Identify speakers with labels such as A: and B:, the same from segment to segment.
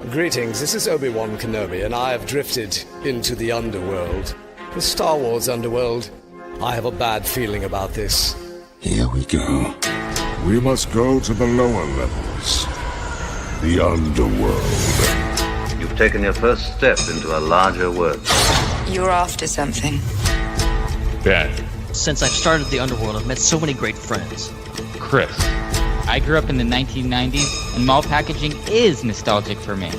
A: Greetings, this is Obi-Wan Kenobi, and I have drifted into the Underworld. The Star Wars Underworld. I have a bad feeling about this.
B: Here we go. We must go to the lower levels. The Underworld.
C: You've taken your first step into a larger world.
D: You're after something.
E: Ben.
F: Since I've started the Underworld, I've met so many great friends.
E: Chris.
G: I grew up in the 1990s, and mall packaging is nostalgic for me.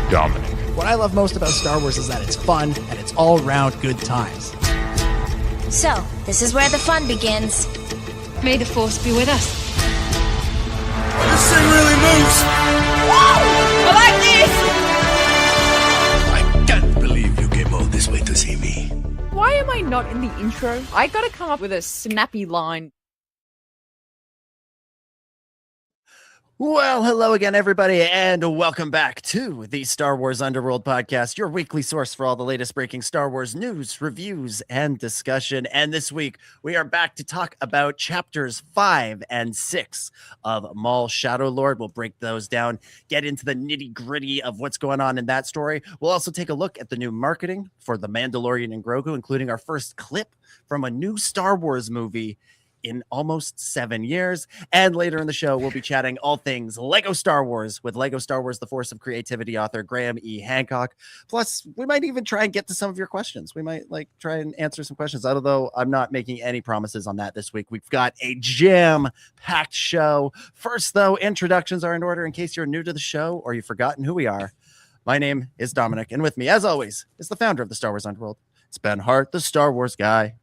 E: Dominic.
H: What I love most about Star Wars is that it's fun, and it's all-around good times.
I: So, this is where the fun begins.
J: May the Force be with us.
B: This thing really moves!
J: Woo! I like
B: I
J: this!
B: can't believe you came all this way to see me.
K: Why am I not in the intro? I gotta come up with a snappy line.
H: Well, hello again, everybody, and welcome back to the Star Wars Underworld podcast, your weekly source for all the latest breaking Star Wars news, reviews, and discussion. And this week, we are back to talk about chapters 5 and 6 of Maul Shadow Lord. We'll break those down, get into the nitty-gritty of what's going on in that story. We'll also take a look at the new marketing for The Mandalorian and Grogu, including our first clip from a new Star Wars movie in almost 7 years. And later in the show, we'll be chatting all things Lego Star Wars with Lego Star Wars, The Force of Creativity author Graham E. Hancock. Plus, we might even try and get to some of your questions. We might try and answer some questions, although I'm not making any promises on that this week. We've got a jam-packed show. First, though, introductions are in order in case you're new to the show or you've forgotten who we are. My name is Dominic, and with me, as always, is the founder of the Star Wars Underworld. It's Ben Hart, the Star Wars guy.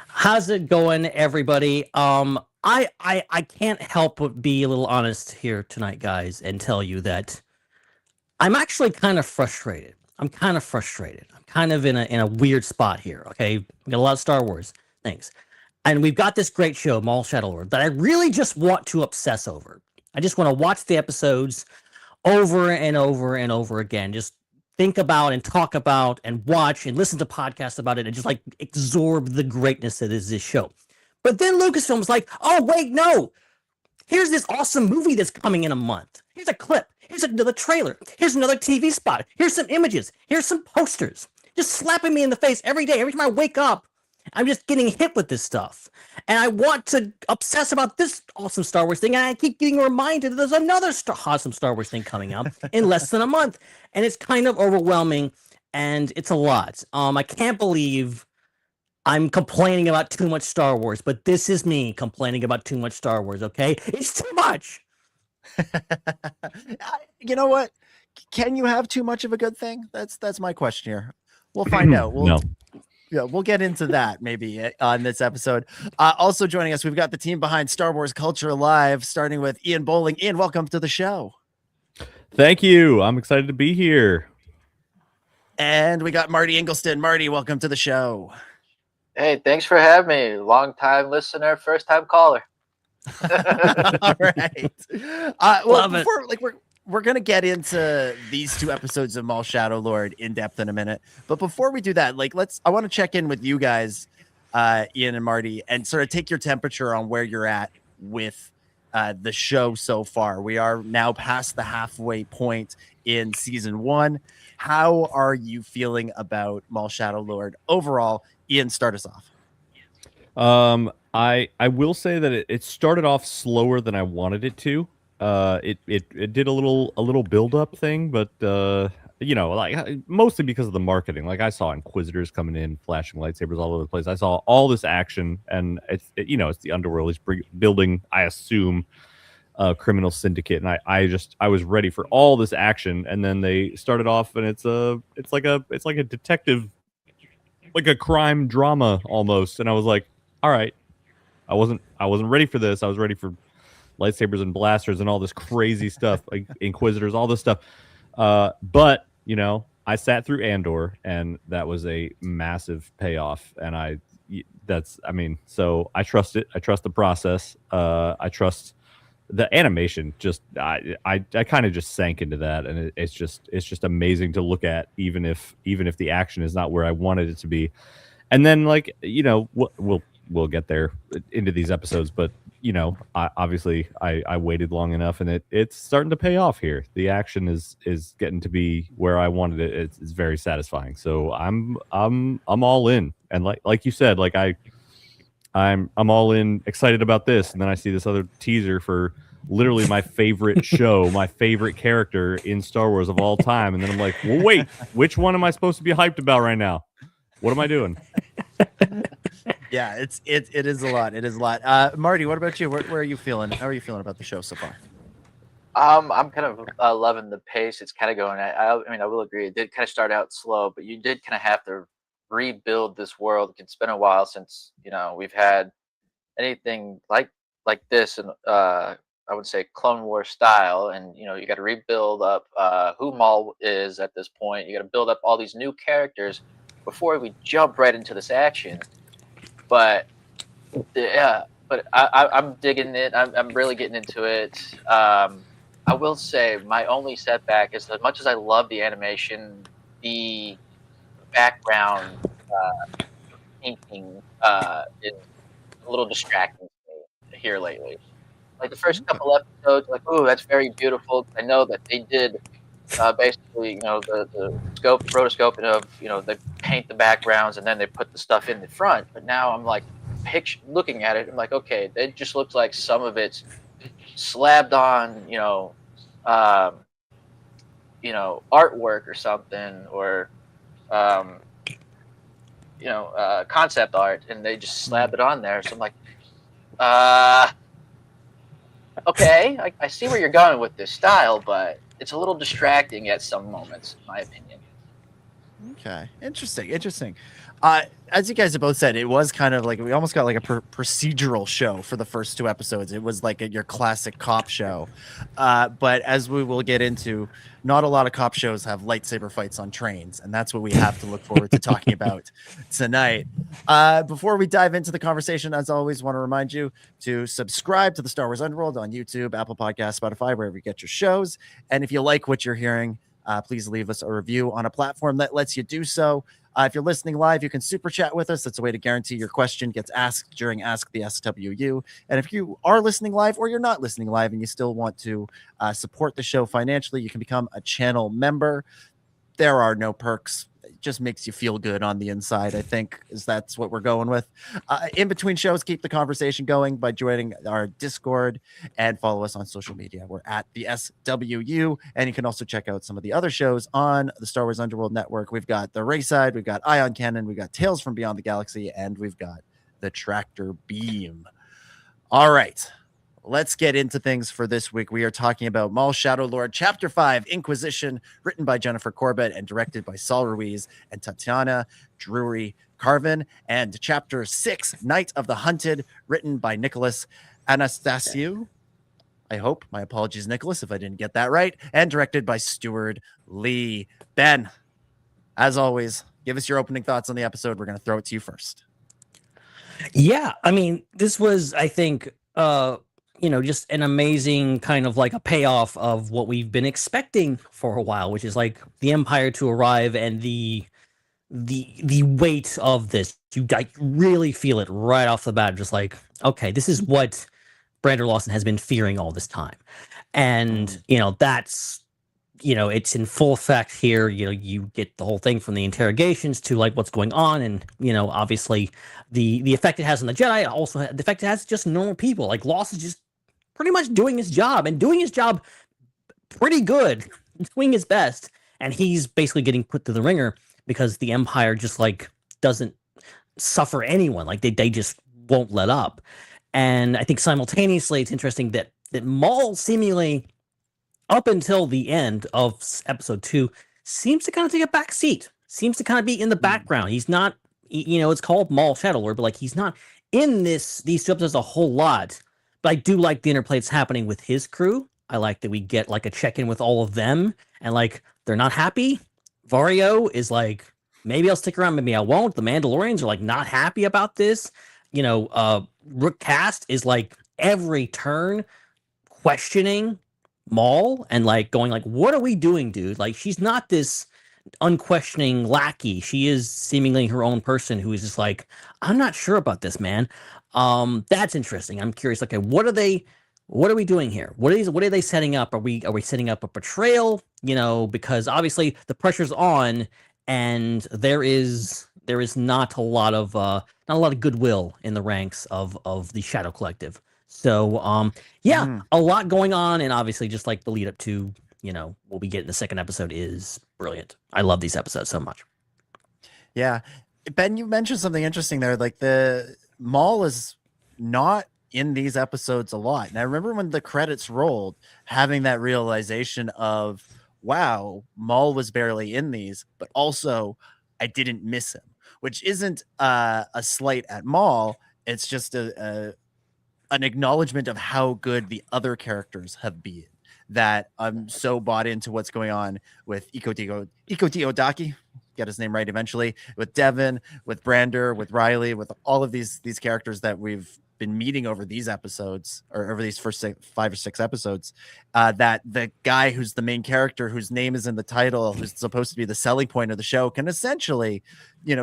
F: How's it going, everybody? I can't help but be a little honest here tonight, guys, and tell you that I'm actually kind of frustrated. I'm kind of in a weird spot here. Okay, we got a lot of Star Wars things, and we've got this great show, Maul Shadow Lord, that I really just want to obsess over. I just want to watch the episodes over and over and over again. Just think about and talk about and watch and listen to podcasts about it and just absorb the greatness that is this show. But then Lucasfilm's like, oh, wait, no. Here's this awesome movie that's coming in a month. Here's a clip. Here's another trailer. Here's another TV spot. Here's some images. Here's some posters. Just slapping me in the face every day. Every time I wake up, I'm just getting hit with this stuff. And I want to obsess about this awesome Star Wars thing. And I keep getting reminded that there's another awesome Star Wars thing coming up in less than a month. And it's kind of overwhelming. And it's a lot. I can't believe I'm complaining about too much Star Wars. But this is me complaining about too much Star Wars, okay? It's too much.
H: You know what? Can you have too much of a good thing? That's my question here. We'll find out.
E: No.
H: Yeah, we'll get into that maybe on this episode. Also joining us, we've got the team behind Star Wars Culture Live, starting with Ian Bowling. Ian, welcome to the show.
E: Thank you. I'm excited to be here.
H: And we got Marty Ingleston. Marty, welcome to the show.
L: Hey, thanks for having me. Long-time listener, first-time caller.
H: All right.
F: Love it.
H: We're going to get into these two episodes of Maul Shadow Lord in depth in a minute. But before we do that, I want to check in with you guys, Ian and Marty, and sort of take your temperature on where you're at with the show so far. We are now past the halfway point in season 1. How are you feeling about Maul Shadow Lord overall? Ian, start us off.
E: I will say that it started off slower than I wanted it to. It did a little build up thing, but mostly because of the marketing. I saw Inquisitors coming in, flashing lightsabers all over the place. I saw all this action, and it's the Underworld. He's building, I assume, a criminal syndicate, and I was ready for all this action, and then they started off, and it's like a detective, like a crime drama almost, and I was like, all right, I wasn't ready for this. I was ready for lightsabers and blasters and all this crazy stuff, like Inquisitors, all this stuff. But I sat through Andor, and that was a massive payoff. And so I trust it. I trust the process. I trust the animation. Just I kind of just sank into that, and it's just amazing to look at, even if the action is not where I wanted it to be. And then we'll we'll get there into these episodes, but I waited long enough, and it's starting to pay off here. The action is getting to be where I wanted it. It's very satisfying. So I'm all in, and like you said, like I'm all in, excited about this, and then I see this other teaser for literally my favorite show, my favorite character in Star Wars of all time, and then I'm like, well, wait, which one am I supposed to be hyped about right now? What am I doing?
H: Yeah, it is a lot. It is a lot. Marty, what about you? Where are you feeling? How are you feeling about the show so far?
L: I'm kind of loving the pace. It's kind of going. I mean, I will agree. It did kind of start out slow, but you did kind of have to rebuild this world. It's been a while since we've had anything like this, and I would say Clone Wars style. And you got to rebuild up who Maul is at this point. You got to build up all these new characters before we jump right into this action. But yeah, but I'm digging it. I'm really getting into it. I will say my only setback is, as much as I love the animation, the background painting is a little distracting to me here lately. Like the first couple episodes, like, oh, that's very beautiful. I know that they did basically, the scope, rotoscoping of, they paint the backgrounds and then they put the stuff in the front. But now I'm like, looking at it, I'm like, okay, it just looks like some of it's slabbed on, artwork or something, or concept art, and they just slab it on there. So I'm like, okay, I see where you're going with this style, but it's a little distracting at some moments, in my opinion.
H: Okay, interesting. As you guys have both said, it was kind of like, we almost got like a procedural show for the first 2 episodes. It was like your classic cop show. But as we will get into, not a lot of cop shows have lightsaber fights on trains, and that's what we have to look forward to talking about tonight. Before we dive into the conversation, as always, want to remind you to subscribe to the Star Wars Underworld on YouTube, Apple Podcasts, Spotify, wherever you get your shows. And if you like what you're hearing, please leave us a review on a platform that lets you do so. If you're listening live, you can super chat with us. That's a way to guarantee your question gets asked during Ask the SWU. And if you are listening live, or you're not listening live and you still want to support the show financially, you can become a channel member. There are no perks. It just makes you feel good on the inside, I think, that's what we're going with. In between shows, keep the conversation going by joining our Discord and follow us on social media. We're at the SWU, and you can also check out some of the other shows on the Star Wars Underworld Network. We've got the Raeside, we've got Ion Cannon, we've got Tales from Beyond the Galaxy, and we've got the Tractor Beam. All right. Let's get into things for this week. We are talking about Maul Shadow Lord, Chapter 5, Inquisition, written by Jennifer Corbett and directed by Saul Ruiz and Tatiana Drury-Carvin, and Chapter 6, Night of the Hunted, written by Nicholas Anastasiou. I hope. My apologies, Nicholas, if I didn't get that right. And directed by Stuart Lee. Ben, as always, give us your opening thoughts on the episode. We're going to throw it to you first.
F: Yeah, I mean, this was, I think, just an amazing kind of like a payoff of what we've been expecting for a while, which is like the Empire to arrive, and the weight of this. You really feel it right off the bat. Just like, okay, this is what Brandon Lawson has been fearing all this time. And, that's, it's in full effect here. You get the whole thing from the interrogations to like what's going on. And, obviously the effect it has on the Jedi, also the effect it has just normal people. Like Lawson's just pretty much doing his job, and doing his job pretty good, doing his best. And he's basically getting put through the ringer because the Empire just like doesn't suffer anyone. Like they just won't let up. And I think simultaneously it's interesting that Maul seemingly up until the end of episode 2 seems to kind of take a back seat, seems to kind of be in the background. He's not, it's called Maul Shadow Lord, but like he's not in these 2 episodes a whole lot. But I do like the interplay that's happening with his crew. I like that we get like a check-in with all of them, and like they're not happy. Vario is like, maybe I'll stick around, maybe I won't. The Mandalorians are like not happy about this. Rook Cast is like every turn questioning Maul and like going like, what are we doing, dude? Like she's not this unquestioning lackey. She is seemingly her own person who is just like, I'm not sure about this, man. That's interesting. I'm curious. Okay, what are we doing here? What are they setting up? Are we setting up a betrayal? Because obviously the pressure's on, and there is not a lot of goodwill in the ranks of the Shadow Collective. So a lot going on, and obviously just like the lead up to what we get in the second episode is brilliant. I love these episodes so much.
H: Yeah, Ben, you mentioned something interesting there. Like the Maul is not in these episodes a lot, and I remember when the credits rolled, having that realization of, wow, Maul was barely in these, but also I didn't miss him, which isn't a slight at Maul. It's just an acknowledgement of how good the other characters have been, that I'm so bought into what's going on with Iko Teodaki, get his name right eventually, with Devin, with Brander, with Riley, with all of these characters that we've been meeting over these episodes, or over these first 5 or 6 episodes, that the guy who's the main character, whose name is in the title, who's supposed to be the selling point of the show, can essentially,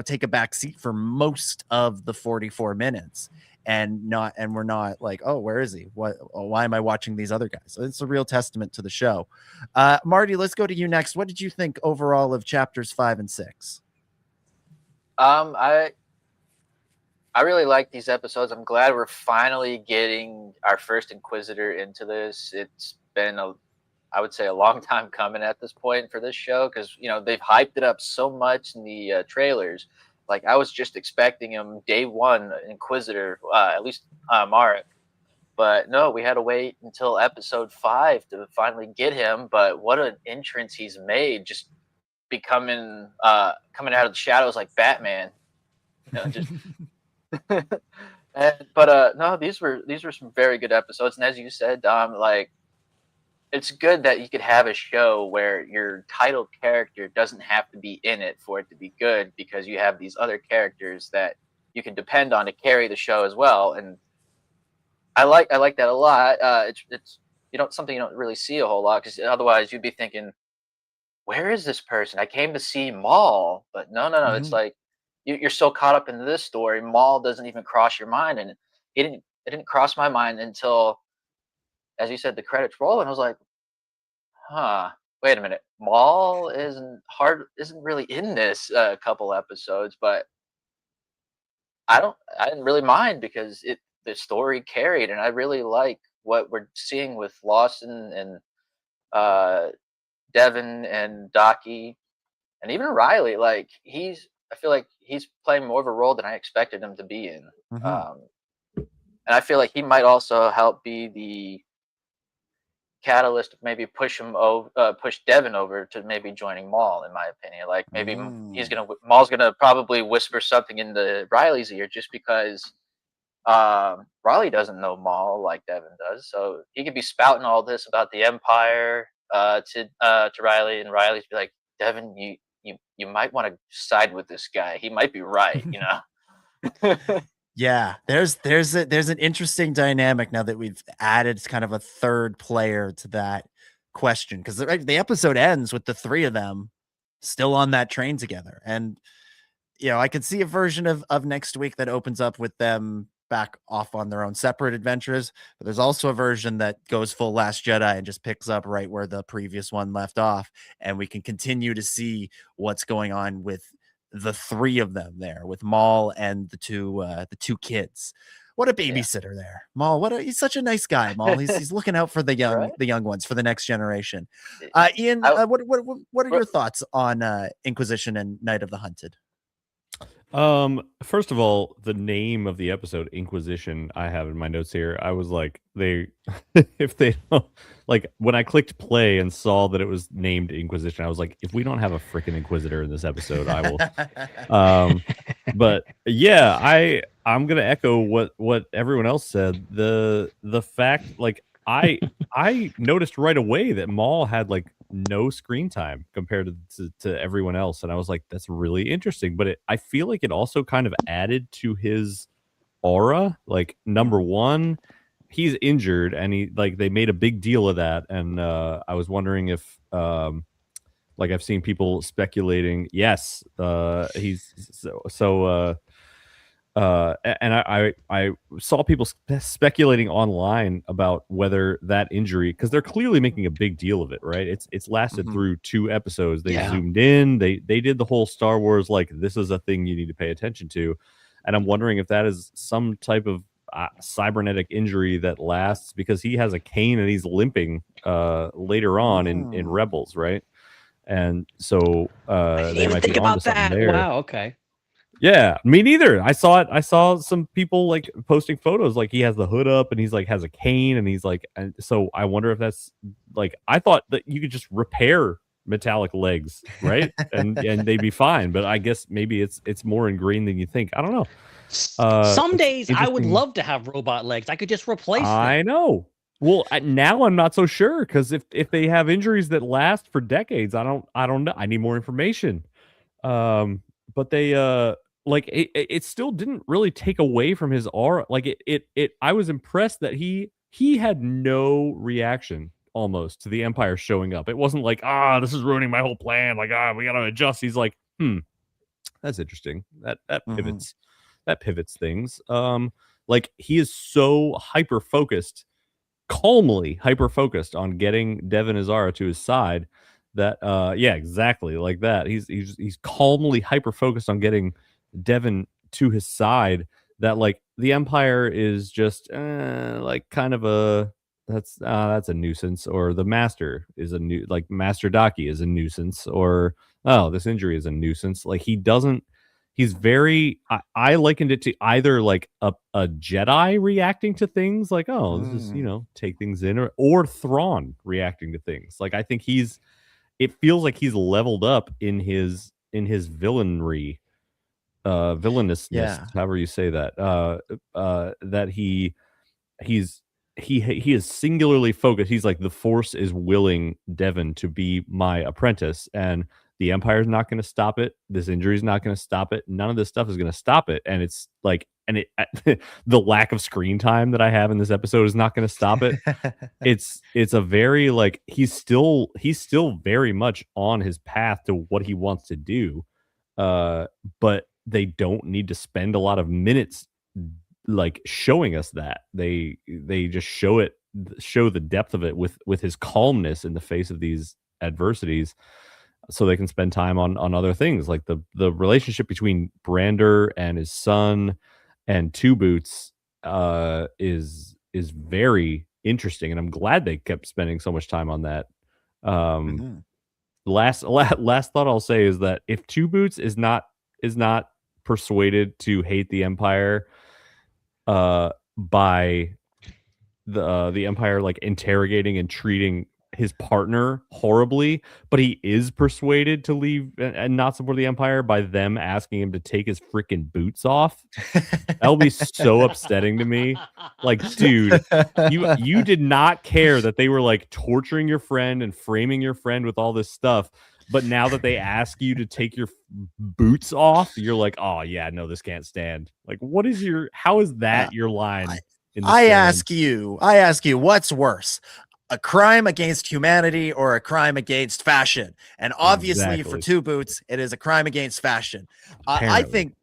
H: take a back seat for most of the 44 minutes. And we're not like, oh, where is he? Why am I watching these other guys? So it's a real testament to the show. Marty, let's go to you next. What did you think overall of chapters 5 and 6?
L: I really like these episodes. I'm glad we're finally getting our first Inquisitor into this. It's been I would say a long time coming at this point for this show, because they've hyped it up so much in the trailers. Like, I was just expecting him day one, Inquisitor, at least Marek. But no, we had to wait until episode 5 to finally get him. But what an entrance he's made, just becoming coming out of the shadows like Batman. Just no, these were some very good episodes. And as you said, Dom, like, it's good that you could have a show where your title character doesn't have to be in it for it to be good, because you have these other characters that you can depend on to carry the show as well. And I like that a lot. It's something you don't really see a whole lot, because otherwise you'd be thinking, where is this person? I came to see Maul, but no. Mm-hmm. It's like you're so caught up in this story, Maul doesn't even cross your mind, and it didn't cross my mind until, as you said, the credits roll, and I was like, wait a minute. Maul isn't really in this couple episodes, but I didn't really mind, because the story carried, and I really like what we're seeing with Lawson and Devin and Docky, and even Riley. Like, I feel like he's playing more of a role than I expected him to be in. Mm-hmm. And I feel like he might also help be the catalyst to maybe push Devin over to maybe joining Maul, in my opinion. Like, maybe Maul's gonna probably whisper something into Riley's ear, just because Riley doesn't know Maul like Devin does, so he could be spouting all this about the Empire to Riley, and Riley's be like, Devin, you might want to side with this guy. He might be right,
H: Yeah, there's an interesting dynamic now that we've added kind of a third player to that question, because the episode ends with the 3 of them still on that train together, and I could see a version of next week that opens up with them back off on their own separate adventures, but there's also a version that goes full Last Jedi and just picks up right where the previous one left off, and we can continue to see what's going on with the 3 of them there, with Maul and the two kids. What a babysitter there, Maul. He's such a nice guy, Maul. He's looking out for the young right? the young ones, for the next generation. Ian, what are your thoughts on Inquisition and Night of the Hunted?
E: First of all, the name of the episode, Inquisition, I have in my notes here. I was like, if they don't, like, when I clicked play and saw that it was named Inquisition, I was like, if we don't have a freaking Inquisitor in this episode, I will. But yeah, I'm gonna echo what everyone else said. The fact, like, I noticed right away that Maul had like no screen time compared to everyone else, and I was like, that's really interesting. But I feel like it also kind of added to his aura. Like, number one, he's injured, and they made a big deal of that, and I was wondering if Like I've seen people speculating. Yes, he's and I saw people speculating online about whether that injury, because they're clearly making a big deal of it, right? It's lasted through 2 episodes. They zoomed in. They did the whole Star Wars like this is a thing you need to pay attention to, and I'm wondering if that is some type of cybernetic injury that lasts, because he has a cane and he's limping later on in Rebels, right? And so they might be onto something there.
F: Wow, okay.
E: Yeah, me neither. I saw it. I saw some people like posting photos, like he has the hood up and he's like has a cane and he's like, and so I wonder if that's like, I thought that you could just repair metallic legs, right? and they'd be fine. But I guess maybe it's more ingrained than you think. I don't know.
F: Some days I would love to have robot legs. I could just replace them.
E: I know. Well, now I'm not so sure, because if they have injuries that last for decades, I don't know. I need more information. But they like it still didn't really take away from his aura. Like it I was impressed that he had no reaction almost to the Empire showing up. It wasn't like, this is ruining my whole plan. Like, we gotta adjust. He's like, that's interesting. That pivots. That pivots things. Like he is so hyper focused, calmly hyper focused on getting Devin Azara to his side that yeah, exactly like that. He's calmly hyper focused on getting Devin to his side, that like the Empire is just like kind of a that's a nuisance, or the Master is a new, like Master Daki is a nuisance, or this injury is a nuisance. Like he's very I likened it to either like a Jedi reacting to things like, this is, take things in, or Thrawn reacting to things. Like I think it feels like he's leveled up in his villainry, villainousness, however you say that, that he is singularly focused. He's like, the Force is willing Devin to be my apprentice, and the Empire's not going to stop it. This injury is not going to stop it. None of this stuff is going to stop it. And it's like, the lack of screen time that I have in this episode is not going to stop it. It's a very like, he's still very much on his path to what he wants to do. But they don't need to spend a lot of minutes like showing us that. They just show the depth of it with his calmness in the face of these adversities, so they can spend time on other things, like the relationship between Brander and his son and Two Boots is very interesting, and I'm glad they kept spending so much time on that. Last thought I'll say is that if Two Boots is not persuaded to hate the Empire by the Empire like interrogating and treating his partner horribly, but he is persuaded to leave and not support the Empire by them asking him to take his freaking boots off, that'll be so upsetting to me. Like, dude, you did not care that they were like torturing your friend and framing your friend with all this stuff, but now that they ask you to take your boots off, you're like, oh yeah, no, this can't stand. Like, how is that your line?
H: I ask you, what's worse, a crime against humanity or a crime against fashion? And obviously for Two Boots, it is a crime against fashion. I think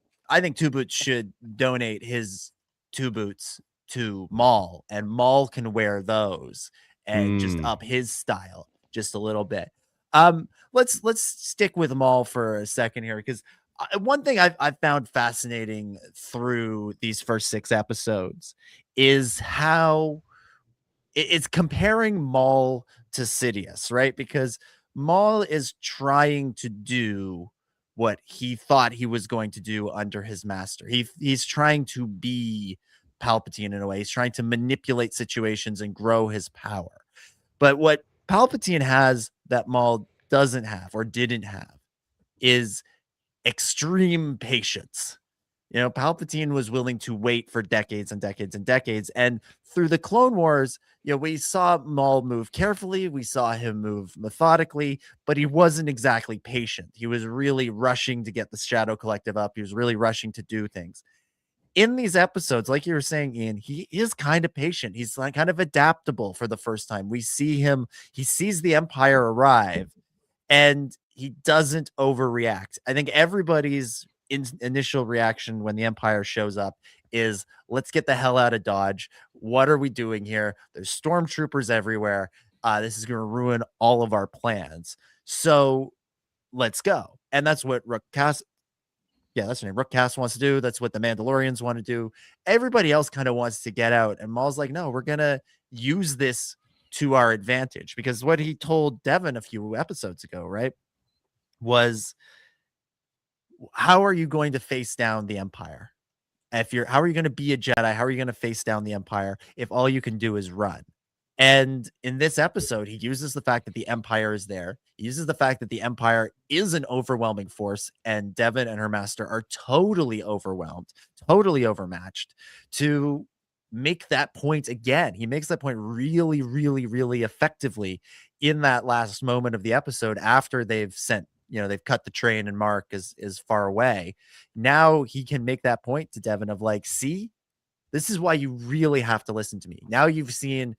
H: Two Boots should donate his Two Boots to Maul, and Maul can wear those and just up his style just a little bit. Let's stick with Maul for a second here, because one thing I've found fascinating through these first 6 episodes is how it's comparing Maul to Sidious, right? Because Maul is trying to do what he thought he was going to do under his master. He's trying to be Palpatine in a way. He's trying to manipulate situations and grow his power. But what Palpatine has that Maul doesn't have or didn't have is extreme patience. Palpatine was willing to wait for decades and decades and decades. And through the Clone Wars, we saw Maul move carefully. We saw him move methodically, but he wasn't exactly patient. He was really rushing to get the Shadow Collective up. He was really rushing to do things. In these episodes, like you were saying, Ian, he is kind of patient. He's like kind of adaptable for the first time. We see him, he sees the Empire arrive, and he doesn't overreact. I think everybody's initial reaction when the Empire shows up is, let's get the hell out of Dodge. What are we doing here? There's stormtroopers everywhere. This is going to ruin all of our plans. So let's go. And that's what Rook Cass, that's her name. Rook Cass wants to do. That's what the Mandalorians want to do. Everybody else kind of wants to get out. And Maul's like, no, we're going to use this to our advantage, because what he told Devin a few episodes ago, right, was, how are you going to face down the Empire? How are you going to be a Jedi? How are you going to face down the Empire if all you can do is run? And in this episode, he uses the fact that the Empire is there. He uses the fact that the Empire is an overwhelming force, and Devin and her master are totally overwhelmed, totally overmatched, to make that point again. He makes that point really, really, really effectively in that last moment of the episode, after they've sent, they've cut the train and Mark is far away. Now he can make that point to Devin of like, see, this is why you really have to listen to me. Now you've seen,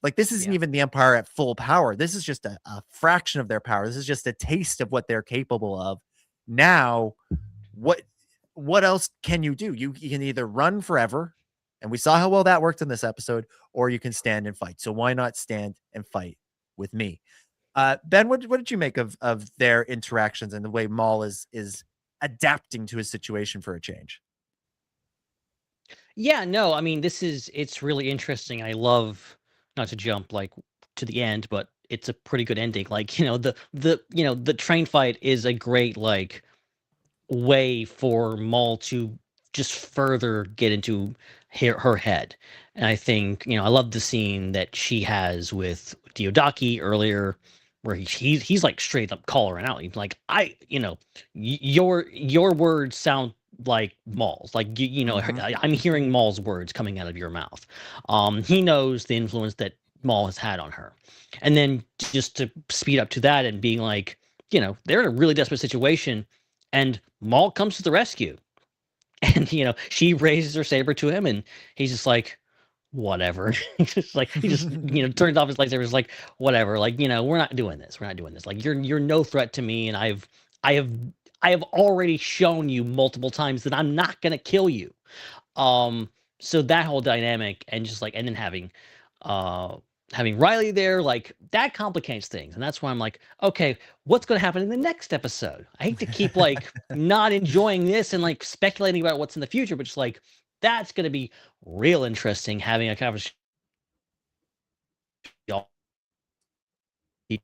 H: like, this isn't even the Empire at full power. This is just a fraction of their power. This is just a taste of what they're capable of. Now, what else can you do? You can either run forever, and we saw how well that worked in this episode, or you can stand and fight. So why not stand and fight with me? Ben, what did you make of their interactions and the way Maul is adapting to his situation for a change?
F: Yeah, no, I mean, it's really interesting. I love, not to jump like to the end, but it's a pretty good ending. Like, the train fight is a great like way for Maul to just further get into her head. And I think, I love the scene that she has with Diodaki earlier, where he's like straight up calling out. He's like, your words sound like Maul's. Like, I'm hearing Maul's words coming out of your mouth. He knows the influence that Maul has had on her. And then just to speed up to that and being like, they're in a really desperate situation, and Maul comes to the rescue. And, she raises her saber to him, and he's just like, whatever. He just turns off his lightsaber. Is like, whatever. Like, we're not doing this. We're not doing this. Like, you're no threat to me. And I have already shown you multiple times that I'm not going to kill you. So that whole dynamic, and just like, and then having Riley there, like, that complicates things. And that's why I'm like, okay, what's going to happen in the next episode? I hate to keep like not enjoying this and like speculating about what's in the future, but just like, that's going to be real interesting, having a conversation.
H: It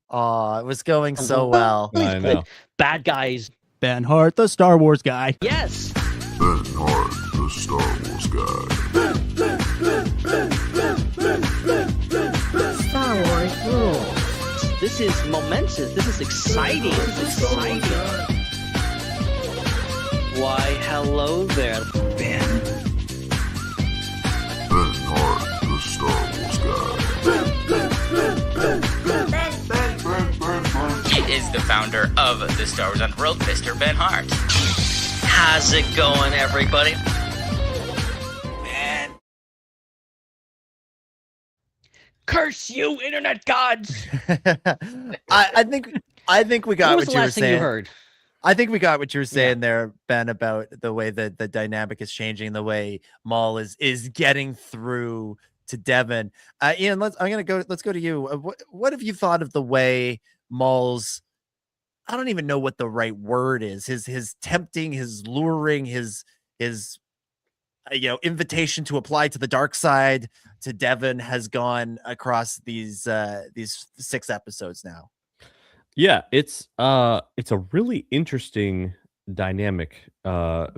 H: was going so well.
E: I know.
F: Bad guys.
M: Ben Hart, the Star Wars guy.
F: Yes.
B: Ben Hart, the Star Wars guy.
F: Star Wars rules. This is momentous. This is exciting. Why, hello there, Ben.
B: Ben Hart, the Star Wars guy.
N: He is the founder of the Star Wars Underworld, Mr. Ben Hart.
F: How's it going, everybody?
N: Man.
F: Curse you, internet gods!
H: I think we got
F: what was
H: what
F: the
H: you were
F: last thing
H: saying.
F: you heard?
H: I think we got what you were saying there, Ben, about the way that the dynamic is changing, the way Maul is getting through to Devin. Ian, let's go to you. What have you thought of the way Maul's, I don't even know what the right word is, his tempting, his luring, his invitation to apply to the dark side to Devin has gone across these 6 episodes now?
E: Yeah, it's a really interesting dynamic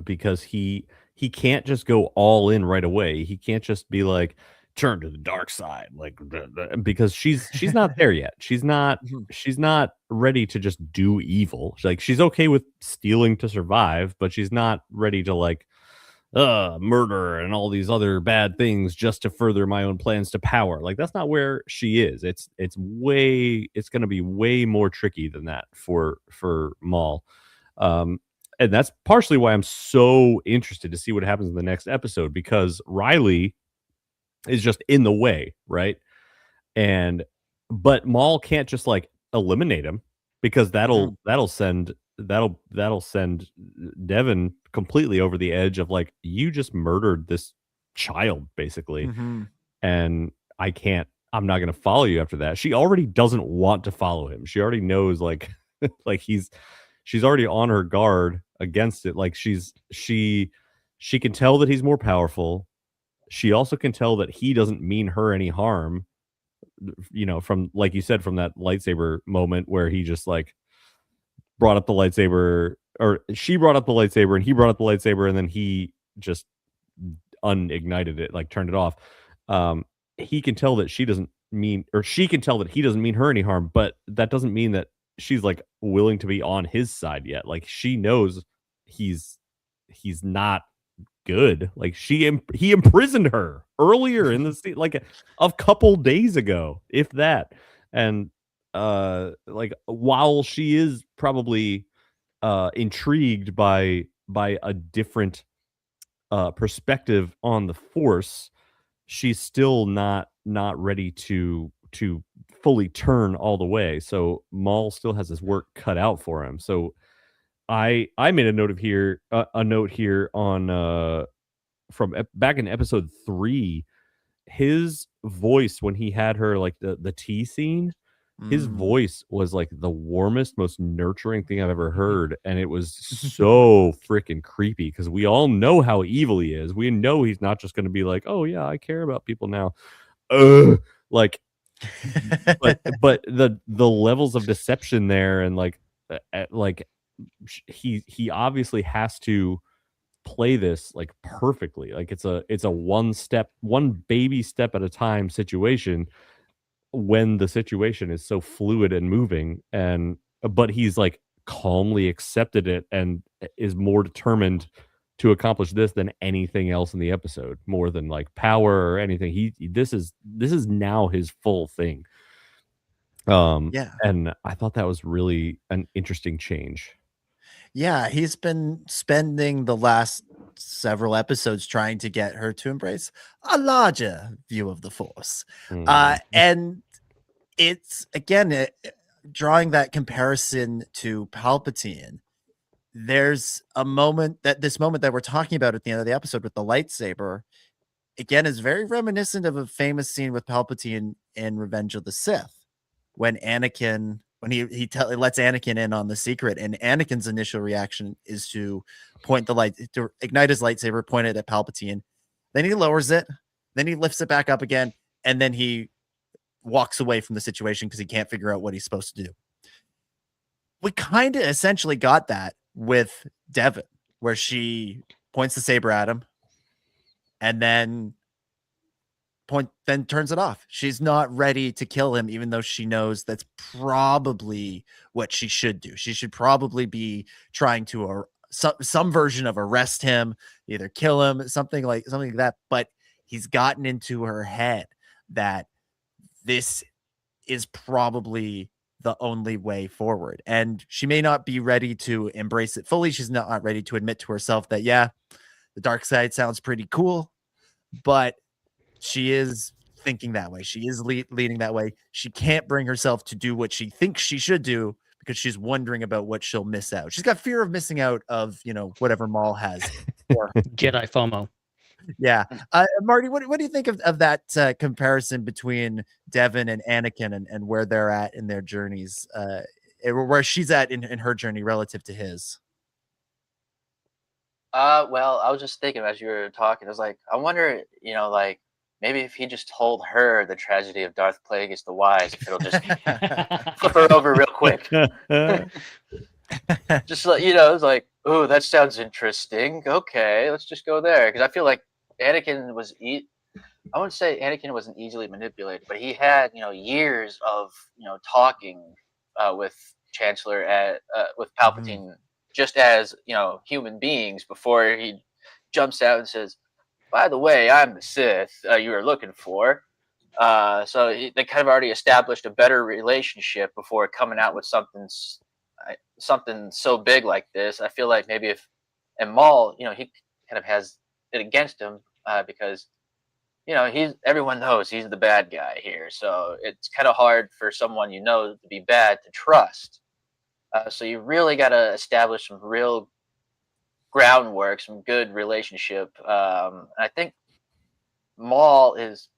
E: because he can't just go all in right away. He can't just be like, turn to the dark side, like, because she's not there yet. She's not ready to just do evil. Like, she's okay with stealing to survive, but she's not ready to like murder and all these other bad things just to further my own plans to power. Like, that's not where she is. It's going to be way more tricky than that for Maul. And that's partially why I'm so interested to see what happens in the next episode, because Riley is just in the way, right? but Maul can't just like eliminate him because that'll send Devin completely over the edge of like, you just murdered this child basically, and I'm not going to follow you after that. She already doesn't want to follow him. She already knows like like she's already on her guard against it. Like she can tell that he's more powerful. She also can tell that he doesn't mean her any harm, from, like you said, from that lightsaber moment where he just like brought up the lightsaber, or she brought up the lightsaber and he brought up the lightsaber, and then he just unignited it, like turned it off. He can tell that she can tell that he doesn't mean her any harm, but that doesn't mean that she's like willing to be on his side yet. Like she knows he's not good. Like he imprisoned her earlier in the scene, like a couple days ago, if that. And like while she is probably intrigued by a different perspective on the Force, she's still not ready to fully turn all the way. So Maul still has his work cut out for him. So I made a note here on from back in episode 3, his voice when he had her like the tea scene, his voice was like the warmest, most nurturing thing I've ever heard, and it was so freaking creepy because we all know how evil he is. We know he's not just going to be like, oh yeah, I care about people now. Like, but the levels of deception there, and like he obviously has to play this like perfectly. Like it's a one baby step at a time situation when the situation is so fluid and moving, but he's like calmly accepted it and is more determined to accomplish this than anything else in the episode, more than like power or anything. This is now his full thing. And I thought that was really an interesting change.
H: Yeah, he's been spending the last several episodes trying to get her to embrace a larger view of the Force. And it's, again, drawing that comparison to Palpatine. There's this moment that we're talking about at the end of the episode with the lightsaber, again, is very reminiscent of a famous scene with Palpatine in Revenge of the Sith, when Anakin... when he lets Anakin in on the secret, and Anakin's initial reaction is to ignite his lightsaber, point it at Palpatine. Then he lowers it, then he lifts it back up again, and then he walks away from the situation because he can't figure out what he's supposed to do. We kind of essentially got that with Devin, where she points the saber at him and then turns it off. She's not ready to kill him, even though she knows that's probably what she should do. She should probably be trying to some version of arrest him, either kill him, something like that. But he's gotten into her head that this is probably the only way forward, and she may not be ready to embrace it fully. She's not ready to admit to herself that, yeah, the dark side sounds pretty cool, but she is thinking that way. She is leading that way. She can't bring herself to do what she thinks she should do because she's wondering about what she'll miss out. She's got fear of missing out of, whatever Maul has.
F: Jedi FOMO.
H: Yeah. Marty, what do you think of that comparison between Devin and Anakin and where they're at in their journeys, where she's at in her journey relative to his?
L: Well, I was just thinking as you were talking, I was like, I wonder, like, maybe if he just told her the tragedy of Darth Plagueis the Wise, if it'll just flip her over real quick. Just like, it's like, oh, that sounds interesting. Okay, let's just go there. Because I feel like Anakin was, I wouldn't say Anakin wasn't easily manipulated, but he had, years of, talking with Chancellor with Palpatine, just as, human beings, before he jumps out and says, by the way, I'm the Sith you were looking for. So they kind of already established a better relationship before coming out with something so big like this. I feel like maybe and Maul, he kind of has it against him because everyone knows he's the bad guy here, so it's kind of hard for someone to be bad to trust. So you really got to establish some real groundwork, some good relationship. I think Maul is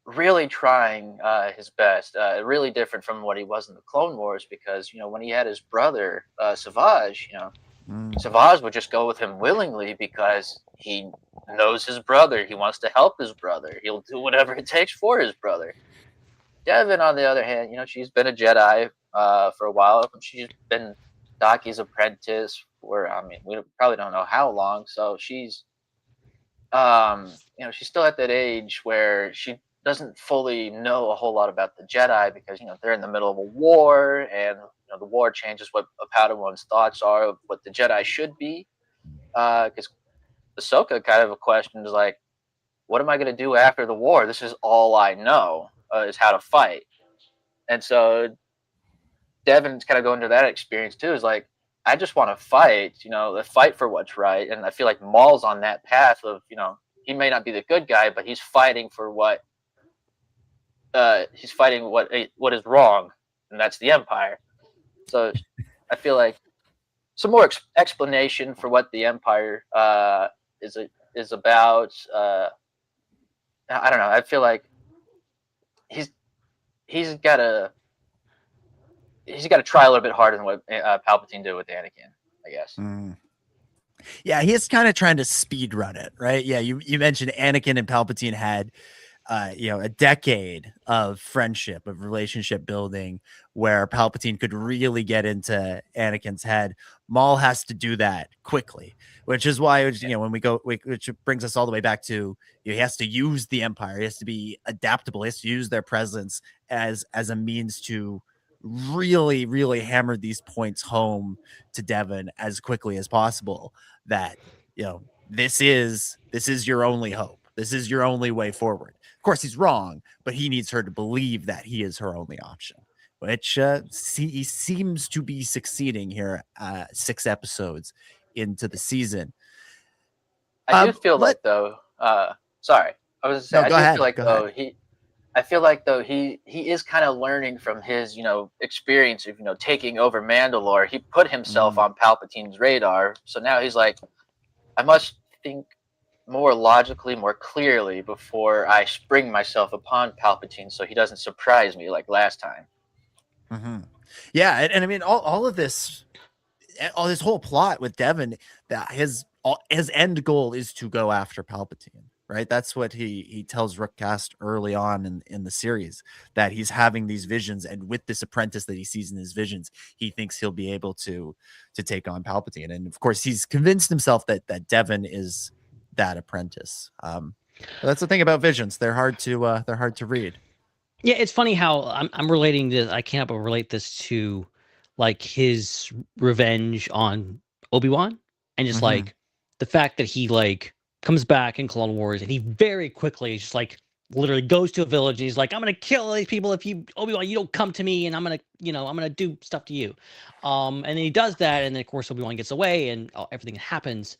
L: really trying his best. Really different from what he was in the Clone Wars, because when he had his brother Savage, Savage would just go with him willingly because he knows his brother. He wants to help his brother. He'll do whatever it takes for his brother. Devin, on the other hand, she's been a Jedi for a while. She's been Daki's apprentice for, we probably don't know how long. So she's, she's still at that age where she doesn't fully know a whole lot about the Jedi, because they're in the middle of a war, and the war changes what a Padawan's thoughts are of what the Jedi should be. Because Ahsoka kind of questions like, what am I going to do after the war? This is all I know, is how to fight. And so Devin's kind of going to that experience too, is like, I just want to fight, fight for what's right. And I feel like Maul's on that path of, he may not be the good guy, but he's fighting for what is wrong, and that's the Empire. So I feel like some more explanation for what the Empire is about. I don't know. I feel like he's got to try a little bit harder than what Palpatine did with Anakin, I guess.
H: Yeah, he's kind of trying to speed run it, right? Yeah, you mentioned Anakin and Palpatine had a decade of friendship, of relationship building, where Palpatine could really get into Anakin's head. Maul has to do that quickly, which is why, when which brings us all the way back to, he has to use the Empire. He has to be adaptable. He has to use their presence as a means to really, really hammer these points home to Devin as quickly as possible, that, this is your only hope. This is your only way forward. Of course, he's wrong, but he needs her to believe that he is her only option, which he seems to be succeeding here 6 episodes into the season.
L: I do feel like, though, sorry, I was going to say, I feel like though he is kind of learning from his, experience of, taking over Mandalore. He put himself on Palpatine's radar. So now he's like, I must think more logically, more clearly before I spring myself upon Palpatine, so he doesn't surprise me like last time.
H: Yeah, and I mean, all of this, all this whole plot with Devin, that his end goal is to go after Palpatine, right? That's what he tells Rookcast early on in the series, that he's having these visions, and with this apprentice that he sees in his visions, he thinks he'll be able to take on Palpatine. And of course, he's convinced himself that Devin is that apprentice. That's the thing about visions; they're hard to read.
F: Yeah, it's funny how I'm relating this. I can't help but relate this to like his revenge on Obi-Wan, and just like the fact that he like comes back in Clone Wars, and he very quickly just like literally goes to a village, and he's like, I'm gonna kill these people if you, Obi-Wan, you don't come to me, and I'm gonna do stuff to you. And then he does that, and then of course Obi-Wan gets away, and everything happens.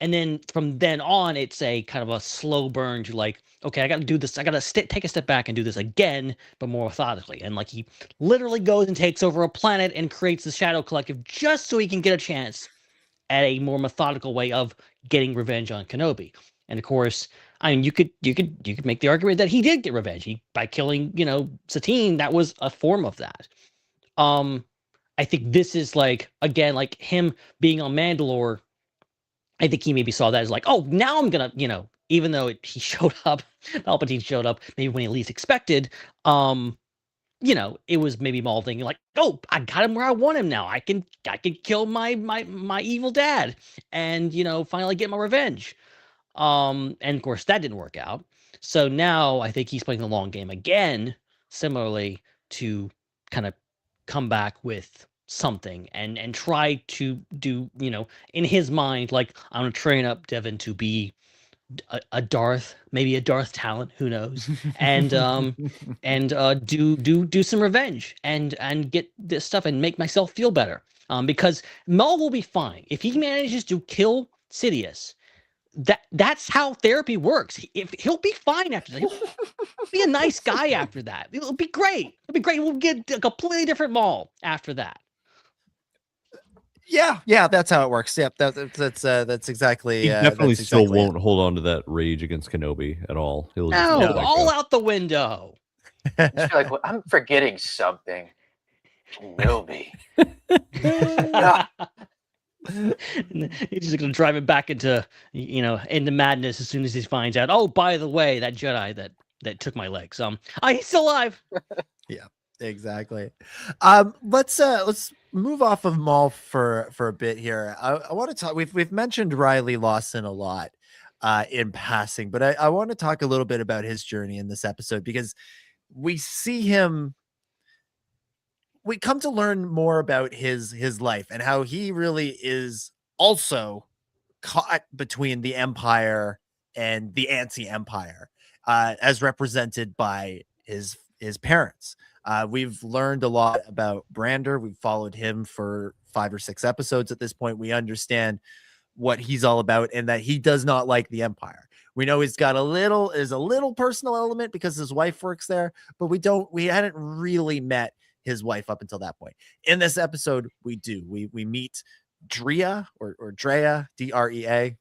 F: And then from then on, it's a kind of a slow burn to like, okay, I got to do this. I got to take a step back and do this again, but more methodically. And like he literally goes and takes over a planet and creates the Shadow Collective just so he can get a chance at a more methodical way of getting revenge on Kenobi. And of course, I mean, you could make the argument that he did get revenge by killing, Satine. That was a form of that. I think this is like, again, like him being on Mandalore. I think he maybe saw that as like, oh, now I'm gonna, even though he showed up, Palpatine showed up maybe when he least expected. It was maybe Maul thinking like, oh, I got him where I want him now. I can kill my evil dad, and finally get my revenge. And of course that didn't work out. So now I think he's playing the long game again, similarly to kind of come back with something and try to do, in his mind, like, I'm gonna train up Devin to be a Darth, maybe a Darth talent, who knows, and do some revenge and get this stuff and make myself feel better, because Maul will be fine if he manages to kill Sidious. that's how therapy works. If he'll be fine after that, he'll be a nice guy after that. It'll be great. It'll be great. We'll get a completely different Maul after that.
H: Yeah, that's how it works. Yep, that's exactly.
E: He definitely
H: that's
E: still
H: exactly
E: won't hold on to that rage against Kenobi at all. He'll just
F: No,
E: let it
F: all
E: go.
F: out the window.
L: Just be like, well, I'm forgetting something. Kenobi.
F: He's just gonna drive him back into into madness as soon as he finds out. Oh, by the way, that Jedi that took my legs. He's still alive.
H: Yeah, exactly. Let's move off of Maul for a bit here. I want to talk. We've mentioned Riley Lawson a lot in passing, but I want to talk a little bit about his journey in this episode, because we see him. We come to learn more about his life and how he really is also caught between the Empire and the anti-Empire, as represented by his parents. We've learned a lot about Brander. We've followed him for 5 or 6 episodes at this point. We understand what he's all about and that he does not like the Empire. We know he's got a little personal element because his wife works there, but we hadn't really met his wife up until that point. In this episode, we do. We meet Drea or Drea, Drea,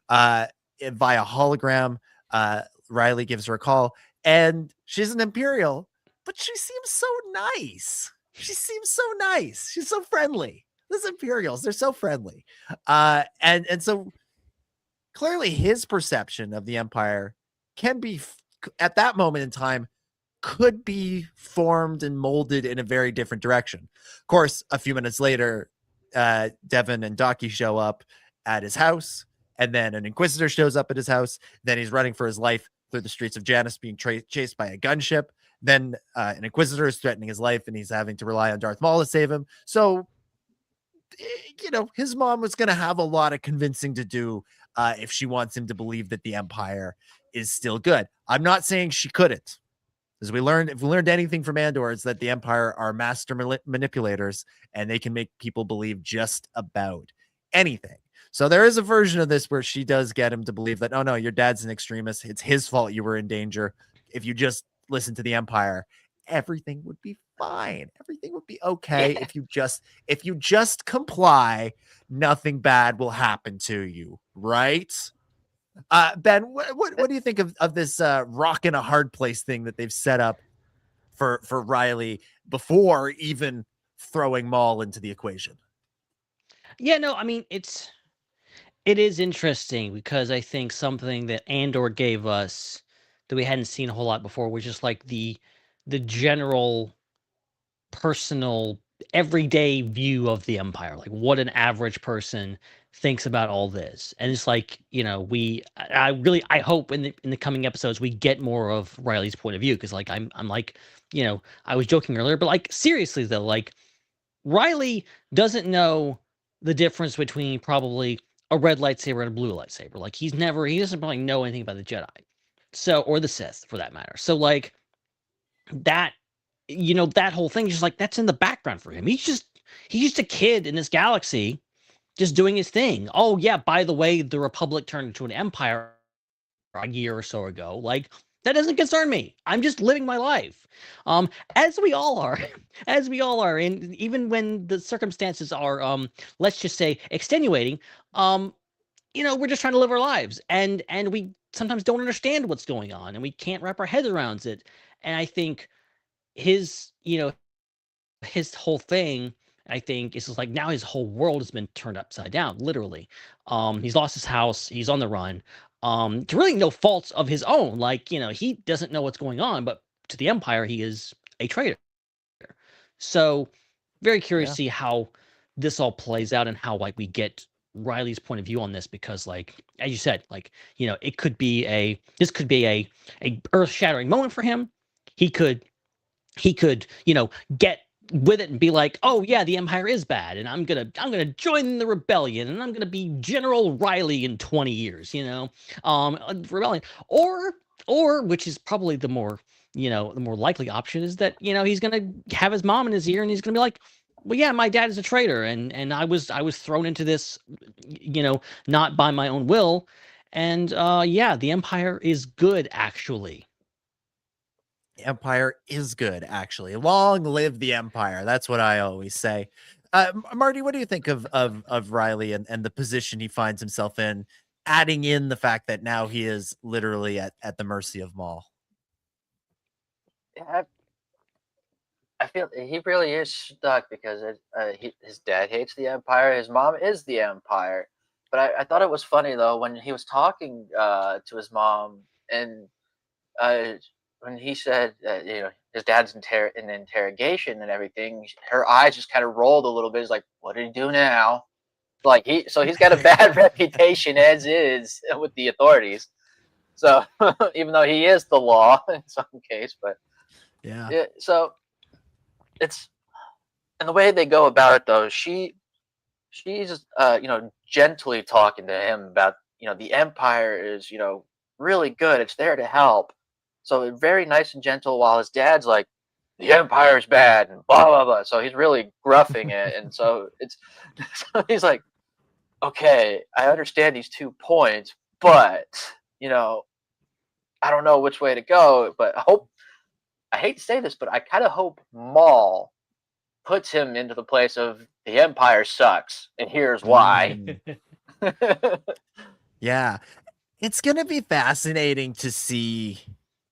H: via hologram. Riley gives her a call, and she's an Imperial, but she seems so nice. She seems so nice. She's so friendly. Those Imperials, they're so friendly. And so clearly his perception of the Empire can be, at that moment in time, could be formed and molded in a very different direction. Of course, a few minutes later, Devin and Docky show up at his house, and then an Inquisitor shows up at his house. Then he's running for his life through the streets of Janus, being chased by a gunship. Then an Inquisitor is threatening his life, and he's having to rely on Darth Maul to save him. So, his mom was going to have a lot of convincing to do if she wants him to believe that the Empire is still good. I'm not saying she couldn't. As if we learned anything from Andor, it's that the Empire are master manipulators, and they can make people believe just about anything. So there is a version of this where she does get him to believe that, oh no, your dad's an extremist. It's his fault you were in danger. If you just listen to the Empire, everything would be fine. Everything would be okay. Yeah. If you just comply, nothing bad will happen to you, right? Ben, what do you think of this rock in a hard place thing that they've set up for Riley before even throwing Maul into the equation?
F: Yeah, no, I mean, it is interesting because I think something that Andor gave us that we hadn't seen a whole lot before was just like the general personal everyday view of the Empire, like what an average person thinks about all this. And it's like, I hope in the coming episodes we get more of Riley's point of view, because like I'm like, I was joking earlier, but like seriously though, like Riley doesn't know the difference between probably a red lightsaber and a blue lightsaber. Like he doesn't probably know anything about the Jedi. So, or the Sith for that matter. So like that, that whole thing is just like, that's in the background for him. He's just a kid in this galaxy just doing his thing. Oh yeah, by the way, the Republic turned into an empire a year or so ago. Like that doesn't concern me. I'm just living my life. As we all are. And even when the circumstances are, let's just say extenuating, we're just trying to live our lives. And we sometimes don't understand what's going on and we can't wrap our heads around it. And I think his whole thing, I think, is just like now his whole world has been turned upside down, literally. He's lost his house. He's on the run. To really no faults of his own. Like, he doesn't know what's going on, but to the Empire, he is a traitor. So very curious to see how this all plays out and how like we get Riley's point of view on this, because like, as you said, like, this could be a earth-shattering moment for him. He could, get with it and be like, oh yeah, the Empire is bad, and I'm gonna join the rebellion, and I'm gonna be General Riley in 20 years, rebellion, or which is probably the more likely option is that he's gonna have his mom in his ear and he's gonna be like, well, yeah, my dad is a traitor, and I was thrown into this, not by my own will, And yeah, the Empire is good, actually.
H: The Empire is good, actually. Long live the Empire. That's what I always say. Marty, what do you think of Riley and the position he finds himself in, adding in the fact that now he is literally at the mercy of Maul?
L: Yeah, I feel he really is stuck because his dad hates the Empire. His mom is the Empire. But I thought it was funny though when he was talking to his mom and uh, when he said his dad's in interrogation and everything, her eyes just kind of rolled a little bit. It's like, what did he do now? Like he's got a bad reputation as is with the authorities. So even though he is the law in some case, but
H: yeah.
L: So it's and the way they go about it though, she's gently talking to him about the Empire is really good. It's there to help. So very nice and gentle, while his dad's like, the Empire's bad and blah blah blah. So he's really gruffing it, and so so he's like, okay, I understand these 2 points, but I don't know which way to go. But I hate to say this, but I kind of hope Maul puts him into the place of the Empire sucks, and here's why.
H: Yeah, it's gonna be fascinating to see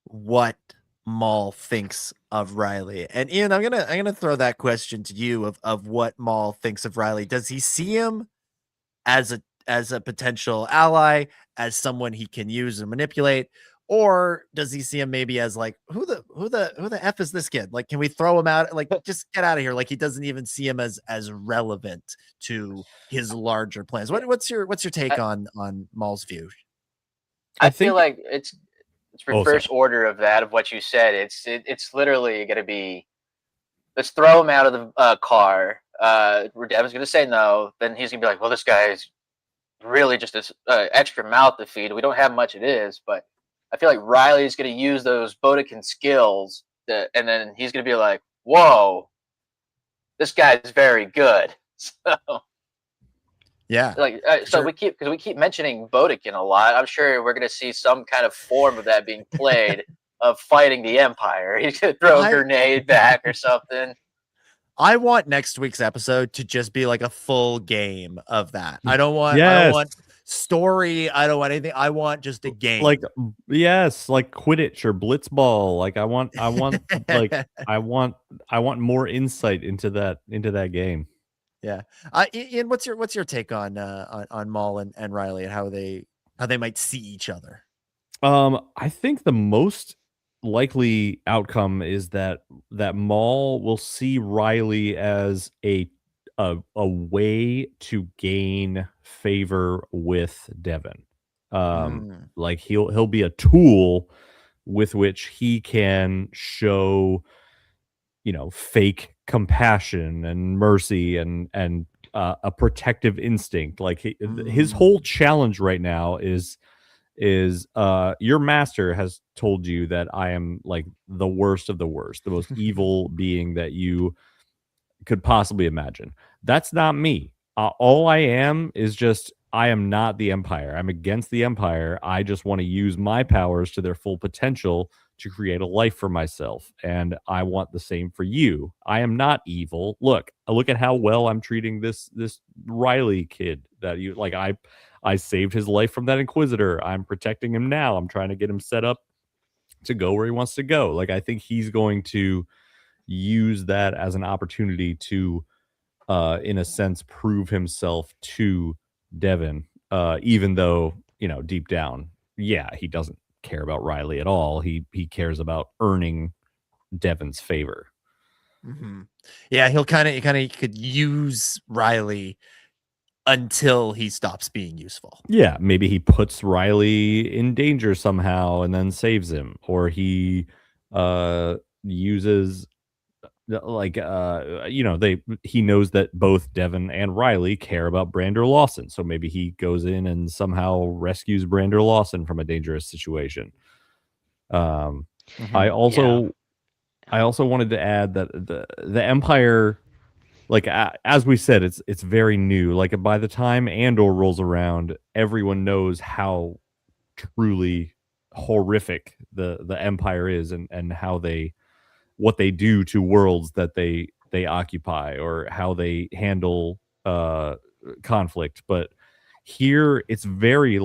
H: what Maul thinks of Riley. And Ian, I'm gonna throw that question to you of what Maul thinks of Riley. Does he see him as a potential ally, as someone he can use and manipulate, or does he see him maybe as like, who the F is this kid? Like, can we throw him out? Like, just get out of here. Like, he doesn't even see him as relevant to his larger plans. What's your take on Maul's view?
L: I feel like it's reverse order of that of what you said. It's literally going to be, let's throw him out of the car. Devin's going to say no. Then he's going to be like, well, this guy is really just this extra mouth to feed. We don't have much it is, but I feel like Riley's going to use those Bodekin skills and then he's going to be like, whoa, this guy is very good. So
H: yeah,
L: like so we keep mentioning Bodekin a lot. I'm sure we're going to see some kind of form of that being played of fighting the Empire. He's going to throw a grenade back or something.
H: I want next week's episode to just be like a full game of that. I don't want story. I don't want anything. I want just a game.
E: Like like Quidditch or Blitzball. Like I want like I want more insight into that game.
H: Yeah. Ian, what's your take on Maul and Riley and how they might see each other?
E: I think the most likely outcome is that Maul will see Riley as a way to gain favor with Devin. Like he'll be a tool with which he can show fake compassion and mercy and a protective instinct. Like his whole challenge right now is your master has told you that I am like the worst of the worst, the most evil being that you could possibly imagine. That's not me. All I am is just, I am not the Empire. I'm against the Empire. I just want to use my powers to their full potential to create a life for myself. And I want the same for you. I am not evil. Look at how well I'm treating this Riley kid that you like. I saved his life from that Inquisitor. I'm protecting him now. I'm trying to get him set up to go where he wants to go. Like, I think he's going to use that as an opportunity to, in a sense, prove himself to Devin, even though, deep down, he doesn't care about Riley at all. He cares about earning Devin's favor.
H: Mm-hmm. Yeah, he could use Riley until he stops being useful.
E: Yeah, maybe he puts Riley in danger somehow and then saves him, or he uses he knows that both Devin and Riley care about Brander Lawson, so maybe he goes in and somehow rescues Brander Lawson from a dangerous situation. I also wanted to add that the Empire, like as we said, it's very new. Like by the time Andor rolls around, everyone knows how truly horrific the Empire is, and how what they do to worlds that they occupy, or how they handle conflict. But here it's very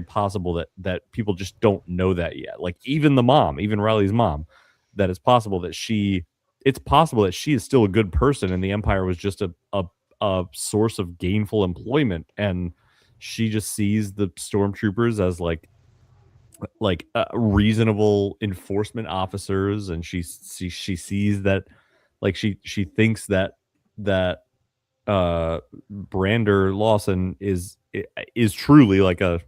E: possible that people just don't know that yet. Like even Riley's mom, that it's possible that she is still a good person, and the Empire was just a source of gainful employment, and she just sees the stormtroopers as like reasonable enforcement officers, and she sees that, like she thinks that Brander Lawson is truly like I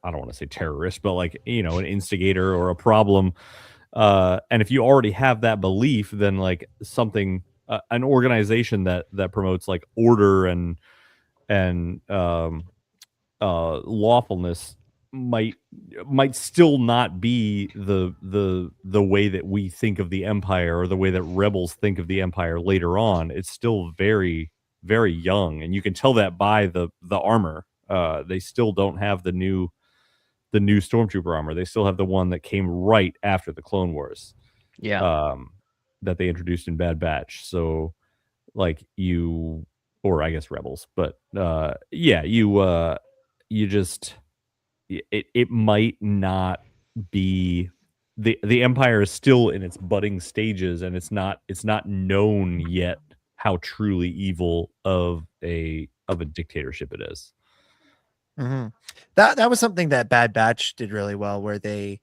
E: don't want to say terrorist, but like, you know, an instigator or a problem. And if you already have that belief, then like something, an organization that promotes like order and lawfulness might still not be the way that we think of the Empire, or the way that rebels think of the Empire later on. It's still very, very young, and you can tell that by the armor. They still don't have the new stormtrooper armor. They still have the one that came right after the Clone Wars.
F: Yeah.
E: That they introduced in Bad Batch. So like or I guess Rebels, but you just, it might not be, the Empire is still in its budding stages, and it's not known yet how truly evil of a dictatorship it is.
H: Mm-hmm. That was something that Bad Batch did really well, where they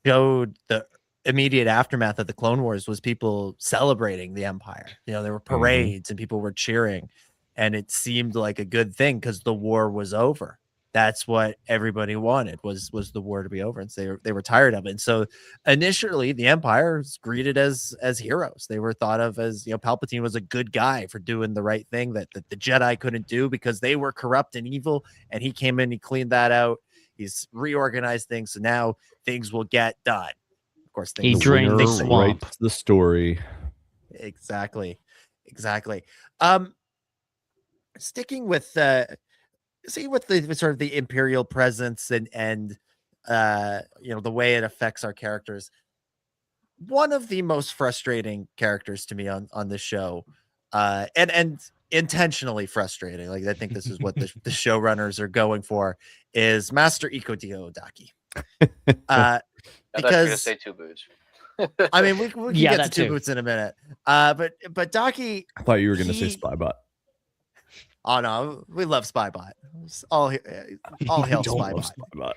H: showed the immediate aftermath of the Clone Wars was people celebrating the Empire. You know, there were parades and people were cheering, and it seemed like a good thing because the war was over. That's what everybody wanted, was the war to be over, and so they were tired of it. And so initially the Empire was greeted as heroes. They were thought of as, you know, Palpatine was a good guy for doing the right thing that the Jedi couldn't do because they were corrupt and evil, and he came in, he cleaned that out, he's reorganized things, so now things will get done. Of course,
F: he drained the swamp.
E: Writes the story.
H: Exactly. Sticking with with the sort of the Imperial presence and you know, the way it affects our characters. One of the most frustrating characters to me on this show, and intentionally frustrating, like I think this is what the showrunners are going for, is Master Ikodio Daki. Because
L: say Two Boots.
H: I mean, we can get to Two Boots in a minute. But Daki,
E: I thought you were going to say Spybot.
H: Oh no, we love Spybot. All hail Spybot.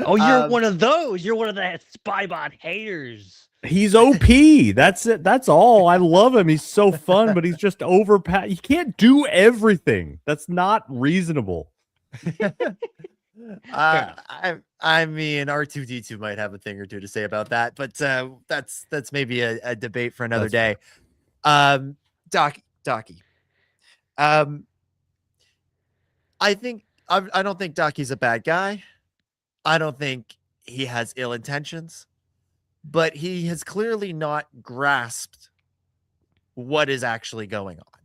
F: Oh, you're one of those. You're one of the Spybot haters.
E: He's OP. That's it. That's all. I love him. He's so fun, but he's just overpowered. He can't do everything. That's not reasonable.
H: I mean, R2D2 might have a thing or two to say about that, but that's maybe a debate for another day. Daki. I don't think Daki's a bad guy. I don't think he has ill intentions, but he has clearly not grasped what is actually going on,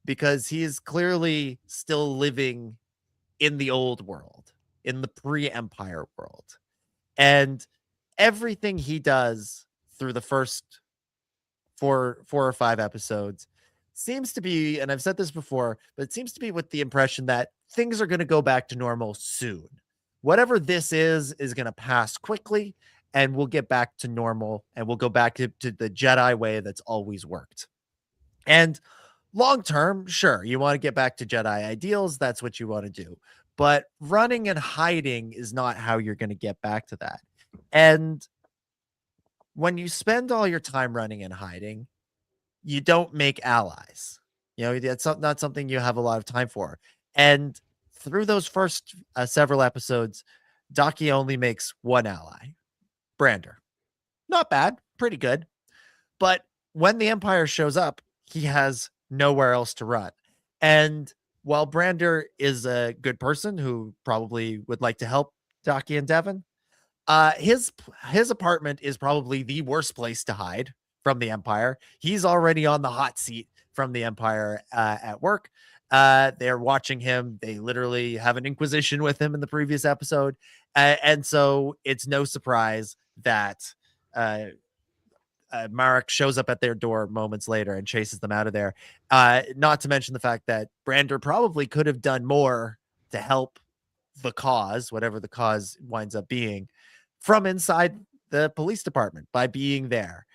H: because he is clearly still living in the old world, in the pre-Empire world. And everything he does through the first four or five episodes seems to be, and I've said this before, but it seems to be with the impression that things are going to go back to normal soon. Whatever this is going to pass quickly, and we'll get back to normal, and we'll go back to the Jedi way that's always worked. And long term, sure, you want to get back to Jedi ideals, that's what you want to do. But running and hiding is not how you're going to get back to that. And when you spend all your time running and hiding, you don't make allies. You know, that's not something you have a lot of time for. And through those first several episodes, Daki only makes one ally, Brander. Not bad, pretty good. But when the Empire shows up, he has nowhere else to run. And while Brander is a good person who probably would like to help Daki and Devon, his apartment is probably the worst place to hide from the Empire. He's already on the hot seat from the Empire at work. They're watching him. They literally have an inquisition with him in the previous episode. And so it's no surprise that Marek shows up at their door moments later and chases them out of there. Not to mention the fact that Brander probably could have done more to help the cause, whatever the cause winds up being, from inside the police department by being there.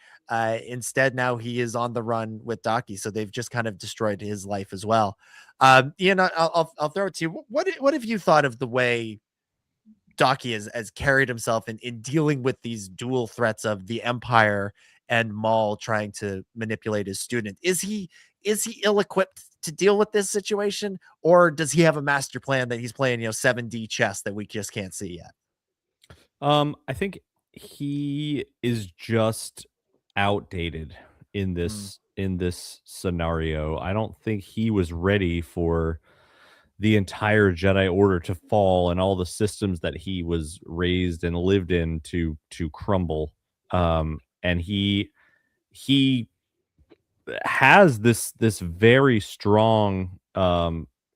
H: Instead, now he is on the run with Daki, so they've just kind of destroyed his life as well. Ian, I'll throw it to you. What have you thought of the way Daki has carried himself in dealing with these dual threats of the Empire and Maul trying to manipulate his student? Is he ill-equipped to deal with this situation, or does he have a master plan that he's playing 7D chess that we just can't see yet?
E: I think he is just outdated in this scenario. I don't think he was ready for the entire Jedi Order to fall and all the systems that he was raised and lived in to crumble. And he has this very strong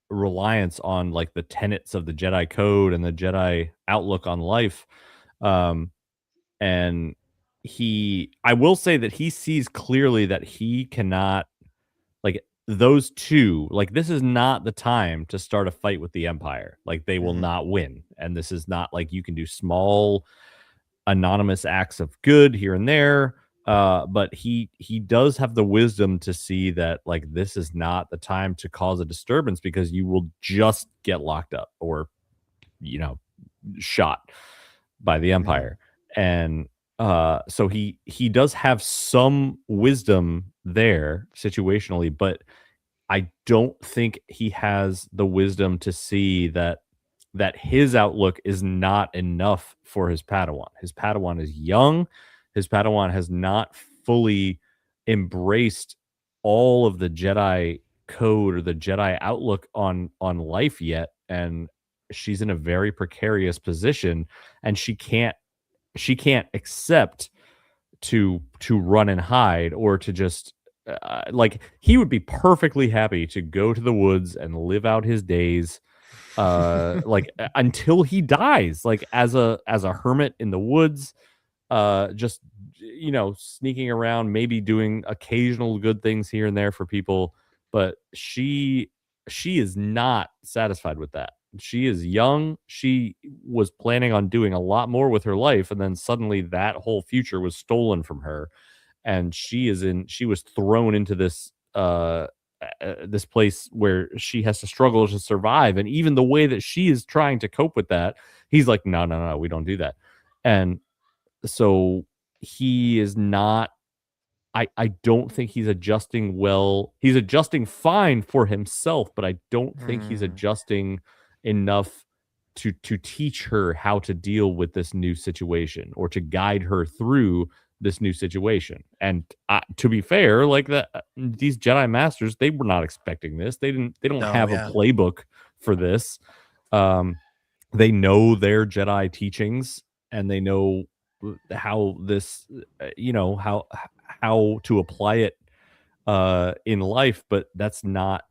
E: reliance on like the tenets of the Jedi Code and the Jedi outlook on life. And I will say that he sees clearly that he cannot, like, those two, like, this is not the time to start a fight with the Empire. Like, they will not win. And this is not like you can do small anonymous acts of good here and there. But he does have the wisdom to see that, like, this is not the time to cause a disturbance because you will just get locked up or, shot by the Empire. And so he does have some wisdom there situationally, but I don't think he has the wisdom to see that his outlook is not enough for his Padawan. His Padawan is young. His Padawan has not fully embraced all of the Jedi code or the Jedi outlook on life yet, and she's in a very precarious position, and she can't accept to run and hide or to just like, he would be perfectly happy to go to the woods and live out his days like until he dies, like as a hermit in the woods, just sneaking around, maybe doing occasional good things here and there for people. But she is not satisfied with that. She is young. She was planning on doing a lot more with her life, and then suddenly that whole future was stolen from her, and she was thrown into this this place where she has to struggle to survive. And even the way that she is trying to cope with that, he's like, no, we don't do that. And so he is not, I don't think he's adjusting well. He's adjusting fine for himself, but I don't think he's adjusting enough to teach her how to deal with this new situation or to guide her through this new situation. And to be fair, like these Jedi Masters, they were not expecting this. They don't have a playbook for this. They know their Jedi teachings, and they know how this, how to apply it in life, but that's not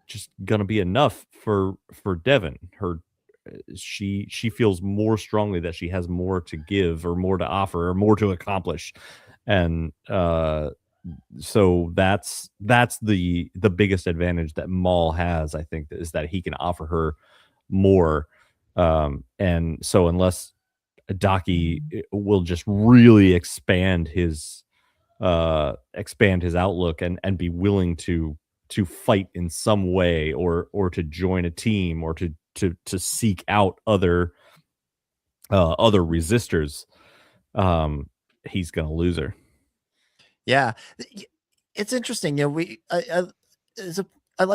E: just gonna be enough for Devon. She feels more strongly that she has more to give or more to offer or more to accomplish, and so that's the biggest advantage that Maul has, I think, is that he can offer her more. And so unless Daki will just really expand his outlook and be willing to fight in some way or to join a team or to seek out other resistors, he's gonna lose her.
H: Yeah, it's interesting. I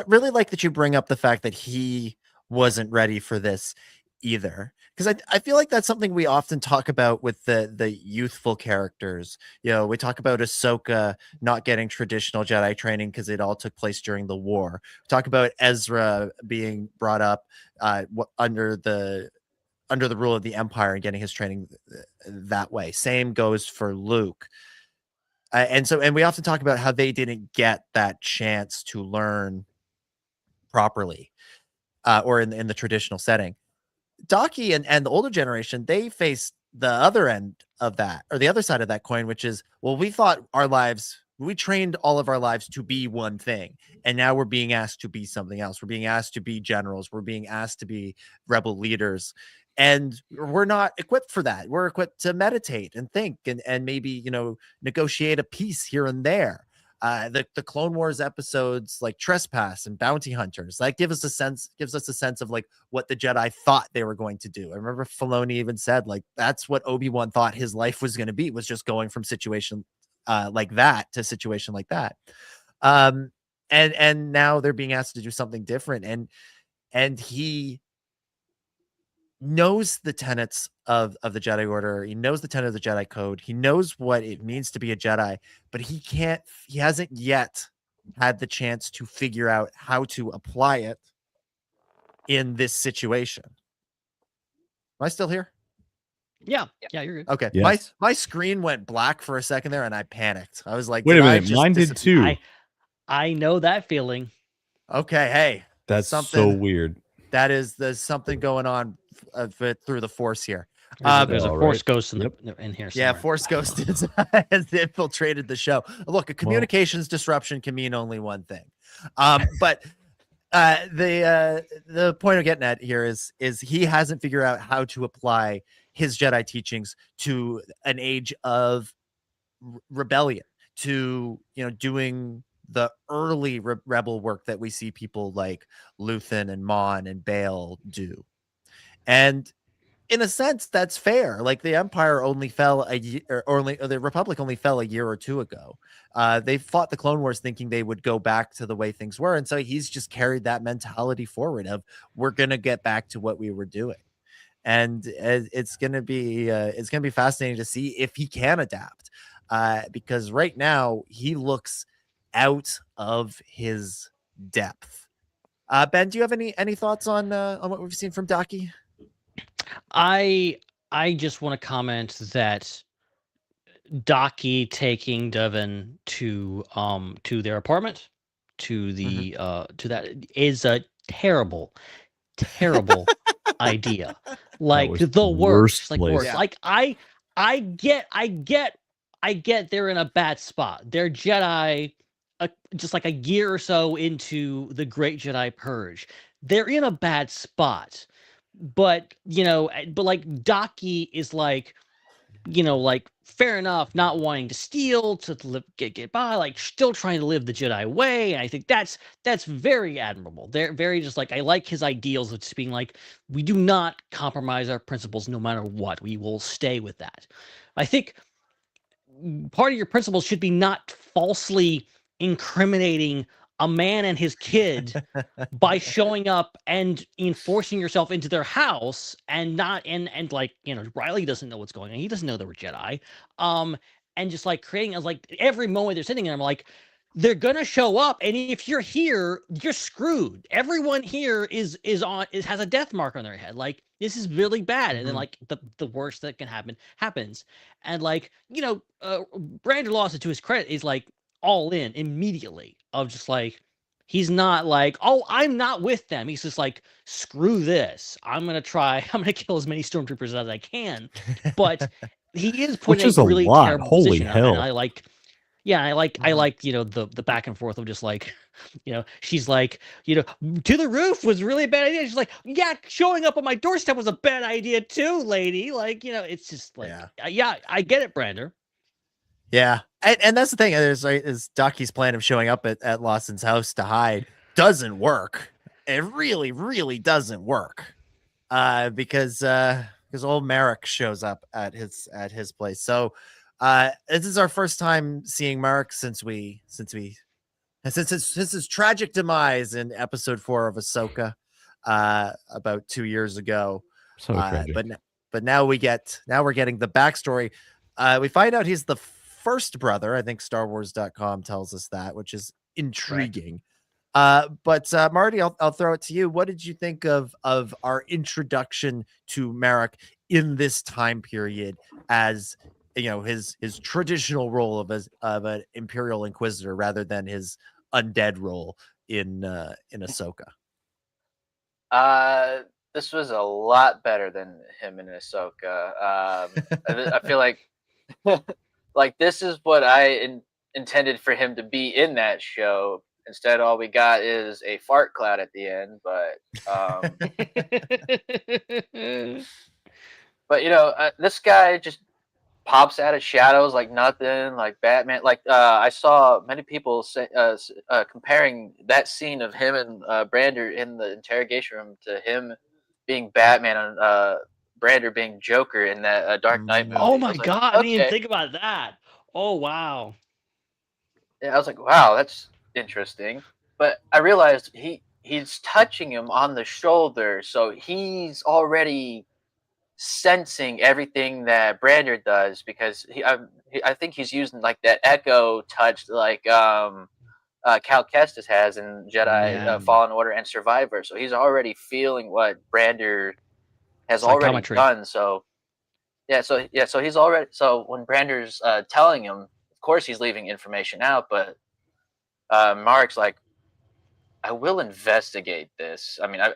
H: really like that you bring up the fact that he wasn't ready for this either, because I feel like that's something we often talk about with the youthful characters. We talk about Ahsoka not getting traditional Jedi training because it all took place during the war. We talk about Ezra being brought up under the rule of the Empire and getting his training that way. Same goes for Luke. And we often talk about how they didn't get that chance to learn properly, or in the traditional setting. Docky and the older generation, they faced the other end of that, or the other side of that coin, which is, well, we trained all of our lives to be one thing, and now we're being asked to be something else. We're being asked to be generals. We're being asked to be rebel leaders, and we're not equipped for that. We're equipped to meditate and think and maybe, negotiate a peace here and there. The Clone Wars episodes like Trespass and Bounty Hunters, that gives us a sense of like what the Jedi thought they were going to do. I remember Filoni even said like that's what Obi-Wan thought his life was going to be, was just going from situation like that to situation like that. And now they're being asked to do something different, and he knows the tenets of the Jedi Order. He knows the tenet of the Jedi Code. He knows what it means to be a Jedi, but he hasn't yet had the chance to figure out how to apply it in this situation. Am I still here?
F: Yeah, you're good.
H: Okay.
E: Yes.
H: My screen went black for a second there and I panicked. I was like,
E: wait a minute, mine did too.
F: I know that feeling.
H: Okay, hey.
E: That's so weird.
H: There's something going on through the Force here.
F: There's a Force ghost in here somewhere.
H: Yeah, Force ghost has infiltrated the show. Look, a communications disruption can mean only one thing. But the point I'm getting at here is he hasn't figured out how to apply his Jedi teachings to an age of rebellion, to doing the early rebel work that we see people like Luthen and Mon and Bail do. And in a sense, that's fair. Like the Empire only fell the Republic only fell a year or two ago. They fought the Clone Wars thinking they would go back to the way things were. And so he's just carried that mentality forward of, we're going to get back to what we were doing. And it's going to be fascinating to see if he can adapt, because right now he looks out of his depth. Ben, do you have any thoughts on what we've seen from Docky?
F: I just want to comment that Docky taking Devin to their apartment, to the to that, is a terrible idea. Like the worst. Like worst. Yeah. Like I get they're in a bad spot. They're Jedi just like a year or so into the Great Jedi Purge. They're in a bad spot. But like Docky is like, like fair enough, not wanting to steal to live, get by, like still trying to live the Jedi way. And I think that's very admirable. They're very just like, I like his ideals of just being like, we do not compromise our principles no matter what. We will stay with that. I think part of your principles should be not falsely incriminating a man and his kid by showing up and enforcing yourself into their house and not and like Riley doesn't know what's going on. He doesn't know they were Jedi. And just like creating like every moment they're sitting there, I'm like, they're gonna show up, and if you're here, you're screwed. Everyone here has a death mark on their head. Like this is really bad. And then like the worst that can happen happens. And like Brandon Lawson, to his credit, is like all in immediately, of just like, he's not like, oh, I'm not with them. He's just like, screw this. I'm gonna kill as many stormtroopers as I can. But he is put in a really terrible position.
E: Hell.
F: And I like the back and forth of just like, she's like, to the roof was really a bad idea. She's like, yeah, showing up on my doorstep was a bad idea too, lady. Like, it's just like, yeah, I get it, Brander.
H: Yeah. And that's the thing is Docky's plan of showing up at Lawson's house to hide doesn't work. It really, really doesn't work. Because old Merrick shows up at his place. So this is our first time seeing Merrick since his tragic demise in episode 4 of Ahsoka about 2 years ago.
E: So tragic.
H: But now we're getting the backstory. We find out he's the first brother. I think StarWars.com tells us that, which is intriguing. But Marty, I'll throw it to you. What did you think of our introduction to Merrick in this time period, as his traditional role of an Imperial Inquisitor rather than his undead role in Ahsoka?
L: This was a lot better than him and Ahsoka. I feel like like this is what I intended for him to be in that show. Instead, all we got is a fart cloud at the end. But this guy just pops out of shadows like nothing, like Batman. Like I saw many people say, comparing that scene of him and Brander in the interrogation room to him being Batman and Brander being Joker in that Dark Knight movie.
F: Oh my
L: like,
F: god, I didn't even
L: okay.
F: think about that. Oh wow.
L: Yeah, I was like, wow, that's interesting. But I realized he's touching him on the shoulder, so he's already sensing everything that Brander does because I think he's using like that echo touch like Cal Kestis has in Jedi Fallen Order and Survivor. So he's already feeling what Brander has already done. So so he's already, so when Brander's telling him, of course he's leaving information out, but Mark's like, I will investigate this. I mean, I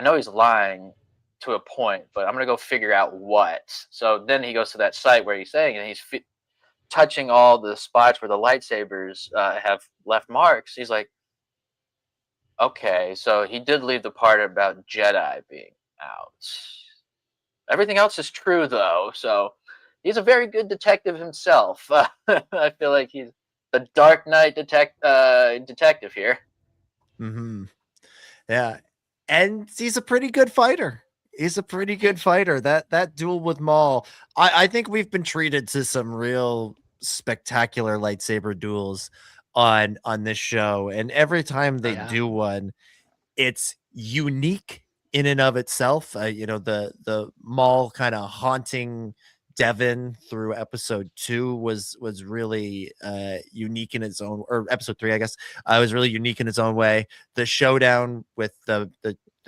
L: know he's lying to a point, but I'm gonna go figure out what. So then he goes to that site where he's saying, and he's touching all the spots where the lightsabers have left marks. He's like, okay, so he did leave the part about Jedi being out. Everything else is true though, so he's a very good detective himself. I feel like he's the Dark Knight detective here.
H: Mm-hmm. Yeah, and he's a pretty good fighter. He's a pretty good fighter. That duel with Maul, I think we've been treated to some real spectacular lightsaber duels on this show, and every time they do one, it's unique in and of itself. The Maul kind of haunting Devin through episode 2 was really unique in its own, or episode 3, I guess, was really unique in its own way. The showdown with the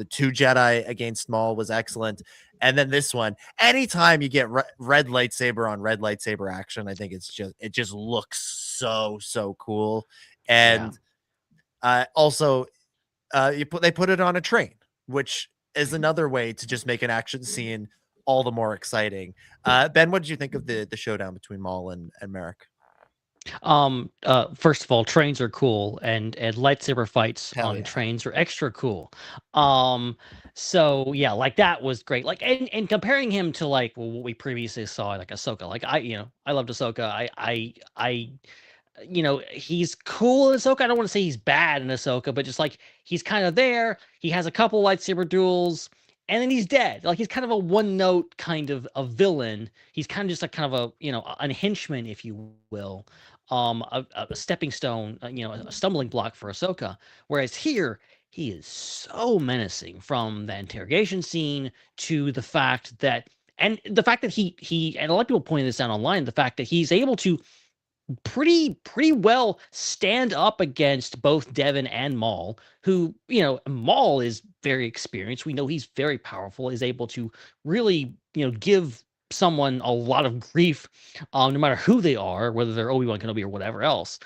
H: 2 Jedi against Maul was excellent. And then this one, anytime you get red lightsaber on red lightsaber action, I think it just looks so cool. And also they put it on a train, which is another way to just make an action scene all the more exciting. Ben, what did you think of the showdown between Maul and Merrick?
F: First of all, trains are cool, and lightsaber fights on trains are extra cool. So yeah, like that was great. Like, and comparing him to like what we previously saw, like Ahsoka. Like I loved Ahsoka. I he's cool in Ahsoka. I don't want to say he's bad in Ahsoka, but just like he's kind of there. He has a couple lightsaber duels, and then he's dead. Like he's kind of a one note kind of a villain. He's kind of just like kind of a henchman, if you will. A stepping stone, a stumbling block for Ahsoka. Whereas here, he is so menacing, from the interrogation scene to the fact that, and he, and a lot of people pointed this out online, the fact that he's able to pretty well stand up against both Devin and Maul, who, Maul is very experienced. We know he's very powerful, is able to really, give someone a lot of grief, no matter who they are, whether they're Obi-Wan Kenobi or whatever else.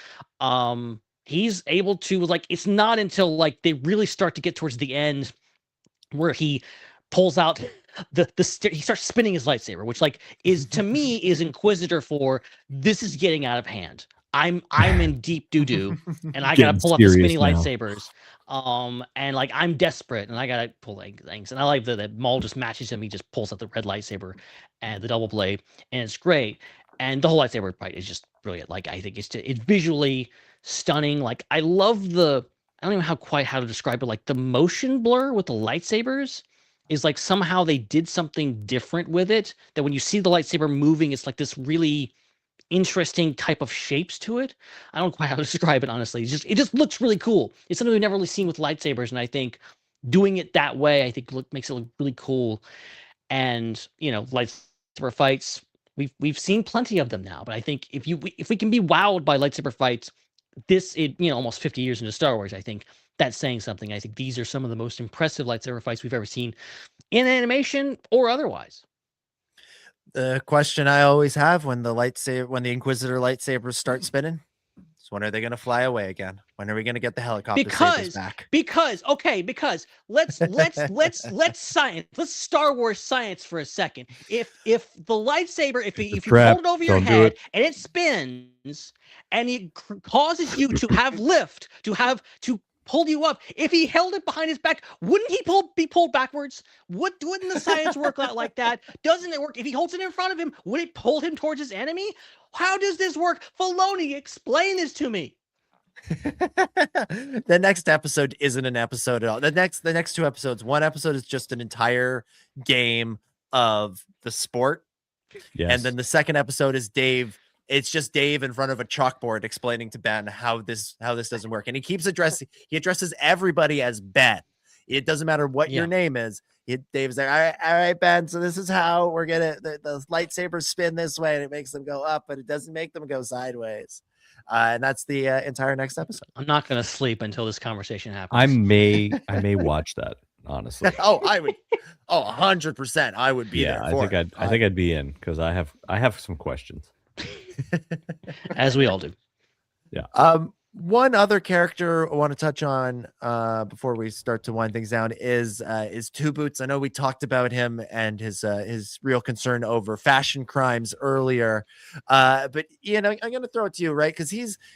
F: He's able to, like, it's not until like they really start to get towards the end where he pulls out he starts spinning his lightsaber, which like is, to me, is Inquisitor for this is getting out of hand. I'm in deep doo-doo and I gotta pull out the spinning lightsabers. And like I'm desperate and I gotta pull things. And I like that Maul just matches him. He just pulls out the red lightsaber and the double blade, and it's great. And the whole lightsaber fight is just brilliant. Like I think it's visually stunning. Like I love I don't even know how to describe it. Like the motion blur with the lightsabers is like somehow they did something different with it, that when you see the lightsaber moving, it's like this really interesting type of shapes to it. I don't know quite how to describe it, honestly. It just looks really cool. It's something we've never really seen with lightsabers, and I think doing it that way, I think makes it look really cool. And lightsaber fights, we've seen plenty of them now, but I think if we can be wowed by lightsaber fights, almost 50 years into Star Wars, I think that's saying something. I think these are some of the most impressive lightsaber fights we've ever seen in animation or otherwise.
H: The question I always have when the Inquisitor lightsabers start spinning, So when are they going to fly away again? When are we going to get the helicopter sabers back?
F: Because let's science. Let's Star Wars science for a second. If the lightsaber, if you hold it over your head and it spins and it causes you to have lift, to pull you up. If he held it behind his back, wouldn't he be pulled backwards? Wouldn't the science work out like that? Doesn't it work? If he holds it in front of him, would it pull him towards his enemy? How does this work? Filoni, explain this to me.
H: The next episode isn't an episode at all. The next two episodes, one episode is just an entire game of the sport. Yes. And then the second episode is Dave. It's just Dave in front of a chalkboard explaining to Ben how this doesn't work. And he addresses everybody as Ben. It doesn't matter what your name is. Dave's like, all right, Ben. So this is how we're gonna the lightsabers spin this way, and it makes them go up, but it doesn't make them go sideways. And that's the entire next episode.
F: I'm not gonna sleep until this conversation happens.
E: I may watch that, honestly.
H: I would. 100%. I would be there.
E: I think I'd be in because I have some questions.
F: As we all do.
E: Yeah.
H: One other character I want to touch on before we start to wind things down is Two Boots. I know we talked about him and his real concern over fashion crimes earlier, but I'm going to throw it to you, right? Because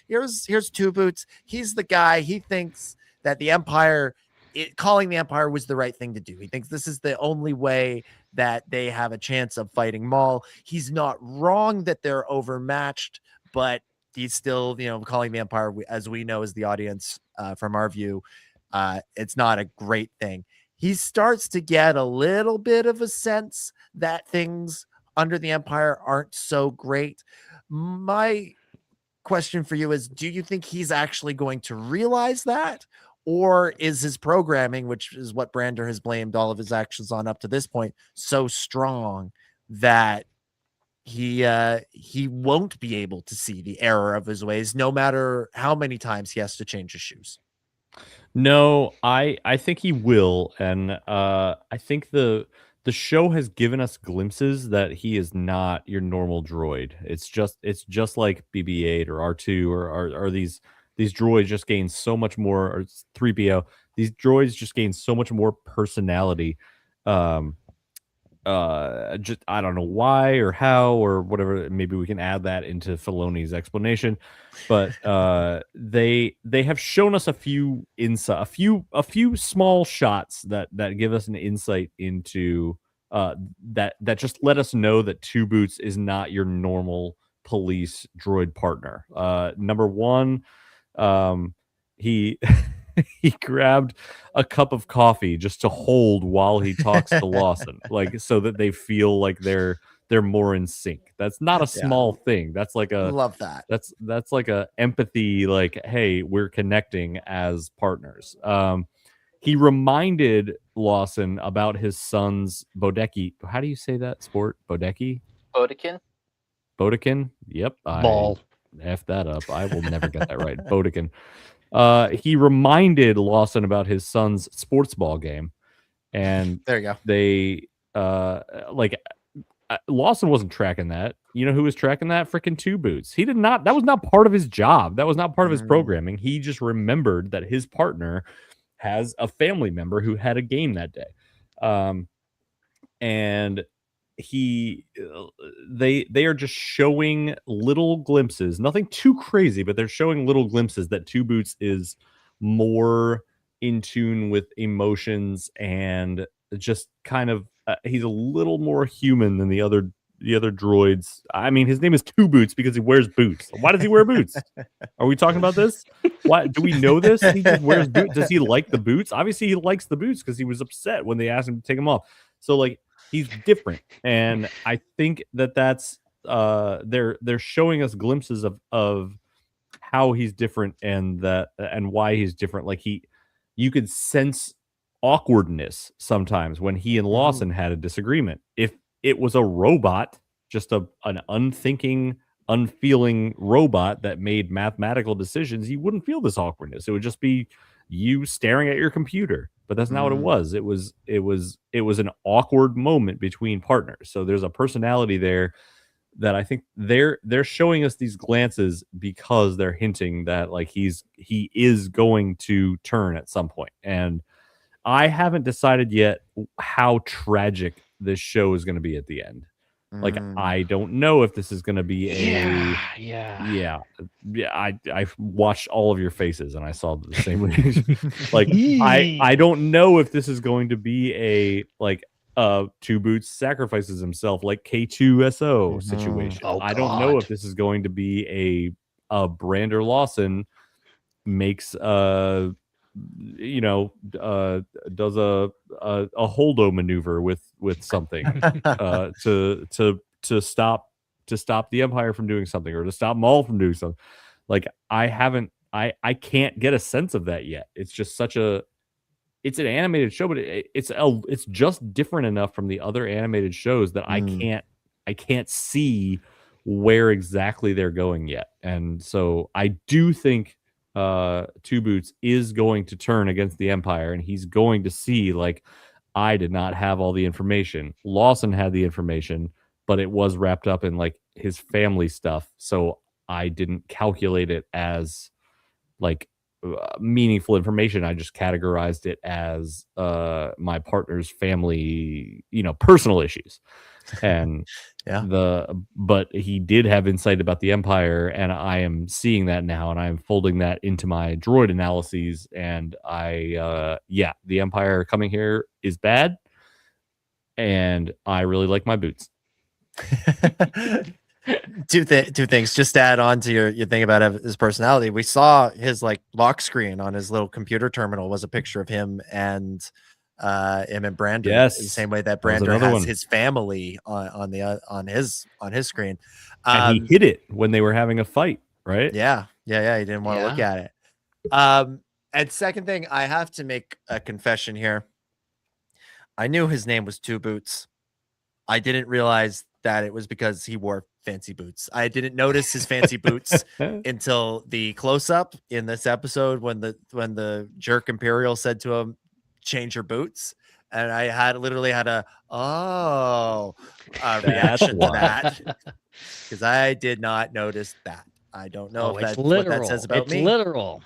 H: here's Two Boots. He's the guy. He thinks that the Empire, calling the Empire was the right thing to do. He thinks this is the only way that they have a chance of fighting Maul. He's not wrong that they're overmatched, but he's still, calling the Empire, as we know as the audience, from our view, it's not a great thing. He starts to get a little bit of a sense that things under the Empire aren't so great. My question for you is, do you think he's actually going to realize that? Or is his programming, which is what Brander has blamed all of his actions on up to this point, so strong that he won't be able to see the error of his ways, no matter how many times he has to change his shoes?
E: No, I think he will, and I think the show has given us glimpses that he is not your normal droid. It's just like BB-8 or R2 or these droids just gain so much more, or 3PO. These droids just gain so much more personality. Just I don't know why or how or whatever. Maybe we can add that into Filoni's explanation, but they have shown us a few small shots that give us an insight into that just let us know that Two Boots is not your normal police droid partner. Number one, he grabbed a cup of coffee just to hold while he talks to Lawson, like so that they feel like they're more in sync. That's not a small thing. That's like
H: love that.
E: That's like a empathy, like, hey, we're connecting as partners. He reminded Lawson about his son's Bodeki. How do you say that sport? Bodeki? Bodekin? Yep.
F: Ball.
E: F that up. I will never get that right. Bodekin. He reminded Lawson about his son's sports ball game, and
H: there you go.
E: They Lawson wasn't tracking that. You know who was tracking that? Freaking Two Boots. He did not. That was not part of his job. That was not part of his programming. He just remembered that his partner has a family member who had a game that day, and they are just showing little glimpses, nothing too crazy, but they're showing little glimpses that Two Boots is more in tune with emotions and just kind of he's a little more human than the other droids. I mean, his name is Two Boots because he wears boots. Why does he wear boots? Are we talking about this? Why do we know this? He just wears boots. Does he like the boots? Obviously he likes the boots because he was upset when they asked him to take them off. So like, he's different, and I think that's they're showing us glimpses of how he's different and why he's different. Like you could sense awkwardness sometimes when he and Lawson had a disagreement. If it was a robot, just an unthinking, unfeeling robot that made mathematical decisions, you wouldn't feel this awkwardness. It would just be you staring at your computer. But that's not what it was. It was an awkward moment between partners. So there's a personality there that I think they're showing us these glances because they're hinting that like he is going to turn at some point. And I haven't decided yet how tragic this show is going to be at the end. Like, I don't know if this is going to be I watched all of your faces and I saw the same reaction. Like, I don't know if this is going to be a like Two Boots sacrifices himself like K2SO situation. I don't know if this is going to be a Brander Lawson makes does a holdo maneuver with something to stop the Empire from doing something, or to stop Maul from doing something. Like, I can't get a sense of that yet. It's just it's an animated show, but it's just different enough from the other animated shows that I can't see where exactly they're going yet. And so I do think Two Boots is going to turn against the Empire, and he's going to see, like, I did not have all the information. Lawson had the information, but it was wrapped up in like his family stuff, so I didn't calculate it as like meaningful information. I just categorized it as my partner's family, personal issues. And but he did have insight about the Empire, and I am seeing that now, and I'm folding that into my droid analyses. And the Empire coming here is bad, and I really like my boots.
H: Two things. Just to add on to your thing about his personality, we saw his like lock screen on his little computer terminal was a picture of him and Brandon.
E: Yes,
H: the same way that Brandon has his family on his screen.
E: And he hid it when they were having a fight, right?
H: Yeah. He didn't want to look at it. And second thing, I have to make a confession here. I knew his name was Two Boots. I didn't realize that it was because he wore fancy boots. I didn't notice his fancy boots until the close-up in this episode when the jerk Imperial said to him, "Change your boots," and I literally had a reaction to that because I did not notice that. I don't know if that's what that says about me.
F: It's literal.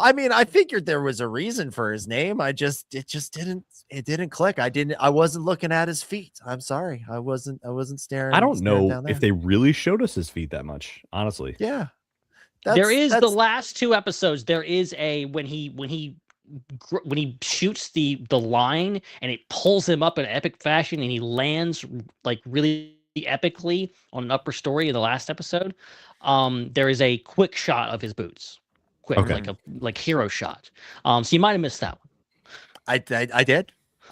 H: I mean, I figured there was a reason for his name. It just didn't click. I wasn't looking at his feet. I'm sorry. I wasn't staring.
E: I don't know if they really showed us his feet that much, honestly.
H: Yeah.
F: There is the last two episodes. There is when he shoots the line and it pulls him up in epic fashion and he lands like really epically on an upper story in the last episode. There is a quick shot of his boots. Like hero shot. So you might have missed that one.
H: I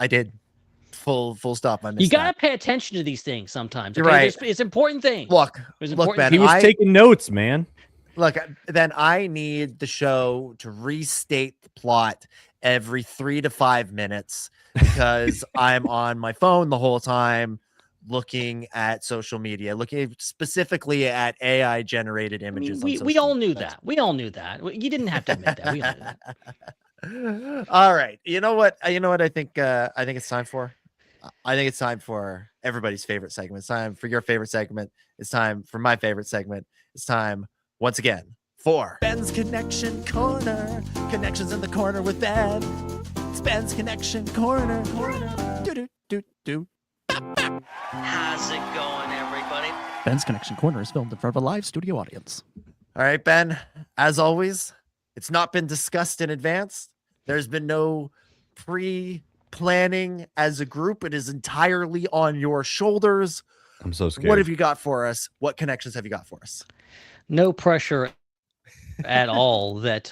H: did. Full stop. I missed
F: You gotta pay attention to these things sometimes.
H: You're right.
F: It's important thing.
H: Look, Ben,
E: he was taking notes, man.
H: Look, then I need the show to restate the plot every 3 to 5 minutes because I'm on my phone the whole time looking at social media, looking specifically at AI generated images.
F: We all knew that. We all knew that. You didn't have to admit that. We all knew that.
H: All right. You know what I think it's time for? I think it's time for everybody's favorite segment. It's time for your favorite segment. It's time for my favorite segment. It's time once again for Ben's Connection Corner. Connections in the corner with Ben. It's Ben's Connection Corner. Do.
N: How's it going, everybody?
M: Ben's Connection Corner is filmed in front of a live studio audience.
H: All right, Ben, as always, it's not been discussed in advance. There's been no pre-planning as a group. It is entirely on your shoulders.
E: I'm so scared.
H: What have you got for us? What connections have you got for us?
F: No pressure at all. That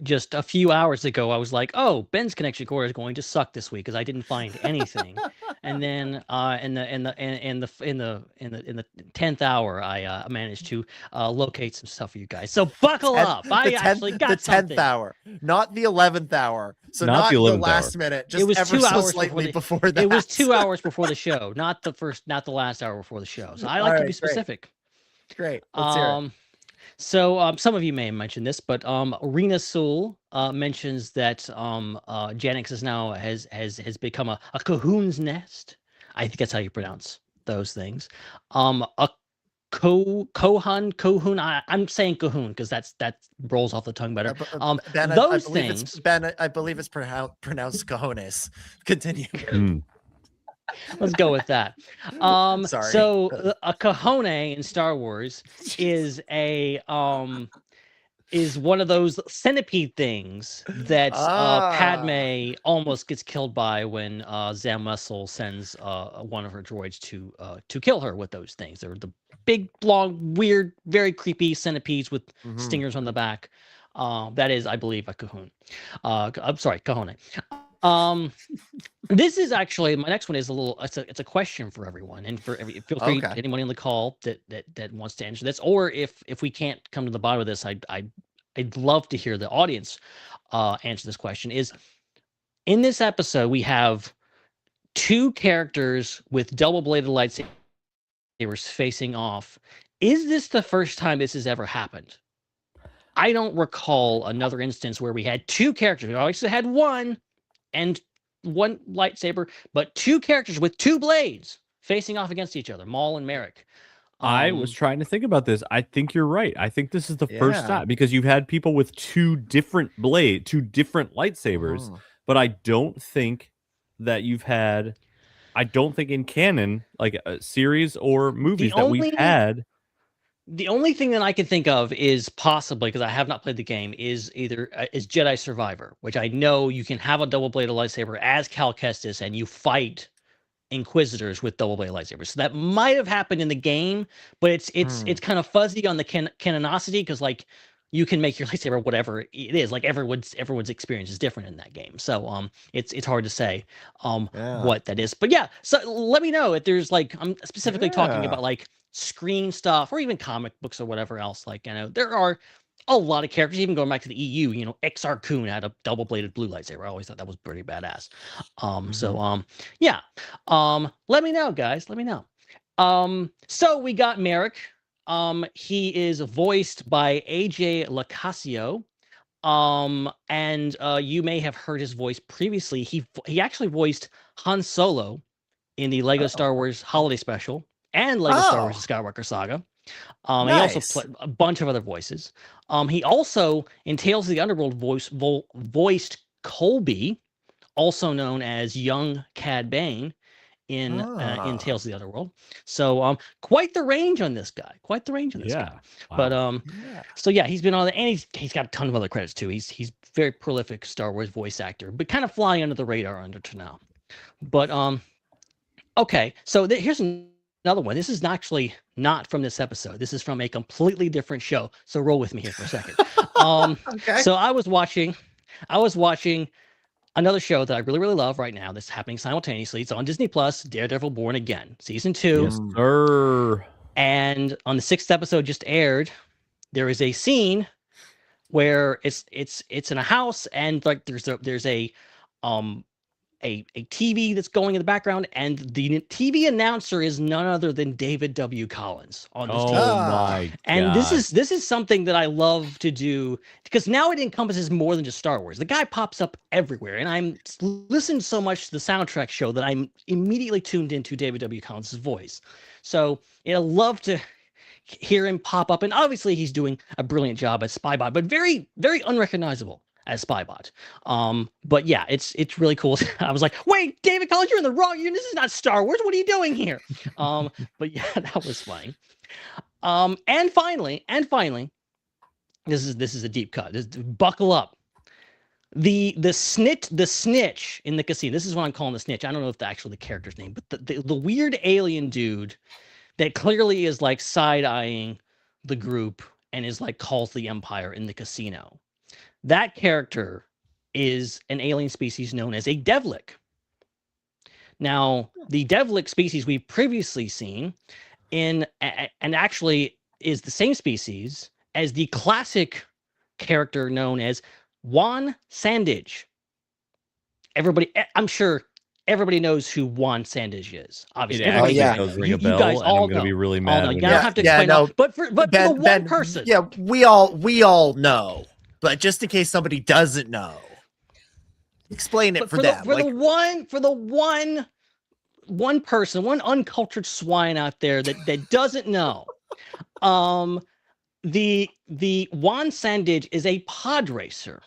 F: just a few hours ago I was like, oh, Ben's Connection Corner is going to suck this week because I didn't find anything. And then in the 10th hour I managed to locate some stuff for you guys. So buckle up. I actually got something.
H: 10th hour, not the 11th hour. So
E: not the
H: last minute. Just
F: it was
H: ever
F: 2
H: so
F: hours
H: slightly before that.
F: It was 2 hours before the show, not the last hour before the show. So I like to be specific.
H: Great. Let's hear it.
F: So some of you may have mentioned this, but Rena Sewell mentions that Janix is now has become a Cahoon's nest. I think that's how you pronounce those things. A Kohun. I'm saying Kohun because that rolls off the tongue better.
H: Ben,
F: those
H: I believe
F: things.
H: I believe it's pronounced cojones. Continue.
F: Let's go with that.
H: Sorry.
F: So a cojone in Star Wars is is one of those centipede things that Padme almost gets killed by when Zam Wesell sends one of her droids to kill her with those things. They're the big, long, weird, very creepy centipedes with stingers on the back. That is, I believe, a cahoon. I'm sorry, cajone. This is actually my next one is it's a question for everyone, and feel free anyone on the call that wants to answer this, or if we can't come to the bottom of this, I'd love to hear the audience answer this question. Is in this episode we have two characters with double-bladed lightsabers facing off. Is this the first time this has ever happened? I don't recall another instance where we had two characters. We always had one lightsaber, but two characters with two blades facing off against each other, Maul and Merrick.
E: I was trying to think about this. I think you're right. I think this is the first time because you've had people with two different lightsabers, but I don't think that you've had. I don't think in canon, like a series or movies we've had.
F: The only thing that I can think of is possibly, because I have not played the game, is either is Jedi Survivor, which I know you can have a double-bladed lightsaber as Cal Kestis, and you fight Inquisitors with double-bladed lightsabers. So that might have happened in the game, but it's kind of fuzzy on the canonicity because like you can make your lightsaber whatever it is. Like everyone's experience is different in that game, so it's hard to say what that is. But yeah, so let me know if there's like I'm specifically talking about like screen stuff or even comic books or whatever else. Like, you know, there are a lot of characters, even going back to the EU, you know, Exar Kun had a double-bladed blue lightsaber. I always thought that was pretty badass. Yeah. Let me know, guys. Let me know. So we got Merrick. He is voiced by AJ Lacasio. And you may have heard his voice previously. He actually voiced Han Solo in the Lego Star Wars Holiday Special and Lego Star Wars Skywalker Saga. He also played a bunch of other voices. He also, in Tales of the Underworld, voiced Colby, also known as young Cad Bane in Tales of the Underworld. So quite the range on this guy. Guy. Wow. But so yeah, he's been on the, and he's got a ton of other credits too. He's very prolific Star Wars voice actor, but kind of flying under the radar to now. But okay, so here's another one. This is actually not from this episode. This is from a completely different show. So roll with me here for a second. Okay. So I was watching another show that I really, really love right now that's happening simultaneously. It's on Disney Plus, Daredevil Born Again, season 2.
E: Yes, sir.
F: And on the 6th episode just aired, there is a scene where it's in a house, and like there's a TV that's going in the background, and the TV announcer is none other than David W. Collins on this TV.
E: Oh my God.
F: And this is something that I love to do because now it encompasses more than just Star Wars. The guy pops up everywhere, and I'm listened so much to the soundtrack show that I'm immediately tuned into David W. Collins' voice. So I love to hear him pop up, and obviously he's doing a brilliant job as Spybot, but very, very unrecognizable as Spybot. But yeah, it's really cool. I was like, wait, David Collins, you're in the wrong. This is not Star Wars. What are you doing here? But yeah, that was fine. And finally, this is a deep cut. Buckle up. The snitch in the casino. This is what I'm calling the snitch. I don't know if that's actually the character's name, but the weird alien dude that clearly is like side-eyeing the group and is like calls the Empire in the casino. That character is an alien species known as a Devlik. Now, the Devlik species we've previously seen and actually is the same species as the classic character known as Juan Sandage. I'm sure everybody knows who Juan Sandage is. Obviously,
E: everybody knows ring a bell. You guys all know. Be really mad.
F: You don't have to explain. No. But for the one person,
H: we all know. But just in case somebody doesn't know, explain it for them.
F: For the one person, one uncultured swine out there that doesn't know, The Juan Sandage is a pod racer.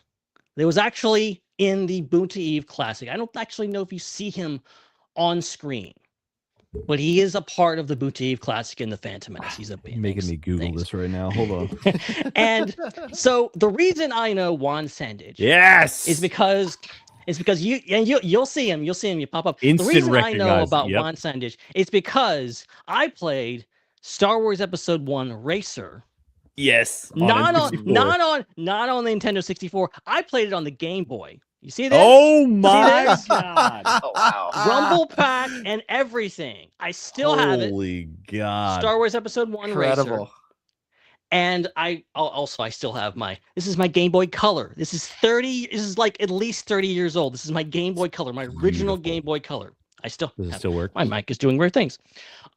F: There was actually in the Boon to Eve Classic. I don't actually know if you see him on screen, but he is a part of the Boon to Eve Classic in the Phantom Menace. He's a
E: Making me Google this right now. Hold on.
F: And so the reason I know Juan Sandage,
E: Yes,
F: is because you'll see him. You'll see him. You pop up.
E: Instant
F: The reason I know
E: recognize,
F: about
E: yep.
F: Juan Sandage is because I played Star Wars Episode 1 Racer.
E: Yes.
F: Not on
E: N64.
F: not on the Nintendo 64. I played it on the Game Boy. You see this?
E: Oh my god!
L: Oh wow.
F: Rumble Pack and everything. I still have it.
E: Holy god!
F: Star Wars Episode 1
H: Incredible.
F: Racer. And I still have this is my Game Boy Color. This is like at least 30 years old. This is my Game Boy Color, my original Game Boy Color. Does
E: it still work?
F: My mic is doing weird things.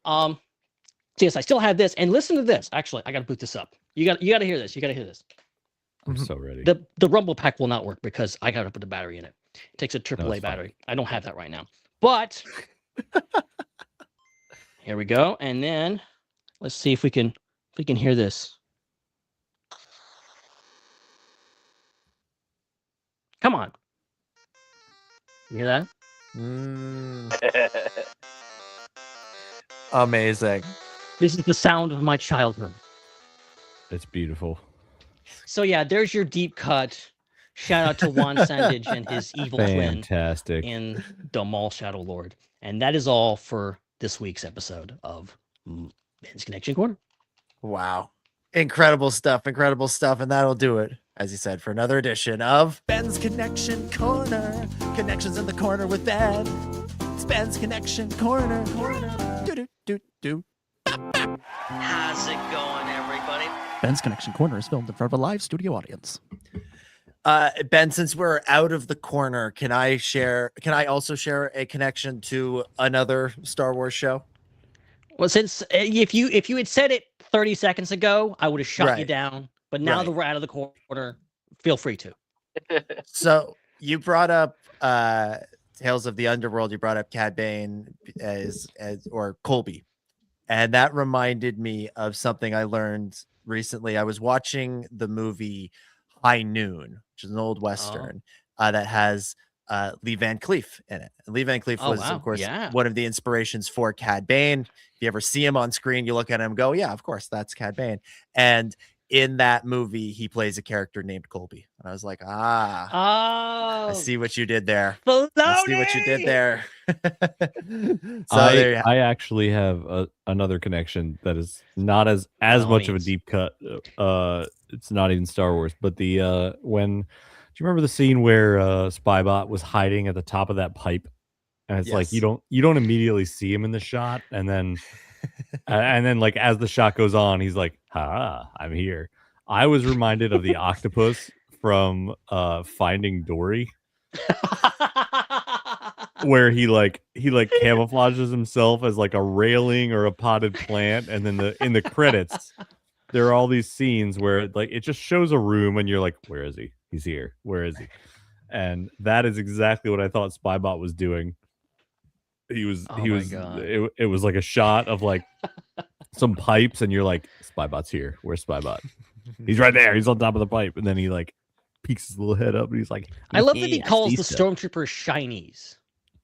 F: So yes, I still have this. And listen to this. Actually, I gotta boot this up. You gotta hear this. You gotta hear this.
E: I'm so ready.
F: The Rumble Pack will not work because I gotta put the battery in it. It takes a AAA battery. I don't have that right now. But here we go. And then let's see if we can hear this. Come on. You hear that?
H: Amazing.
F: This is the sound of my childhood.
E: It's beautiful.
F: So yeah, there's your deep cut. Shout out to Juan Sandage and his evil
E: Fantastic.
F: twin in the Maul Shadow Lord. And that is all for this week's episode of Ben's Connection Corner.
H: Wow. Incredible stuff. And that'll do it, as you said, for another edition of Ben's Connection Corner. Connections in the corner with Ben. It's Ben's Connection Corner. Do.
O: How's it going, everybody?
M: Ben's Connection Corner is filmed in front of a live studio audience.
H: Ben, since we're out of the corner, can I also share a connection to another Star Wars show?
F: Well, since if you had said it 30 seconds ago, I would have shut you down. But now that we're out of the corner, feel free to.
H: So you brought up Tales of the Underworld. You brought up Cad Bane or Colby. And that reminded me of something I learned recently. I was watching the movie High Noon, which is an old Western that has Lee Van Cleef in it. And Lee Van Cleef was, of course, one of the inspirations for Cad Bane. If you ever see him on screen, you look at him and go, yeah, of course, that's Cad Bane. And in that movie, he plays a character named Colby. And I was like, I see what you did there. I see what you did there.
E: I actually have another connection that is not as much of a deep cut. It's not even Star Wars, but do you remember the scene where Spybot was hiding at the top of that pipe, and it's like you don't immediately see him in the shot, and then like as the shot goes on, he's like, I'm here. I was reminded of the octopus from Finding Dory. Where he camouflages himself as like a railing or a potted plant, and then in the credits there are all these scenes where like it just shows a room and you're like, where is he? He's here. Where is he? And that is exactly what I thought Spybot was doing. It was like a shot of like some pipes, and you're like, Spybot's here. Where's Spybot? He's right there. He's on top of the pipe, and then he like peeks his little head up, and he's like,
F: I love that he calls the stormtroopers shinies.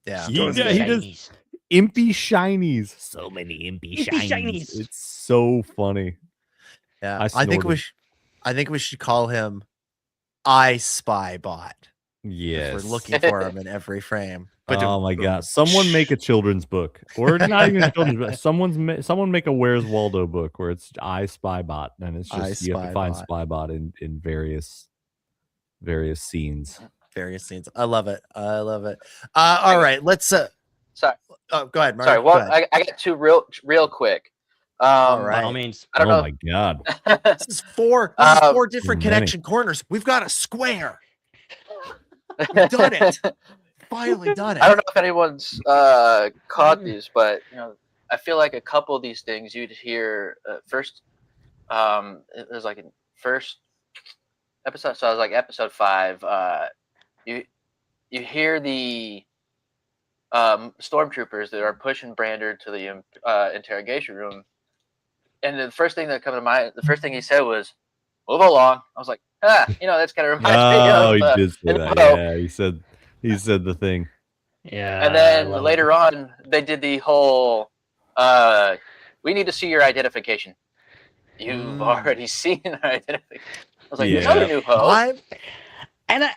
H: Yeah,
E: he does. Impy shinies. So many impy shinies. It's so funny.
H: Yeah, I think we should call him I Spy Bot.
E: Yes,
H: we're looking for him in every frame. But
E: oh my god! Someone make a children's book, or not even a children's book. Someone make a Where's Waldo book where it's I Spy Bot, and it's just you have to find Spybot in various scenes.
H: I love it. All right, let's.
L: Sorry.
H: Oh, go ahead, Marty.
L: Sorry. Well, I got two real quick.
H: All right.
F: By all means.
L: I don't know.
E: Oh my god!
H: This is four different connection corners. We've got a square. We've done it. Finally done it.
L: I don't know if anyone's caught these, but I feel like a couple of these things you'd hear first. It was like in first episode, so I was like episode 5. You hear the stormtroopers that are pushing Brander to the interrogation room. and the first thing that comes to mind, the first thing he said was, "Move along." I was like, that's kind of reminds me
E: Oh,
L: of.
E: he did say that. Yeah, he said the thing.
F: Yeah.
L: And then later on, they did the whole, "We need to see your identification." You've already seen our identification. I was like, "There's other New Hope."
H: Can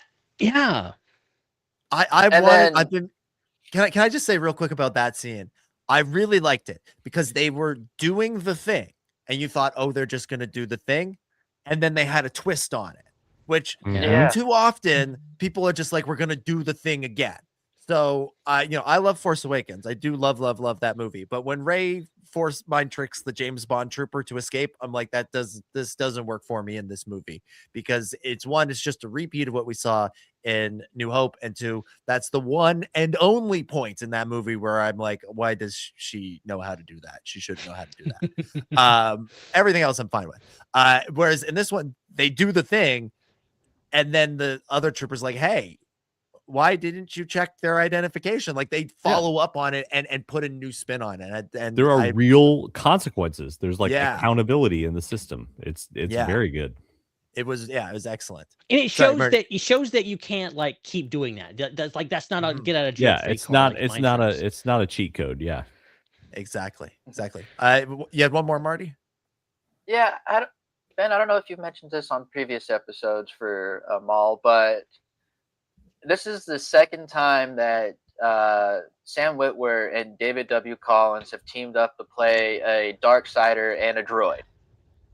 H: I just say real quick about that scene? I really liked it because they were doing the thing, and you thought, oh, they're just gonna do the thing, and then they had a twist on it, which too often people are just like, we're gonna do the thing again. So I love Force Awakens. I do love that movie. But when Rey force mind tricks the James Bond trooper to escape, I'm like, this doesn't work for me in this movie, because it's just a repeat of what we saw in New Hope, and two, that's the one and only point in that movie where I'm like, why does she know how to do that? She shouldn't know how to do that. Everything else I'm fine with. Whereas in this one, they do the thing, and then the other trooper's like, hey, why didn't you check their identification? Like, they follow up on it and put a new spin on it. And
E: there are real consequences. There's like accountability in the system. It's very good.
H: It was excellent.
F: And it shows that you can't like keep doing that. That's not a get out of jail.
E: Yeah, it's not a cheat code. Yeah,
H: exactly. You had one more, Marty?
L: Yeah, Ben, I don't know if you've mentioned this on previous episodes for Maul, but this is the second time that Sam Witwer and David W. Collins have teamed up to play a Darksider and a droid.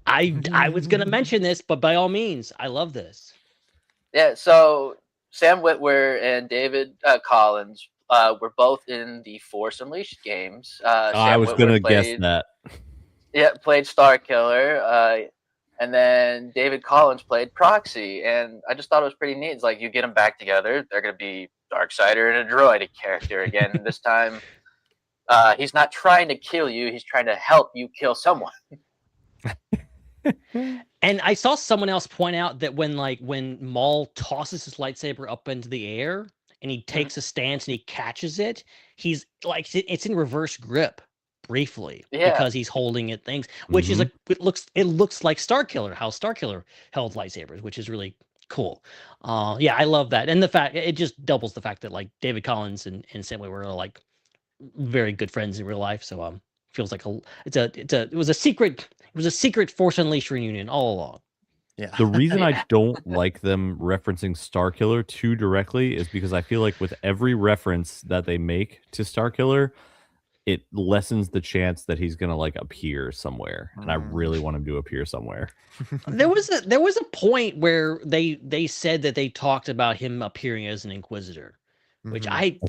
F: I was going to mention this, but by all means, I love this.
L: Yeah, so Sam Witwer and David Collins were both in the Force Unleashed games.
E: I was going to guess that.
L: Yeah, played Starkiller. And then David Collins played Proxy, and I just thought it was pretty neat. It's like, you get them back together, they're going to be Darksider and a droid character again. This time, he's not trying to kill you; he's trying to help you kill someone.
F: And I saw someone else point out that when Maul tosses his lightsaber up into the air and he takes a stance and he catches it, he's like, it's in reverse grip. Briefly, because he's holding it which is it looks like Starkiller, how Starkiller held lightsabers, which is really cool. I love that, and the fact it just doubles the fact that like David Collins and Sam Witwer were like very good friends in real life. So feels like it was a secret Force Unleashed reunion all along.
H: Yeah.
E: The reason I don't like them referencing Starkiller too directly is because I feel like with every reference that they make to Starkiller, it lessens the chance that he's gonna like appear somewhere, and I really want him to appear somewhere.
F: There was a point where they said that they talked about him appearing as an Inquisitor, which I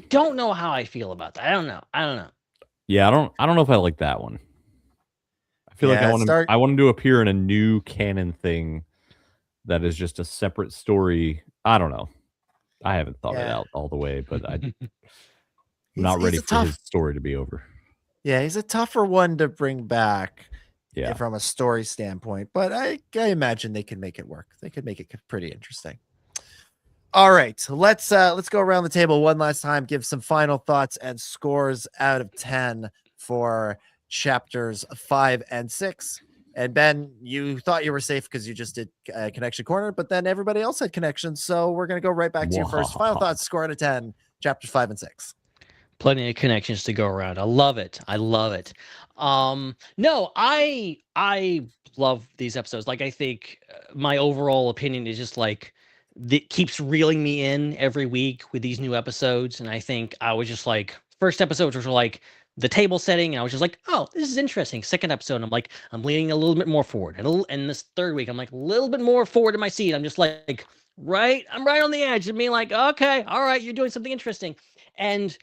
F: don't know how I feel about that. I don't know.
E: Yeah, I don't know if I like that one. I feel like I want him to appear in a new canon thing that is just a separate story. I don't know. I haven't thought it out all the way, but I'm not ready for his story to be over.
H: Yeah, he's a tougher one to bring back from a story standpoint, but I imagine they can make it work. They could make it pretty interesting. All right, let's go around the table one last time, give some final thoughts and scores out of 10 for chapters 5 and 6. And Ben, you thought you were safe because you just did Connection Corner, but then everybody else had connections, so we're going to go right back to you first. Final thoughts, score out of 10, chapters 5 and 6.
F: Plenty of connections to go around. I love it. No, I love these episodes. Like, I think my overall opinion is just like, that keeps reeling me in every week with these new episodes. And I think I was just like, first episodes were like the table setting, and I was just like, oh, this is interesting. Second episode, I'm like, I'm leaning a little bit more forward. And this third week, I'm like a little bit more forward in my seat. I'm just like, I'm right on the edge and being like, okay, all right, you're doing something interesting. And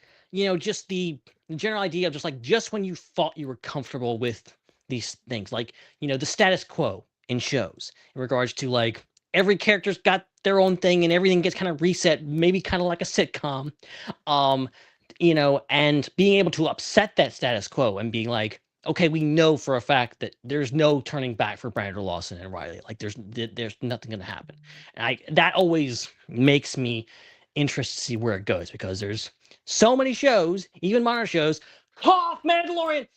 F: just the general idea of just when you thought you were comfortable with these things, like, the status quo in shows in regards to like every character's got their own thing and everything gets kind of reset, maybe kind of like a sitcom, and being able to upset that status quo and being like, okay, we know for a fact that there's no turning back for Brandon Lawson and Riley. Like there's nothing going to happen. And that always makes me interested to see where it goes, because there's so many shows, even modern shows, cough, Mandalorian,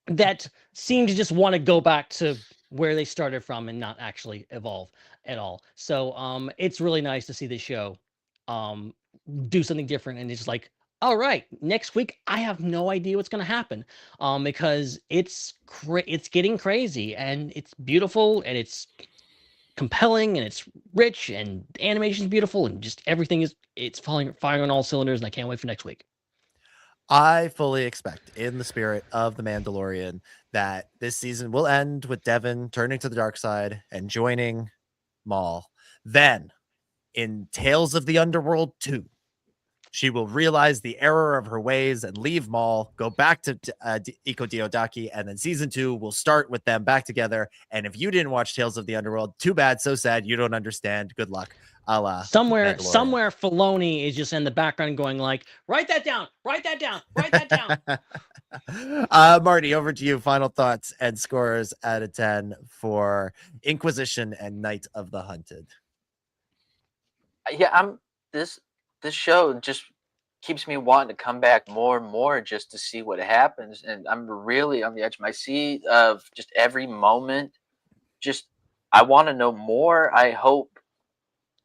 F: that seem to just want to go back to where they started from and not actually evolve at all. So it's really nice to see the show do something different, and it's like, all right, next week I have no idea what's going to happen because it's getting crazy, and it's beautiful, and it's compelling, and it's rich, and animation is beautiful, and just everything it's firing on all cylinders, and I can't wait for next week.
H: I fully expect, in the spirit of The Mandalorian, that this season will end with Devin turning to the dark side and joining Maul. Then, in Tales of the Underworld 2, she will realize the error of her ways and leave Maul, go back to Iko Diodaki, and then season 2 will start with them back together. And if you didn't watch Tales of the Underworld, too bad, so sad, you don't understand. Good luck.
F: Somewhere Filoni is just in the background going like, write that down, write that down, write that down.
H: Marty, over to you. Final thoughts and scores out of 10 for Inquisition and Night of the Hunted.
L: Yeah, this show just keeps me wanting to come back more and more just to see what happens, and I'm really on the edge of my seat of just every moment. Just I want to know more. I hope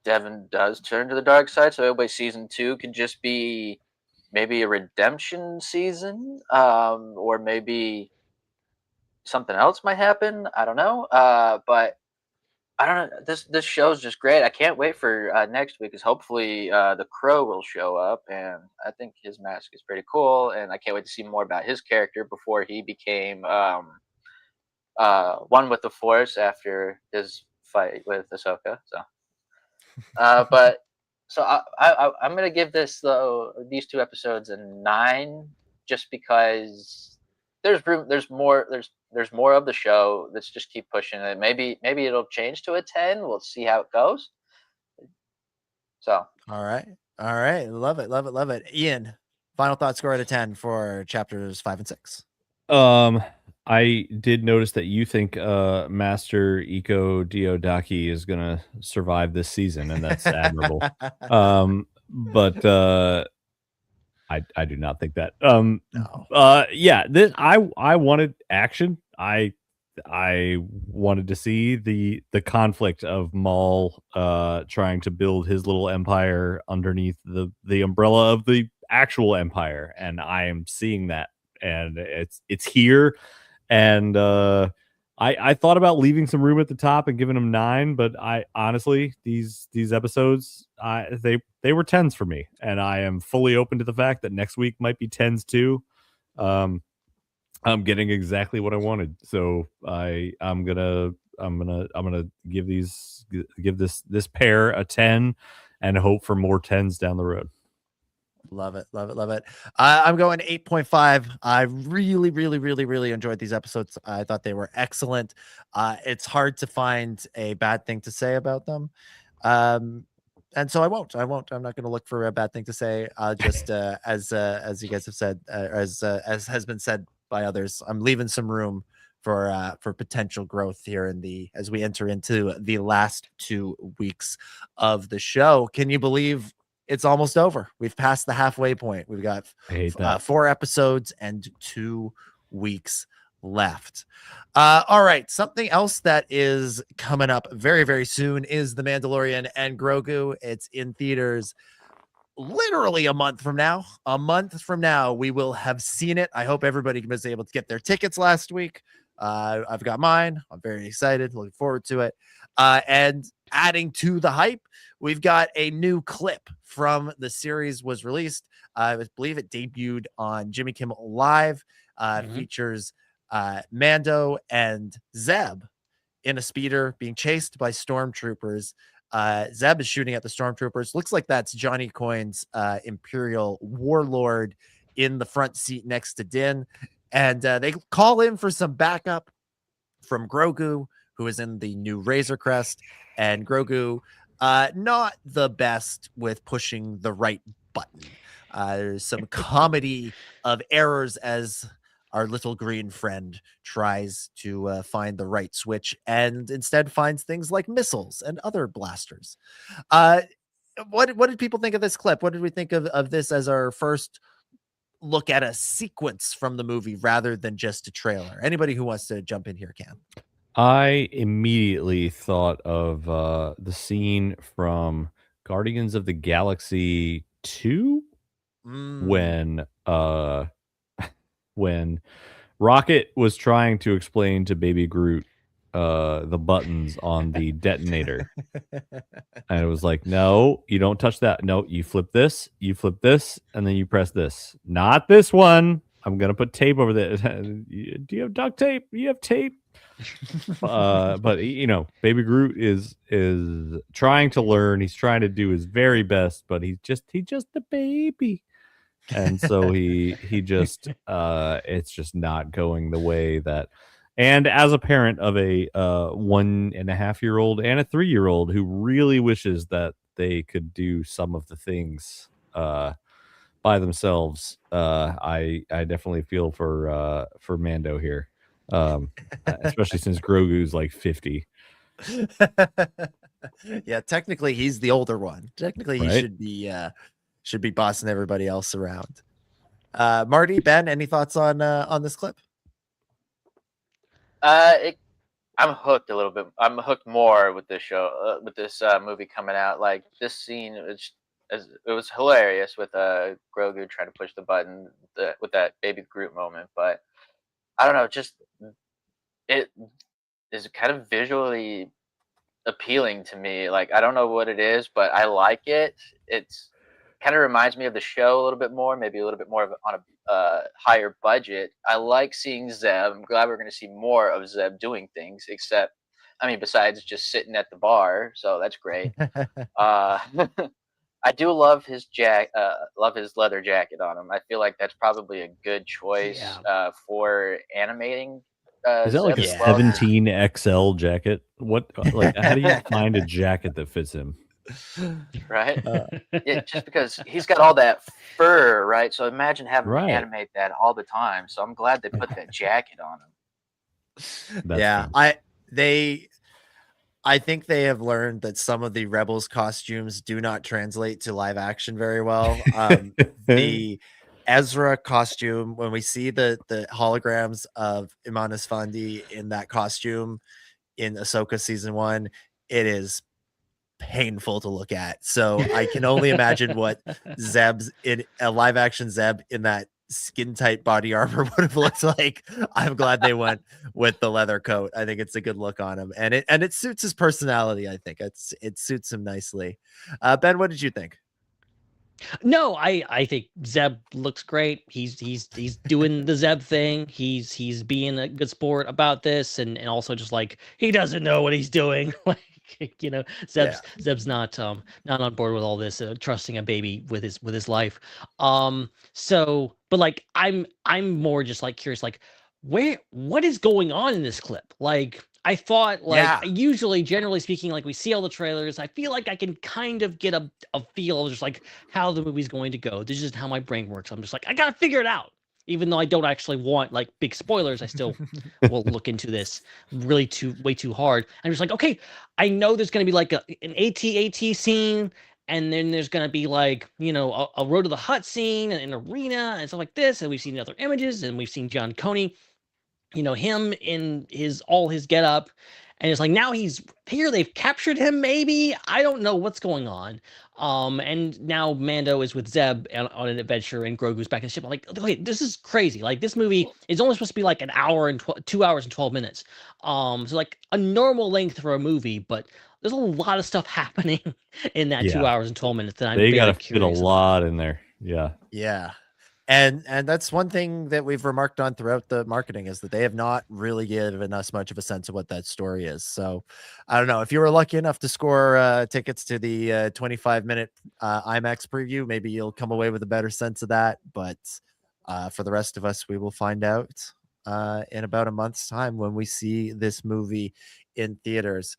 L: Devin does turn to the dark side, so everybody season 2 can just be maybe a redemption season, or maybe something else might happen. I don't know, but I don't know. This show's just great. I can't wait for next week, because hopefully the Crow will show up, and I think his mask is pretty cool, and I can't wait to see more about his character before he became one with the Force after his fight with Ahsoka. So. But so I'm gonna give these 2 episodes a 9, just because there's room. There's more of the show. Let's just keep pushing it. Maybe it'll change to a 10. We'll see how it goes. So
H: all right, love it. Ian, final thoughts, score out of 10 for chapters 5 and 6.
E: I did notice that you think Master Iko Diodaki is gonna survive this season, and that's admirable. But I do not think that.
H: No.
E: Yeah, I wanted action. I wanted to see the conflict of Maul trying to build his little empire underneath the umbrella of the actual empire, and I am seeing that, and it's here. And I thought about leaving some room at the top and giving them 9, but I honestly, these episodes, they were 10s for me, and I am fully open to the fact that next week might be 10s too. I'm getting exactly what I wanted, so I'm gonna give this pair a 10 and hope for more 10s down the road.
H: Love it. I'm going 8.5. I really enjoyed these episodes. I thought they were excellent. It's hard to find a bad thing to say about them. And so I won't. I'm not going to look for a bad thing to say. Just as you guys have said, as has been said by others, I'm leaving some room for potential growth here as we enter into the last 2 weeks of the show. Can you believe it's almost over? We've passed the halfway point. We've got 4 episodes and 2 weeks left. All right. Something else that is coming up very, very soon is The Mandalorian and Grogu. It's in theaters literally a month from now. A month from now, we will have seen it. I hope everybody was able to get their tickets last week. I've got mine. I'm very excited. Looking forward to it. And adding to the hype, we've got a new clip from the series was released. I believe it debuted on Jimmy Kimmel Live. Features Mando and Zeb in a speeder being chased by stormtroopers. Zeb is shooting at the stormtroopers. Looks like that's Johnny Coyne's Imperial warlord in the front seat next to Din. And they call in for some backup from Grogu, who is in the new Razor Crest. And Grogu, not the best with pushing the right button. There's some comedy of errors as our little green friend tries to find the right switch and instead finds things like missiles and other blasters. What did people think of this clip? What did we think of this as our first look at a sequence from the movie rather than just a trailer? Anybody who wants to jump in here can.
E: I immediately thought of the scene from Guardians of the Galaxy 2 when when Rocket was trying to explain to Baby Groot the buttons on the detonator. And it was like, no, you don't touch that. No, you flip this, and then you press this. Not this one. I'm gonna put tape over there. Do you have duct tape? You have tape. But Baby Groot is trying to learn. He's trying to do his very best, but he's just a baby. And so he just it's just not going the way that. And as a parent of a 1.5-year-old and a 3-year-old who really wishes that they could do some of the things by themselves, I definitely feel for Mando here, especially since Grogu's like 50.
H: Yeah, technically he's the older one. Technically he should be bossing everybody else around. Marty, Ben, any thoughts on this clip?
L: I'm hooked a little bit. I'm hooked more with this show, with this movie coming out. Like this scene, it was hilarious with Grogu trying to push the button with that Baby Groot moment. But I don't know, just it is kind of visually appealing to me. Like I don't know what it is, but I like it. It's kind of reminds me of the show a little bit more, maybe a little bit more on a higher budget. I like seeing Zeb. I'm glad we're going to see more of Zeb doing things, except, I mean, besides just sitting at the bar. So that's great. I do love his love his leather jacket on him. I feel like that's probably a good choice for animating.
E: Is that like a 17 XL jacket? What, like, how do you find a jacket that fits him?
L: Right? Yeah, just because he's got all that fur, right? So imagine having to animate that all the time. So I'm glad they put that jacket on him.
H: Yeah, I think they have learned that some of the Rebels costumes do not translate to live action very well. The Ezra costume, when we see the holograms of Iman Esfandi in that costume in Ahsoka season 1, it is painful to look at. So I can only imagine what Zeb's in a live action Zeb in that skin tight body armor would have looked like. I'm glad they went with the leather coat. I think it's a good look on him, and it suits his personality. I think it suits him nicely. Ben, what did you think?
F: No, I think Zeb looks great. He's doing the Zeb thing. He's being a good sport about this, and also just like he doesn't know what he's doing. Like, Zeb's not on board with all this, trusting a baby with his life. So, but like I'm more just like curious, like what is going on in this clip? Like I thought, usually, generally speaking, like we see all the trailers, I feel like I can kind of get a feel of just like how the movie's going to go. This is just how my brain works. I'm just like, I gotta figure it out. Even though I don't actually want like big spoilers, I still will look into this way too hard. I'm just like, okay, I know there's gonna be like an AT-AT scene, and then there's gonna be like, a Road to the Hut scene and an arena and stuff like this. And we've seen other images, and we've seen John Coney, him in all his getup, and it's like now he's here. They've captured him. Maybe I don't know what's going on. And now Mando is with Zeb on an adventure, and Grogu's back in the ship. I'm like, okay, this is crazy. Like this movie is only supposed to be like an hour and 2 hours and 12 minutes. So like a normal length for a movie, but there's a lot of stuff happening in that 2 hours and 12 minutes. That
E: they got to fit a lot in there.
H: Yeah. And that's one thing that we've remarked on throughout the marketing is that they have not really given us much of a sense of what that story is. So I don't know if you were lucky enough to score tickets to the 25-minute IMAX preview, maybe you'll come away with a better sense of that. But for the rest of us, we will find out in about a month's time when we see this movie in theaters.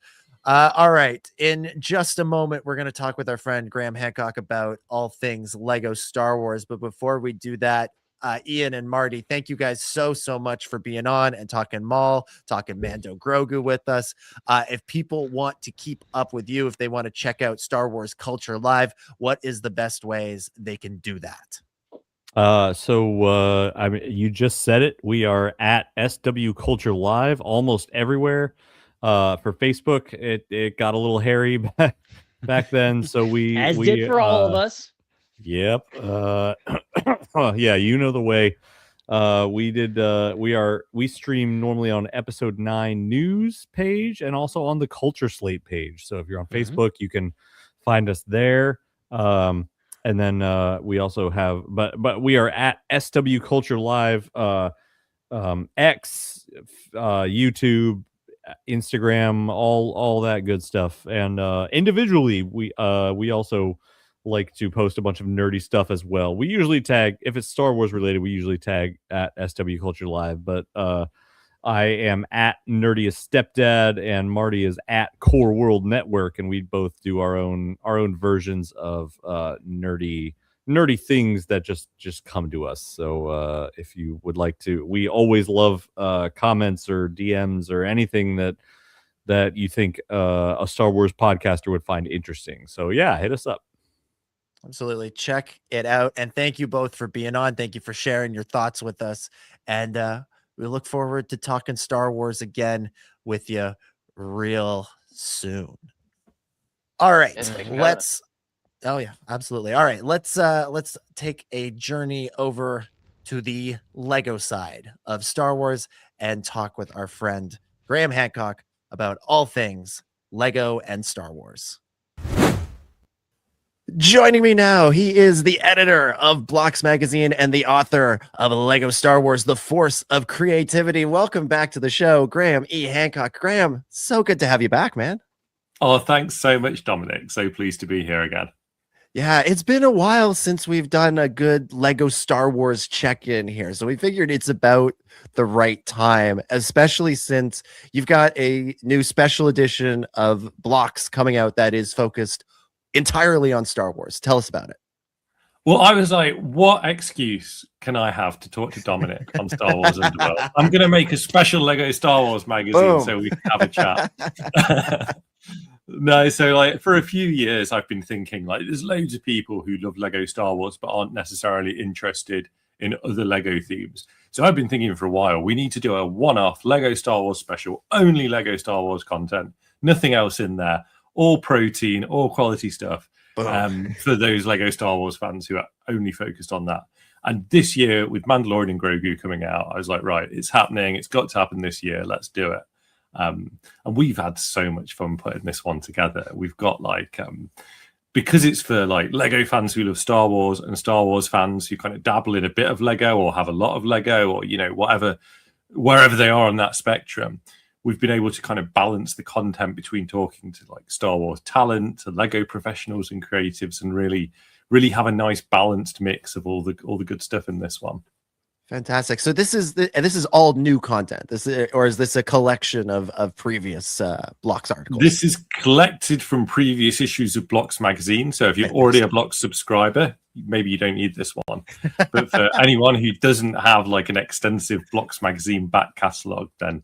H: All right. In just a moment, we're going to talk with our friend Graham Hancock about all things Lego Star Wars. But before we do that, Ian and Marty, thank you guys so much for being on and talking Maul, talking Mando Grogu with us. If people want to keep up with you, if they want to check out Star Wars Culture Live, what is the best ways they can do that?
E: I mean, you just said it. We are at SW Culture Live almost everywhere. For Facebook, it got a little hairy back then, so we
P: did for all of us.
E: Yep. Yeah, you know the way. We stream normally on episode 9 news page and also on the CultureSlate page. So if you're on Facebook, you can find us there. And then we also have, but we are at SW Culture Live, X, YouTube, Instagram, all that good stuff. And individually, we also like to post a bunch of nerdy stuff as well. We usually tag, if it's Star Wars related, we usually tag at SW Culture Live. But I am at Nerdiest Stepdad, and Marty is at Core World Network, and we both do our own versions of nerdy things that just come to us. So if you would like to, we always love comments or DMs or anything that you think a Star Wars podcaster would find interesting. So yeah, hit us up.
H: Absolutely. Check it out. And thank you both for being on. Thank you for sharing your thoughts with us. And we look forward to talking Star Wars again with you real soon. All right. Oh yeah, absolutely. All right. Let's take a journey over to the Lego side of Star Wars and talk with our friend Graham Hancock about all things Lego and Star Wars. Joining me now, he is the editor of Blocks Magazine and the author of Lego Star Wars, The Force of Creativity. Welcome back to the show, Graham E. Hancock. Graham, so good to have you back, man.
Q: Oh, thanks so much, Dominic. So pleased to be here again.
H: Yeah, it's been a while since we've done a good Lego Star Wars check-in here. So we figured it's about the right time, especially since you've got a new special edition of Blocks coming out that is focused entirely on Star Wars. Tell us about it.
Q: Well, I was like, what excuse can I have to talk to Dominic on Star Wars Underworld? I'm going to make a special Lego Star Wars magazine so we can have a chat. No, so like for a few years, I've been thinking like there's loads of people who love Lego Star Wars but aren't necessarily interested in other Lego themes. So I've been thinking for a while, we need to do a one-off Lego Star Wars special, only Lego Star Wars content, nothing else in there. All protein, all quality stuff for those Lego Star Wars fans who are only focused on that. And this year, with Mandalorian and Grogu coming out, I was like, right, it's happening. It's got to happen this year. Let's do it. And we've had so much fun putting this one together. We've got like, because it's for like Lego fans who love Star Wars and Star Wars fans who kind of dabble in a bit of Lego or have a lot of Lego or, you know, whatever, wherever they are on that spectrum. We've been able to kind of balance the content between talking to like Star Wars talent, to Lego professionals and creatives, and really have a nice balanced mix of all the good stuff in this one.
H: Fantastic. So this is all new content. Or is this a collection of previous Blocks articles?
Q: This is collected from previous issues of Blocks magazine. So if you're already a Blocks subscriber, maybe you don't need this one. But for anyone who doesn't have like an extensive Blocks magazine back catalogue, then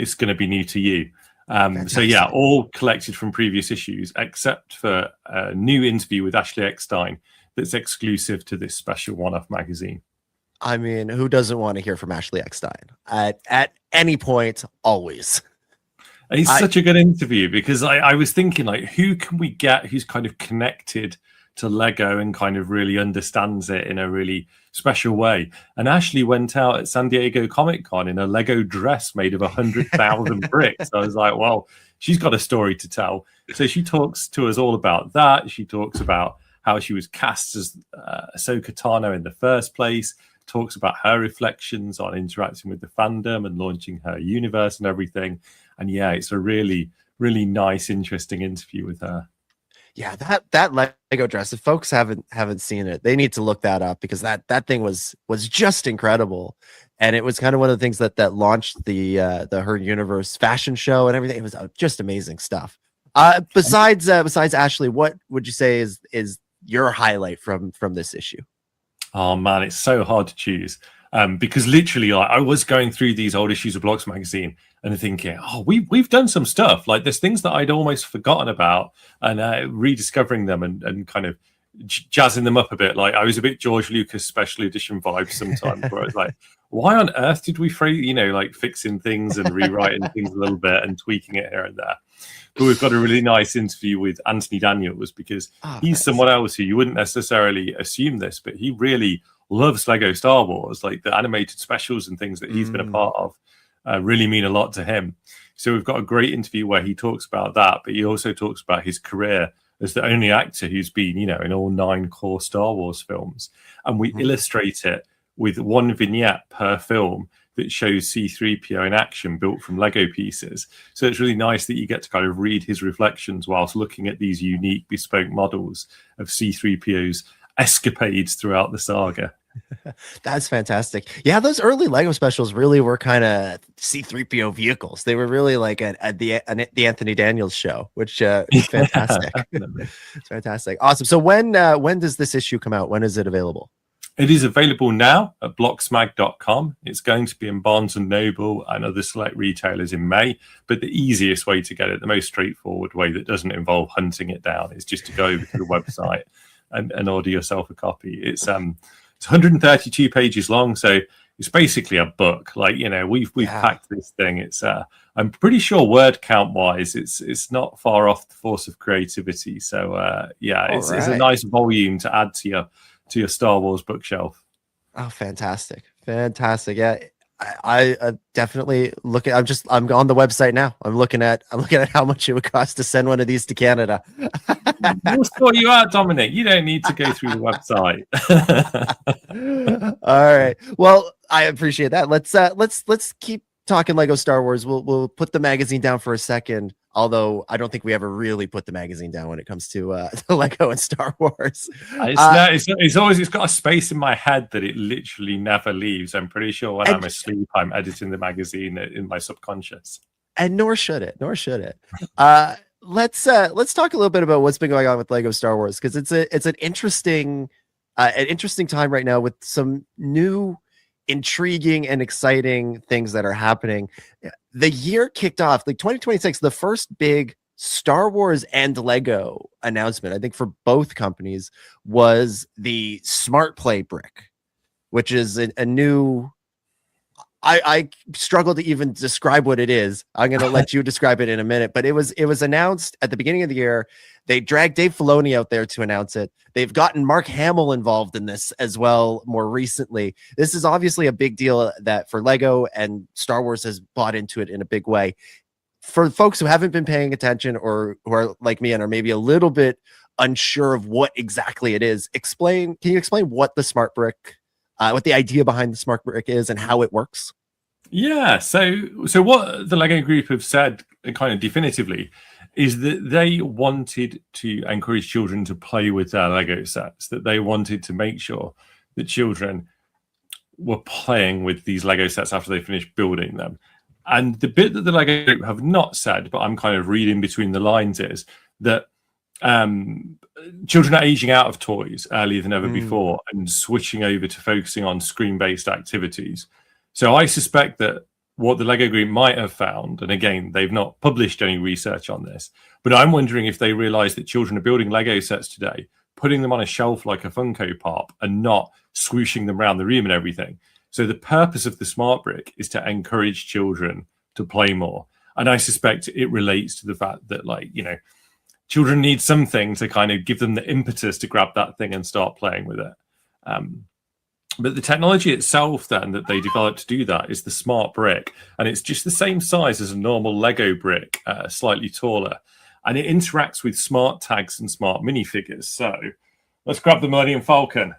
Q: it's going to be new to you. So yeah, all collected from previous issues, except for a new interview with Ashley Eckstein that's exclusive to this special one-off magazine.
H: I mean, who doesn't want to hear from Ashley Eckstein at any point, always?
Q: It's such a good interview because I was thinking, like, who can we get who's kind of connected to Lego and kind of really understands it in a really special way? And Ashley went out at San Diego Comic-Con in a Lego dress made of 100,000 bricks. I was like, well, she's got a story to tell. So she talks to us all about that. She talks about how she was cast as Ahsoka Tano in the first place, talks about her reflections on interacting with the fandom and launching her universe and everything. And yeah, it's a really, really nice, interesting interview with her.
H: Yeah, that Lego dress, if folks haven't seen it, they need to look that up because that thing was just incredible. And it was kind of one of the things that launched the Her Universe fashion show and everything. It was just amazing stuff. Besides Ashley, what would you say is your highlight from this issue?
Q: Oh man, it's so hard to choose because literally, like, I was going through these old issues of Blocks magazine and thinking, oh, we've done some stuff. Like there's things that I'd almost forgotten about, and rediscovering them and kind of jazzing them up a bit. Like I was a bit George Lucas special edition vibes sometimes, where I was like, why on earth did we like fixing things and rewriting things a little bit and tweaking it here and there? But we've got a really nice interview with Anthony Daniels, because he's someone else who you wouldn't necessarily assume this, but he really loves Lego Star Wars. Like the animated specials and things that he's been a part of really mean a lot to him. So we've got a great interview where he talks about that, but he also talks about his career as the only actor who's been, in all 9 core Star Wars films. And we illustrate it with one vignette per film that shows C-3PO in action built from Lego pieces. So it's really nice that you get to kind of read his reflections whilst looking at these unique bespoke models of C-3PO's escapades throughout the saga.
H: That's fantastic. Yeah, those early Lego specials really were kind of C-3PO vehicles. They were really like the Anthony Daniels show, which is fantastic. It's fantastic. Awesome. So when does this issue come out? When is it available?
Q: It is available now at blocksmag.com. It's going to be in Barnes & Noble and other select retailers in May. But the easiest way to get it, the most straightforward way that doesn't involve hunting it down, is just to go over to the website and order yourself a copy. It's 132 pages long, so it's basically a book. Like, we've packed this thing. It's I'm pretty sure word count wise, it's not far off the force of creativity. So it's a nice volume to add to your Star Wars bookshelf.
H: Oh, fantastic. Yeah, I definitely I'm on the website now. I'm looking at how much it would cost to send one of these to Canada.
Q: We'll sort you out, Dominic. You don't need to go through the website.
H: All right. Well, I appreciate that. Let's keep talking Lego Star Wars. We'll put the magazine down for a second. Although I don't think we ever really put the magazine down when it comes to Lego and Star Wars.
Q: It's always got a space in my head that it literally never leaves. I'm pretty sure when I'm asleep, I'm editing the magazine in my subconscious.
H: And nor should it. Let's talk a little bit about what's been going on with Lego Star Wars, because it's an interesting time right now with some new, intriguing and exciting things that are happening. The year kicked off, like 2026, the first big Star Wars and Lego announcement, I think for both companies, was the Smart Play brick, which is a new... I struggle to even describe what it is. I'm going to let you describe it in a minute, but it was announced at the beginning of the year. They dragged Dave Filoni out there to announce it. They've gotten Mark Hamill involved in this as well more recently. This is obviously a big deal that for Lego, and Star Wars has bought into it in a big way. For folks who haven't been paying attention or who are like me and are maybe a little bit unsure of what exactly it is, can you explain what the Smart Brick, what the idea behind the Smart Brick is and how it works?
Q: Yeah, so what the Lego Group have said kind of definitively is that they wanted to encourage children to play with their Lego sets, that they wanted to make sure that children were playing with these Lego sets after they finished building them. And the bit that the Lego Group have not said, but I'm kind of reading between the lines, is that children are aging out of toys earlier than ever before and switching over to focusing on screen-based activities. So I suspect that what the Lego Group might have found, and again, they've not published any research on this, but I'm wondering if they realize that children are building Lego sets today, putting them on a shelf like a Funko Pop and not swooshing them around the room and everything. So the purpose of the Smart Brick is to encourage children to play more. And I suspect it relates to the fact that, children need something to kind of give them the impetus to grab that thing and start playing with it. But the technology itself then that they developed to do that is the Smart Brick. And it's just the same size as a normal Lego brick, slightly taller. And it interacts with smart tags and smart minifigures. So let's grab the Millennium Falcon.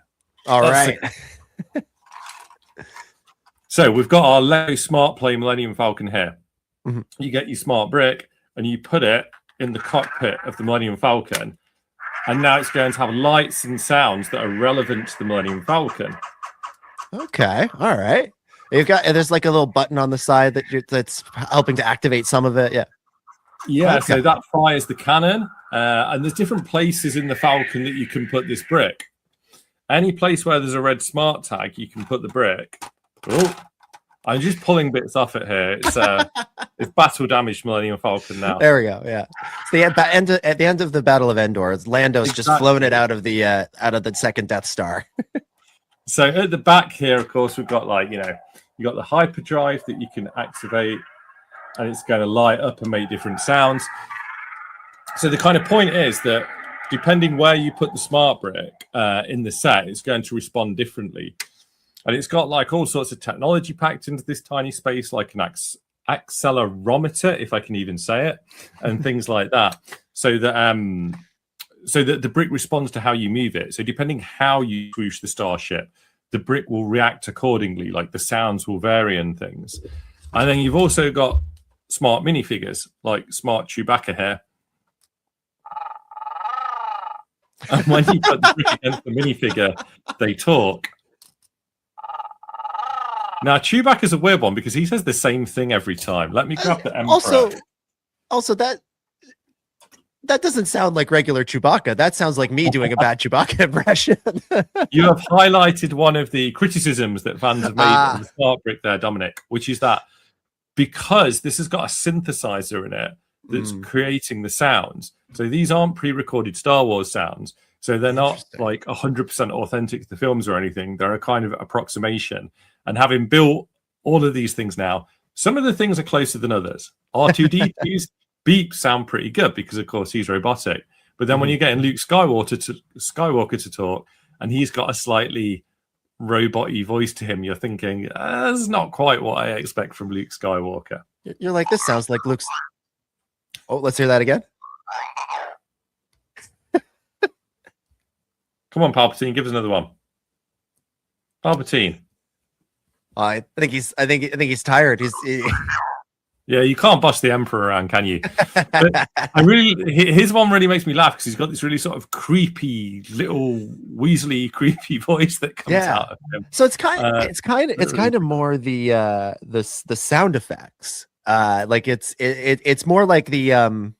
H: All right.
Q: So we've got our Lego Smart Play Millennium Falcon here.
H: Mm-hmm.
Q: You get your Smart Brick and you put it in the cockpit of the Millennium Falcon. And now it's going to have lights and sounds that are relevant to the Millennium Falcon.
H: Okay. All right. There's like a little button on the side that's helping to activate some of it.
Q: Yeah.
H: Okay.
Q: So that fires the cannon, and there's different places in the Falcon that you can put this brick. Any place where there's a red smart tag, you can put the brick. Oh, I'm just pulling bits off it here. It's battle damaged Millennium Falcon now.
H: There we go. Yeah, it's at the end of the Battle of Endor. Lando's just flown it out of the second Death Star.
Q: So at the back here, of course, we've got you got the hyperdrive that you can activate, and it's going to light up and make different sounds. So the kind of point is that depending where you put the smart brick in the set, it's going to respond differently. And it's got all sorts of technology packed into this tiny space, like an accelerometer, if I can even say it, and things like that. So that the brick responds to how you move it. So depending how you swoosh the starship, the brick will react accordingly, like the sounds will vary and things. And then you've also got smart minifigures, like smart Chewbacca here. And when you put the brick against the minifigure, they talk. Now, Chewbacca's a weird one because he says the same thing every time. Let me grab the Emperor.
H: Also that doesn't sound like regular Chewbacca. That sounds like me doing a bad Chewbacca impression.
Q: You have highlighted one of the criticisms that fans have made on the smart brick there, Dominic, which is that because this has got a synthesizer in it that's creating the sounds. So these aren't pre-recorded Star Wars sounds. So they're not 100% authentic to the films or anything. They're a kind of approximation. And having built all of these things now, some of the things are closer than others. R2-D2's beeps sound pretty good because, of course, he's robotic. But then when you're getting Luke Skywalker to talk, and he's got a slightly robot-y voice to him, you're thinking, that's not quite what I expect from Luke Skywalker.
H: You're like, this sounds like Luke's... Oh, let's hear that again.
Q: Come on, Palpatine, give us another one. Palpatine.
H: I think he's tired.
Q: Yeah, you can't boss the Emperor around, can you? But his one really makes me laugh because he's got this really sort of creepy, little weaselly, creepy voice that comes out of him.
H: So it's kind of more the sound effects. It's more like the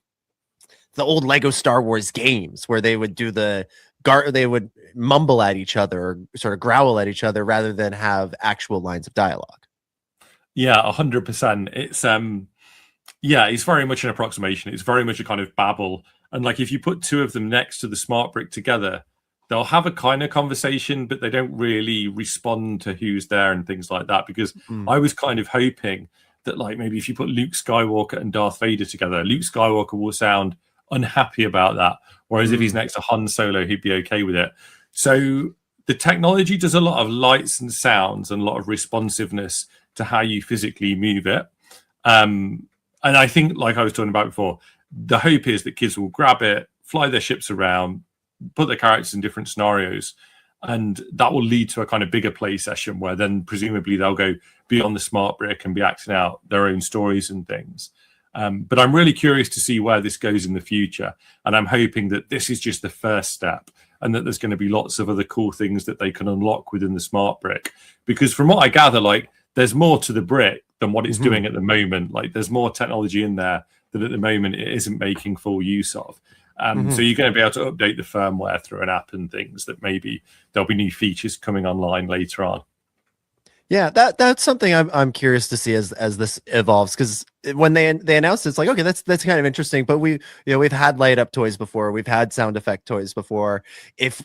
H: old Lego Star Wars games where they would do they would mumble at each other or sort of growl at each other rather than have actual lines of dialogue.
Q: Yeah, 100%. It's it's very much an approximation. It's very much a kind of babble. And if you put two of them next to the smart brick together, they'll have a kind of conversation, but they don't really respond to who's there and things like that. Because I was kind of hoping that maybe if you put Luke Skywalker and Darth Vader together, Luke Skywalker will sound unhappy about that. Whereas if he's next to Han Solo, he'd be okay with it. So the technology does a lot of lights and sounds and a lot of responsiveness to how you physically move it. And I think, like I was talking about before, the hope is that kids will grab it, fly their ships around, put their characters in different scenarios, and that will lead to a kind of bigger play session where then presumably they'll go beyond the smart brick and be acting out their own stories and things. But I'm really curious to see where this goes in the future. And I'm hoping that this is just the first step and that there's going to be lots of other cool things that they can unlock within the smart brick. Because from what I gather, there's more to the brick than what it's doing at the moment. There's more technology in there that at the moment it isn't making full use of. So you're going to be able to update the firmware through an app and things that maybe there'll be new features coming online later on.
H: Yeah, that's something I'm curious to see as this evolves, because when they announced it's okay, that's kind of interesting. But we've had light up toys before, we've had sound effect toys before. If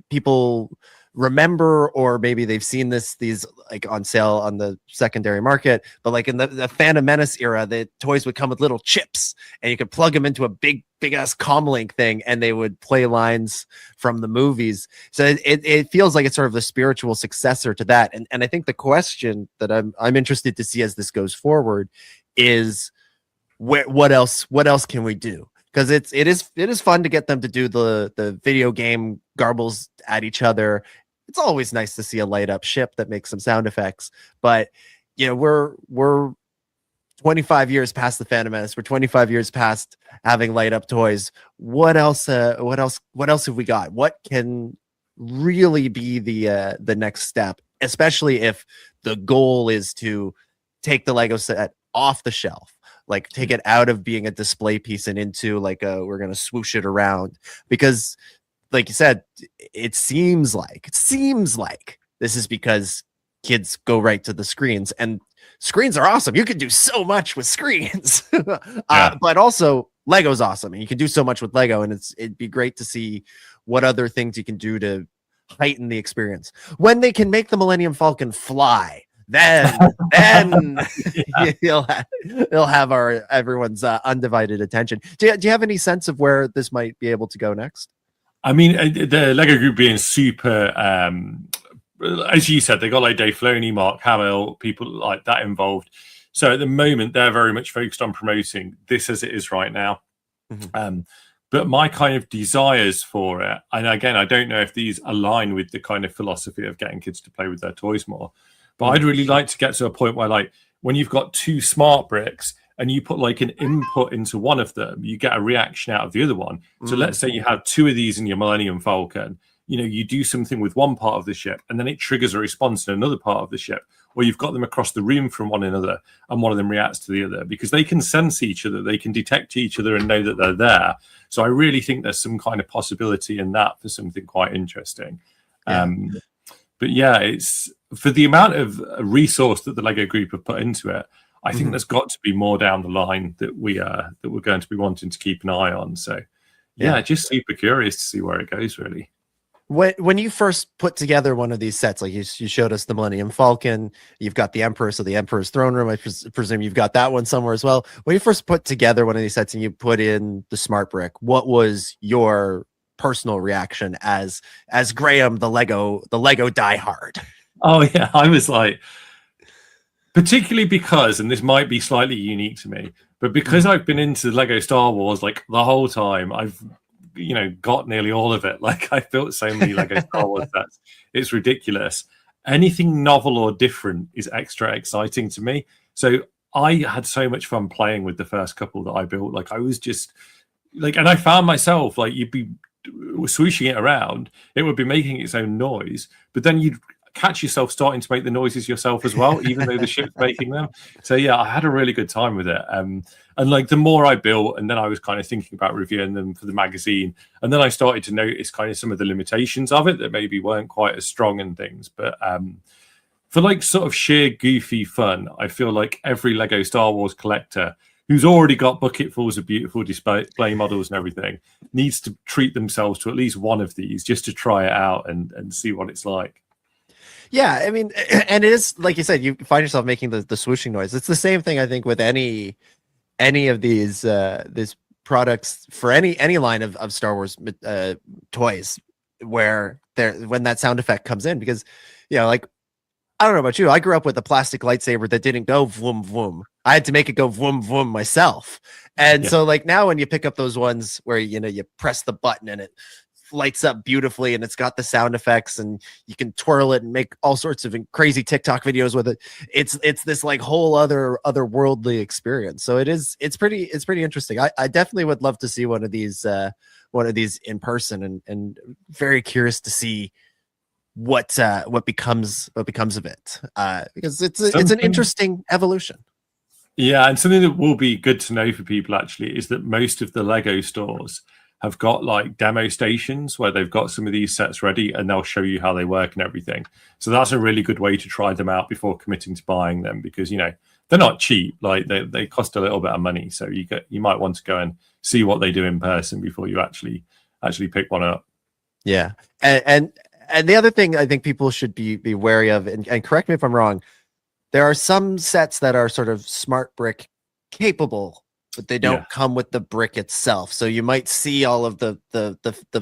H: people remember, or maybe they've seen these on sale on the secondary market, but in the Phantom Menace era, the toys would come with little chips and you could plug them into a big ass comlink thing and they would play lines from the movies. So it feels like it's sort of the spiritual successor to that. And I think the question that I'm interested to see as this goes forward is what else can we do? Because it is fun to get them to do the video game garbles at each other. It's always nice to see a light up ship that makes some sound effects, but we're 25 years past the Phantom Menace. We're 25 years past having light up toys. What else have we got? What can really be the next step, especially if the goal is to take the Lego set off the shelf, take it out of being a display piece and into we're going to swoosh it around? Because like you said, it seems like this is because kids go right to the screens. And screens are awesome. You can do so much with screens. But also Lego's awesome, and you can do so much with Lego, and it'd be great to see what other things you can do to heighten the experience. When they can make the Millennium Falcon fly, then he'll have everyone's undivided attention. Do you have any sense of where this might be able to go next?
Q: I mean, the Lego Group being super, as you said, they got like Dave Filoni, Mark Hamill, people like that involved. So at the moment, they're very much focused on promoting this as it is right now. But my kind of desires for it, and again, I don't know if these align with the kind of philosophy of getting kids to play with their toys more, but I'd really like to get to a point where, like, when you've got two smart bricks and you put like an input into one of them, you get a reaction out of the other one. So let's say you have two of these in your Millennium Falcon, you know, you do something with one part of the ship and then it triggers a response in another part of the ship, or you've got them across the room from one another and one of them reacts to the other, because they can sense each other, they can detect each other and know that they're there. So I really think there's some kind of possibility in that for something quite interesting. But yeah, it's for the amount of resource that the Lego Group have put into it, I think there's got to be more down the line that we're going to be wanting to keep an eye on. So yeah, just super curious to see where it goes, really.
H: When you first put together one of these sets, like you showed us the Millennium Falcon, you've got the Emperor, so the Emperor's throne room, I presume you've got that one somewhere as well. When you first put together one of these sets and you put in the smart brick, what was your personal reaction as Graham, the Lego diehard?
Q: Oh yeah, I was like, particularly because, and this might be slightly unique to me, but because I've been into Lego Star Wars like the whole time, I've got nearly all of it. Like, I've built so many Lego Star Wars sets, it's ridiculous. Anything novel or different is extra exciting to me. So I had so much fun playing with the first couple that I built. Like, I was just like, and I found myself like, you'd be swooshing it around, it would be making its own noise, but then you'd catch yourself starting to make the noises yourself as well, even though the ship's making them. So yeah, I had a really good time with it. And like, the more I built, and then I was kind of thinking about reviewing them for the magazine, and then I started to notice kind of some of the limitations of it that maybe weren't quite as strong and things. But for like sort of sheer goofy fun, I feel like every Lego Star Wars collector who's already got bucketfuls of beautiful display models and everything needs to treat themselves to at least one of these just to try it out and see what it's like.
H: Yeah, I mean, and it is, like you said, you find yourself making the swooshing noise. It's the same thing, I think, with any of these products for any line of Star Wars toys, where when that sound effect comes in, because like, I don't know about you, I grew up with a plastic lightsaber that didn't go vroom vroom. I had to make it go vroom vroom myself, and so like now when you pick up those ones where you press the button and it lights up beautifully and it's got the sound effects and you can twirl it and make all sorts of crazy TikTok videos with it. It's this like whole otherworldly experience. So it's pretty interesting. I definitely would love to see one of these in person, and very curious to see what becomes of it, because it's an interesting evolution.
Q: Yeah, and something that will be good to know for people actually is that most of the Lego stores have got like demo stations where they've got some of these sets ready and they'll show you how they work and everything. So that's a really good way to try them out before committing to buying them, because they're not cheap. Like, they cost a little bit of money, so you might want to go and see what they do in person before you actually pick one up.
H: Yeah, and the other thing I think people should be wary of, and correct me if I'm wrong, there are some sets that are sort of smart brick capable, but they don't come with the brick itself. So you might see all of the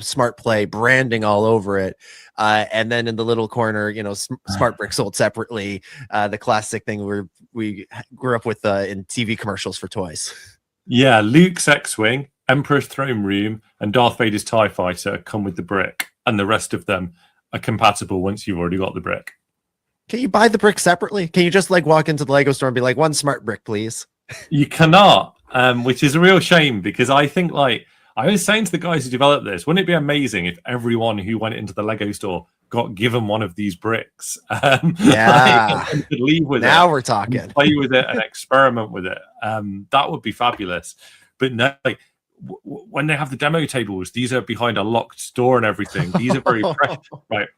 H: smart play branding all over it. And then in the little corner, smart brick sold separately. The classic thing we grew up with in TV commercials for toys.
Q: Yeah, Luke's X-Wing, Emperor's Throne Room, and Darth Vader's TIE Fighter come with the brick, and the rest of them are compatible once you've already got the brick.
H: Can you buy the brick separately? Can you just like walk into the Lego store and be like, one smart brick, please?
Q: You cannot. Which is a real shame, because I think, like, I was saying to the guys who developed this, wouldn't it be amazing if everyone who went into the Lego store got given one of these bricks?
H: Yeah,
Q: like, could leave with
H: now
Q: it,
H: we're talking.
Q: Play with it and experiment with it. That would be fabulous. But no, like, when they have the demo tables, these are behind a locked door and everything. These are very fresh, right?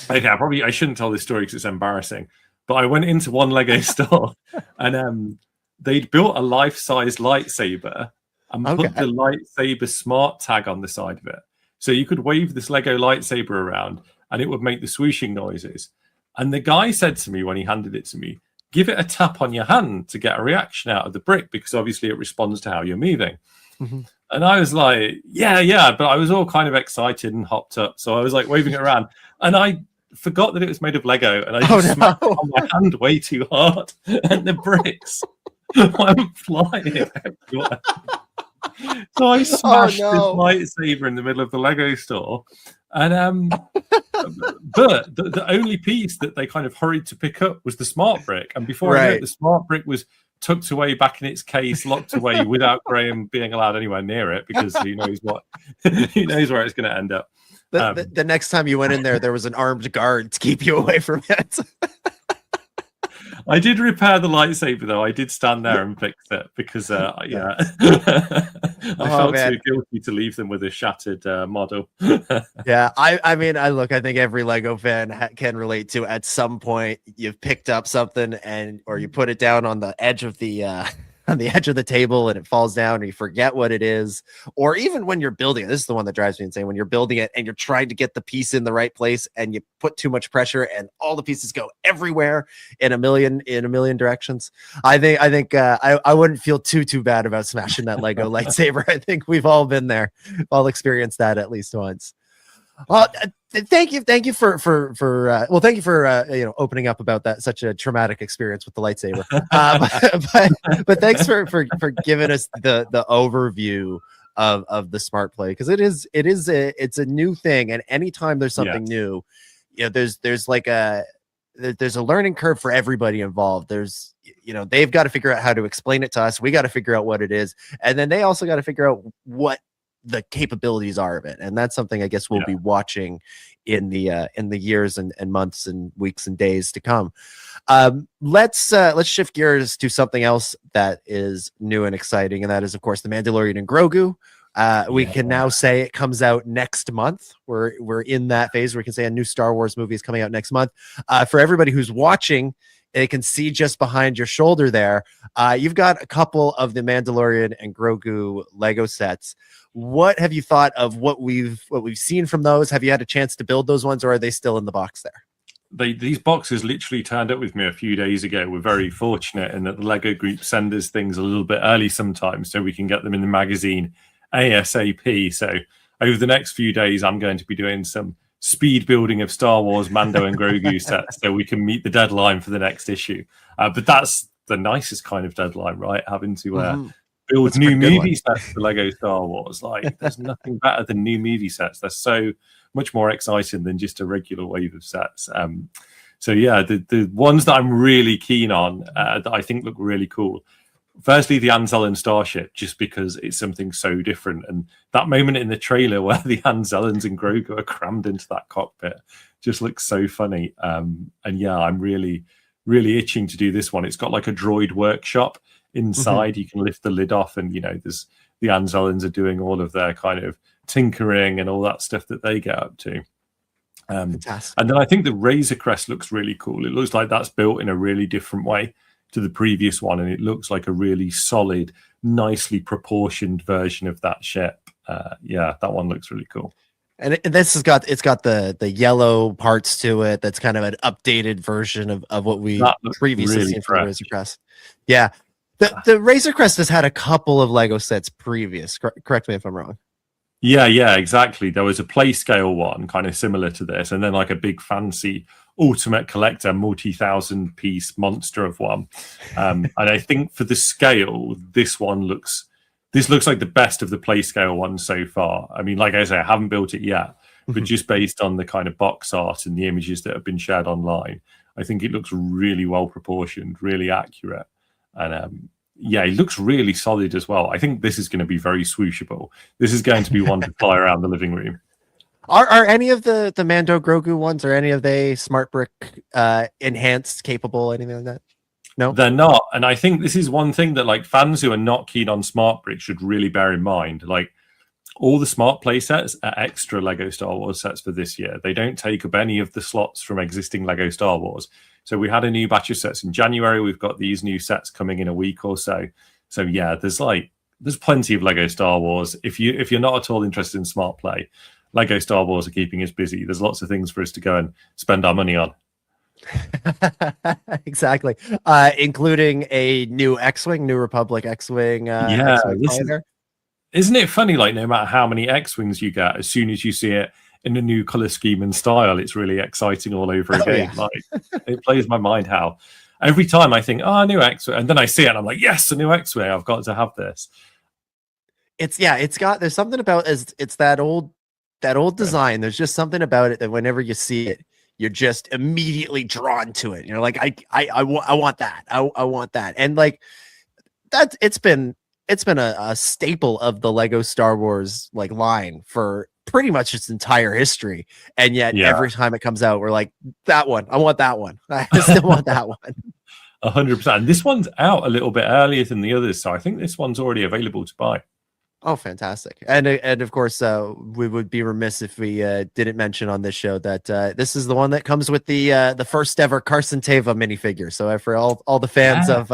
Q: Okay, I shouldn't tell this story because it's embarrassing. But I went into one Lego store and they'd built a life-size lightsaber and put the lightsaber smart tag on the side of it. So you could wave this Lego lightsaber around and it would make the swooshing noises. And the guy said to me when he handed it to me, give it a tap on your hand to get a reaction out of the brick, because obviously it responds to how you're moving.
H: Mm-hmm.
Q: And I was like, yeah. But I was all kind of excited and hopped up. So I was like waving it around. And I forgot that it was made of Lego. And I just smacked it on my hand way too hard. And the bricks went flying everywhere. So I smashed this lightsaber in the middle of the Lego store. And but the only piece that they kind of hurried to pick up was the smart brick. And before I knew it, the smart brick was tucked away back in its case, locked away without Graham being allowed anywhere near it, because who knows where it's going to end up.
H: The next time you went in there was an armed guard to keep you away from it.
Q: I did repair the lightsaber, though. I did stand there and fix it because, I felt too guilty to leave them with a shattered model.
H: Yeah, I mean, I think every Lego fan can relate to at some point you've picked up something or you put it down on the edge of the table and it falls down, or you forget what it is, or even when you're building it. This is the one that drives me insane. When you're building it and you're trying to get the piece in the right place and you put too much pressure and all the pieces go everywhere in a million directions. I think I wouldn't feel too bad about smashing that Lego lightsaber. I think we've all been there, all experienced that at least once. Well, thank you for opening up about that, such a traumatic experience with the lightsaber. But thanks for giving us the overview of the smart play, because it's a new thing, and anytime there's something new, there's a learning curve for everybody involved. There's they've got to figure out how to explain it to us. We got to figure out what it is, and then they also got to figure out what the capabilities are of it, and that's something I guess we'll be watching in the years and months and weeks and days to come. Let's shift gears to something else that is new and exciting, and that is, of course, The Mandalorian and Grogu. We can now say it comes out next month. We're in that phase where we can say a new Star Wars movie is coming out next month. For everybody who's watching, they can see just behind your shoulder there, you've got a couple of the Mandalorian and Grogu Lego sets. What have you thought of what we've seen from those? Have you had a chance to build those ones, or are they still in the box there?
Q: These boxes literally turned up with me a few days ago. We're very fortunate in that the Lego group send us things a little bit early sometimes, so we can get them in the magazine ASAP. So over the next few days, I'm going to be doing some speed building of Star Wars Mando and Grogu sets so we can meet the deadline for the next issue. But that's the nicest kind of deadline, right? Having to build new movie sets for Lego Star Wars. Like, there's nothing better than new movie sets. They're so much more exciting than just a regular wave of sets. So yeah, the ones that I'm really keen on that I think look really cool. Firstly, the Anzellan starship, just because it's something so different. And that moment in the trailer where the Anzellans and Grogu are crammed into that cockpit just looks so funny. And yeah, I'm really, really itching to do this one. It's got like a droid workshop inside. You can lift the lid off, and there's the Anzellans are doing all of their kind of tinkering and all that stuff that they get up to. And then I think the Razor Crest looks really cool. It looks like that's built in a really different way to the previous one, and it looks like a really solid, nicely proportioned version of that ship. Yeah, that one looks really cool.
H: And this has got the yellow parts to it. That's kind of an updated version of what we previously really seen from the Razor Crest. Yeah, the Razor Crest has had a couple of Lego sets previous. Correct me if I'm wrong.
Q: Yeah, exactly. There was a play scale one kind of similar to this, and then like a big fancy ultimate collector multi-thousand piece monster of one. And I think for the scale, this looks like the best of the play scale ones so far. I mean, like I say, I haven't built it yet, but just based on the kind of box art and the images that have been shared online, I think it looks really well proportioned, really accurate. And yeah, it looks really solid as well. I think this is going to be very swooshable. This is going to be one to fly around the living room.
H: Are any of the Mando Grogu ones, or any of they smart brick enhanced, capable, anything like that? No,
Q: they're not. And I think this is one thing that like fans who are not keen on smart brick should really bear in mind. Like, all the smart play sets are extra Lego Star Wars sets for this year. They don't take up any of the slots from existing Lego Star Wars. So we had a new batch of sets in January. We've got these new sets coming in a week or so. So yeah, there's plenty of Lego Star Wars. If you're not at all interested in smart play, Lego Star Wars are keeping us busy. There's lots of things for us to go and spend our money on.
H: Exactly. Including a new X-Wing, New Republic X-Wing.
Q: Isn't it funny, like no matter how many X-Wings you get, as soon as you see it in a new color scheme and style, it's really exciting all over again.
H: Yeah.
Q: Like it blows my mind how every time I think, oh, a new X-Wing, and then I see it and I'm like, yes, a new X-Wing, I've got to have this.
H: There's something about it's that old design. There's just something about it that whenever you see it, you're just immediately drawn to it. You're like, I want that. I want that. And like that, it's been a staple of the Lego Star Wars like line for pretty much its entire history. And yet every time it comes out, we're like, that one, I want that one. I still want that one.
Q: 100%. And this one's out a little bit earlier than the others. So I think this one's already available to buy.
H: Oh, fantastic. And of course, we would be remiss if we didn't mention on this show that this is the one that comes with the first ever Carson Teva minifigure. So for all the fans of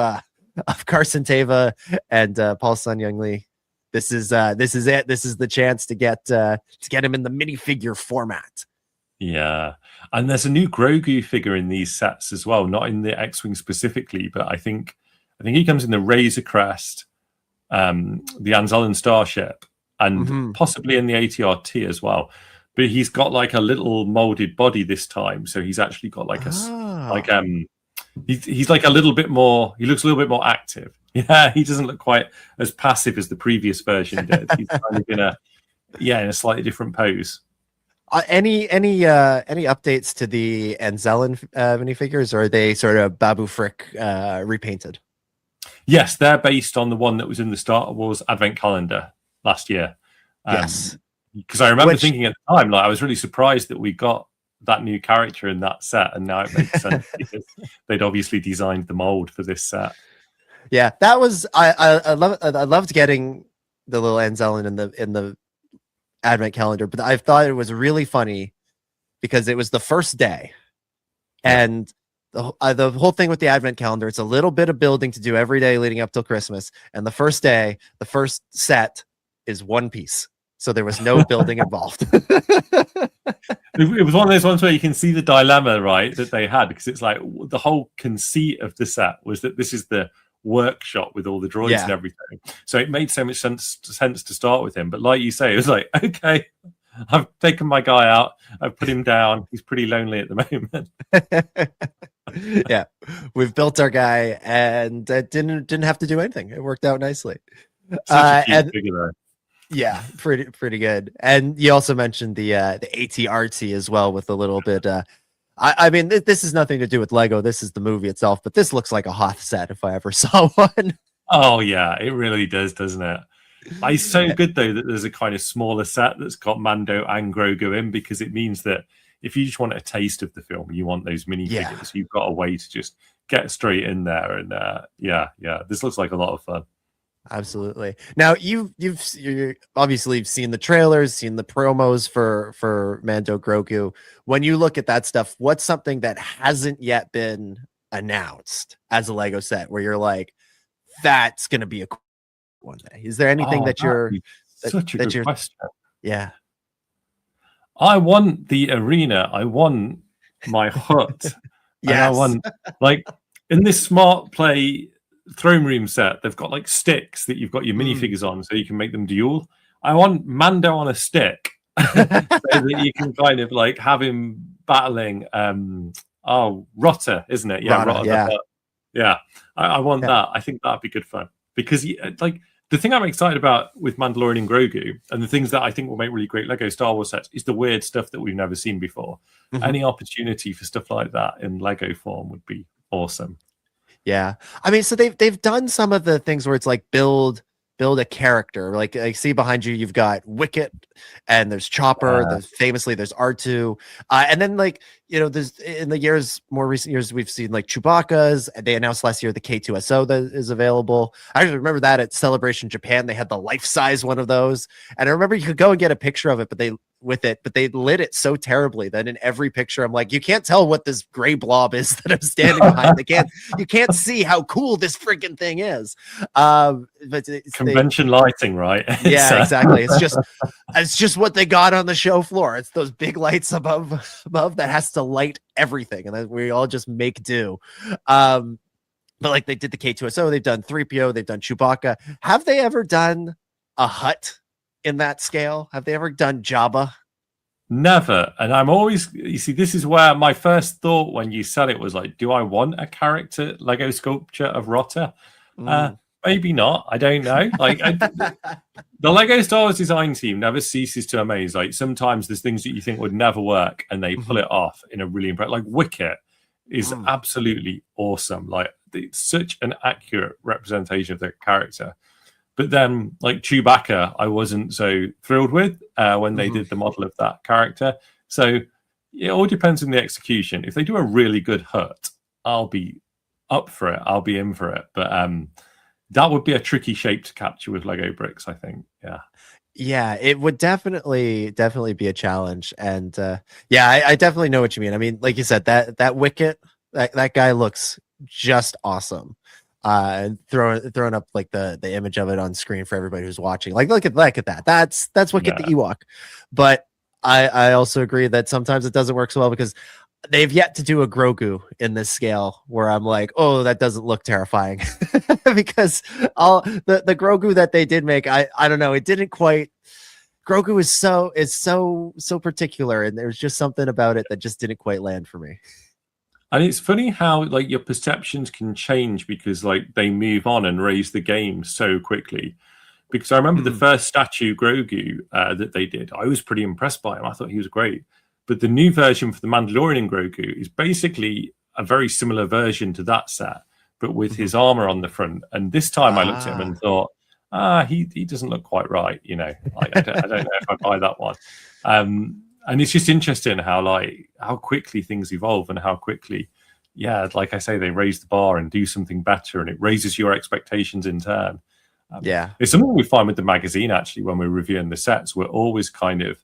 H: Carson Teva and Paul Sun Young Lee, this is it. This is the chance to get him in the minifigure format.
Q: Yeah. And there's a new Grogu figure in these sets as well, not in the X-Wing specifically, but I think he comes in the Razor Crest, the Anzellan Starship, and possibly in the ATRT as well. But he's got like a little molded body this time, so he's actually got like he's like a little bit more. He looks a little bit more active. Yeah, he doesn't look quite as passive as the previous version did. He's kind of in a slightly different pose.
H: Any updates to the Anzellan minifigures, or are they sort of Babu Frick repainted?
Q: Yes, they're based on the one that was in the Star Wars Advent Calendar last year.
H: Yes,
Q: because I remember thinking at the time, like I was really surprised that we got that new character in that set, and now it makes sense because they'd obviously designed the mold for this set.
H: Yeah, that was I loved getting the little Anzellan in the Advent Calendar, but I thought it was really funny because it was the first day, and the whole thing with the Advent Calendar, it's a little bit of building to do every day leading up till Christmas, and the first day, the first set is one piece, so there was no building involved.
Q: It was one of those ones where you can see the dilemma, right, that they had, because it's like the whole conceit of the set was that this is the workshop with all the droids and everything, so it made so much sense to start with him. But like you say, it was like, okay, I've taken my guy out, I've put him down, he's pretty lonely at the moment.
H: Yeah, we've built our guy, and didn't have to do anything. It worked out nicely.
Q: Such a cute figure, though.
H: Yeah, pretty good. And you also mentioned the ATRT as well, with a little bit. I mean, this is nothing to do with Lego. This is the movie itself, but this looks like a Hoth set if I ever saw one.
Q: Oh yeah, it really does, doesn't it? It's so good though that there's a kind of smaller set that's got Mando and Grogu in, because it means that if you just want a taste of the film, you want those minifigures, you've got a way to just get straight in there. And this looks like a lot of fun.
H: Absolutely. Now you're obviously seen the trailers, seen the promos for Mando Grogu. When you look at that stuff, what's something that hasn't yet been announced as a Lego set where you're like, that's going to be a cool one day? Is there anything that you're
Q: such a good question?
H: Yeah.
Q: I want the arena. I want my hut.
H: Yes.
Q: And I want, like, in this smart play throne room set, they've got like sticks that you've got your minifigures on, so you can make them dual. I want Mando on a stick so that you can kind of like have him battling Rotter, isn't it? Yeah, Rotter, yeah. I want that. I think that'd be good fun, because like the thing I'm excited about with Mandalorian and Grogu, and the things that I think will make really great Lego Star Wars sets, is the weird stuff that we've never seen before. Any opportunity for stuff like that in Lego form would be awesome.
H: Yeah, I mean, so they've done some of the things where it's like build a character. Like I see behind you, you've got Wicket, and there's Chopper. Famously, there's R2, and then like there's in the more recent years, we've seen like Chewbacca's. They announced last year the K2SO that is available. I remember that at Celebration Japan, they had the life-size one of those, and I remember you could go and get a picture of it, but with it, but they lit it so terribly that in every picture I'm like, you can't tell what this gray blob is that I'm standing behind. You can't see how cool this freaking thing is. But
Q: convention lighting, right?
H: Yeah, exactly. It's just what they got on the show floor. It's those big lights above that has to light everything, and then we all just make do. But like they did the K2SO, they've done 3PO, they've done Chewbacca. Have they ever done a Hutt in that scale? Have they ever done Jabba?
Q: Never. And I'm always, you see, this is where my first thought when you said it was like, do I want a character Lego sculpture of Rotter? Maybe not. I don't know. Like the Lego Star Wars design team never ceases to amaze. Like sometimes there's things that you think would never work and they pull it off in a really impressive, like Wicket is absolutely awesome. Like it's such an accurate representation of the character. But then, like Chewbacca, I wasn't so thrilled with when they did the model of that character. So it all depends on the execution. If they do a really good Hutt, I'll be up for it. I'll be in for it. But that would be a tricky shape to capture with Lego bricks, I think.
H: Yeah, it would definitely be a challenge. And I definitely know what you mean. I mean, like you said, that Wicket, that guy looks just awesome. And throwing up like the image of it on screen for everybody who's watching. Like look at that. That's Wicket the Ewok. But I also agree that sometimes it doesn't work so well because they've yet to do a Grogu in this scale where I'm like, oh, that doesn't look terrifying. Because all the Grogu that they did make, I don't know, it didn't quite. Grogu is so particular, and there's just something about it that just didn't quite land for me.
Q: And it's funny how like your perceptions can change because like they move on and raise the game so quickly. Because I remember the first statue Grogu that they did, I was pretty impressed by him. I thought he was great. But the new version for the Mandalorian Grogu is basically a very similar version to that set, but with his armor on the front. And this time I looked at him and thought, he doesn't look quite right. You know, like, I don't know if I buy that one. And it's just interesting how quickly things evolve and how quickly, like I say, they raise the bar and do something better, and it raises your expectations in turn. It's something we find with the magazine, actually, when we're reviewing the sets. We're always kind of,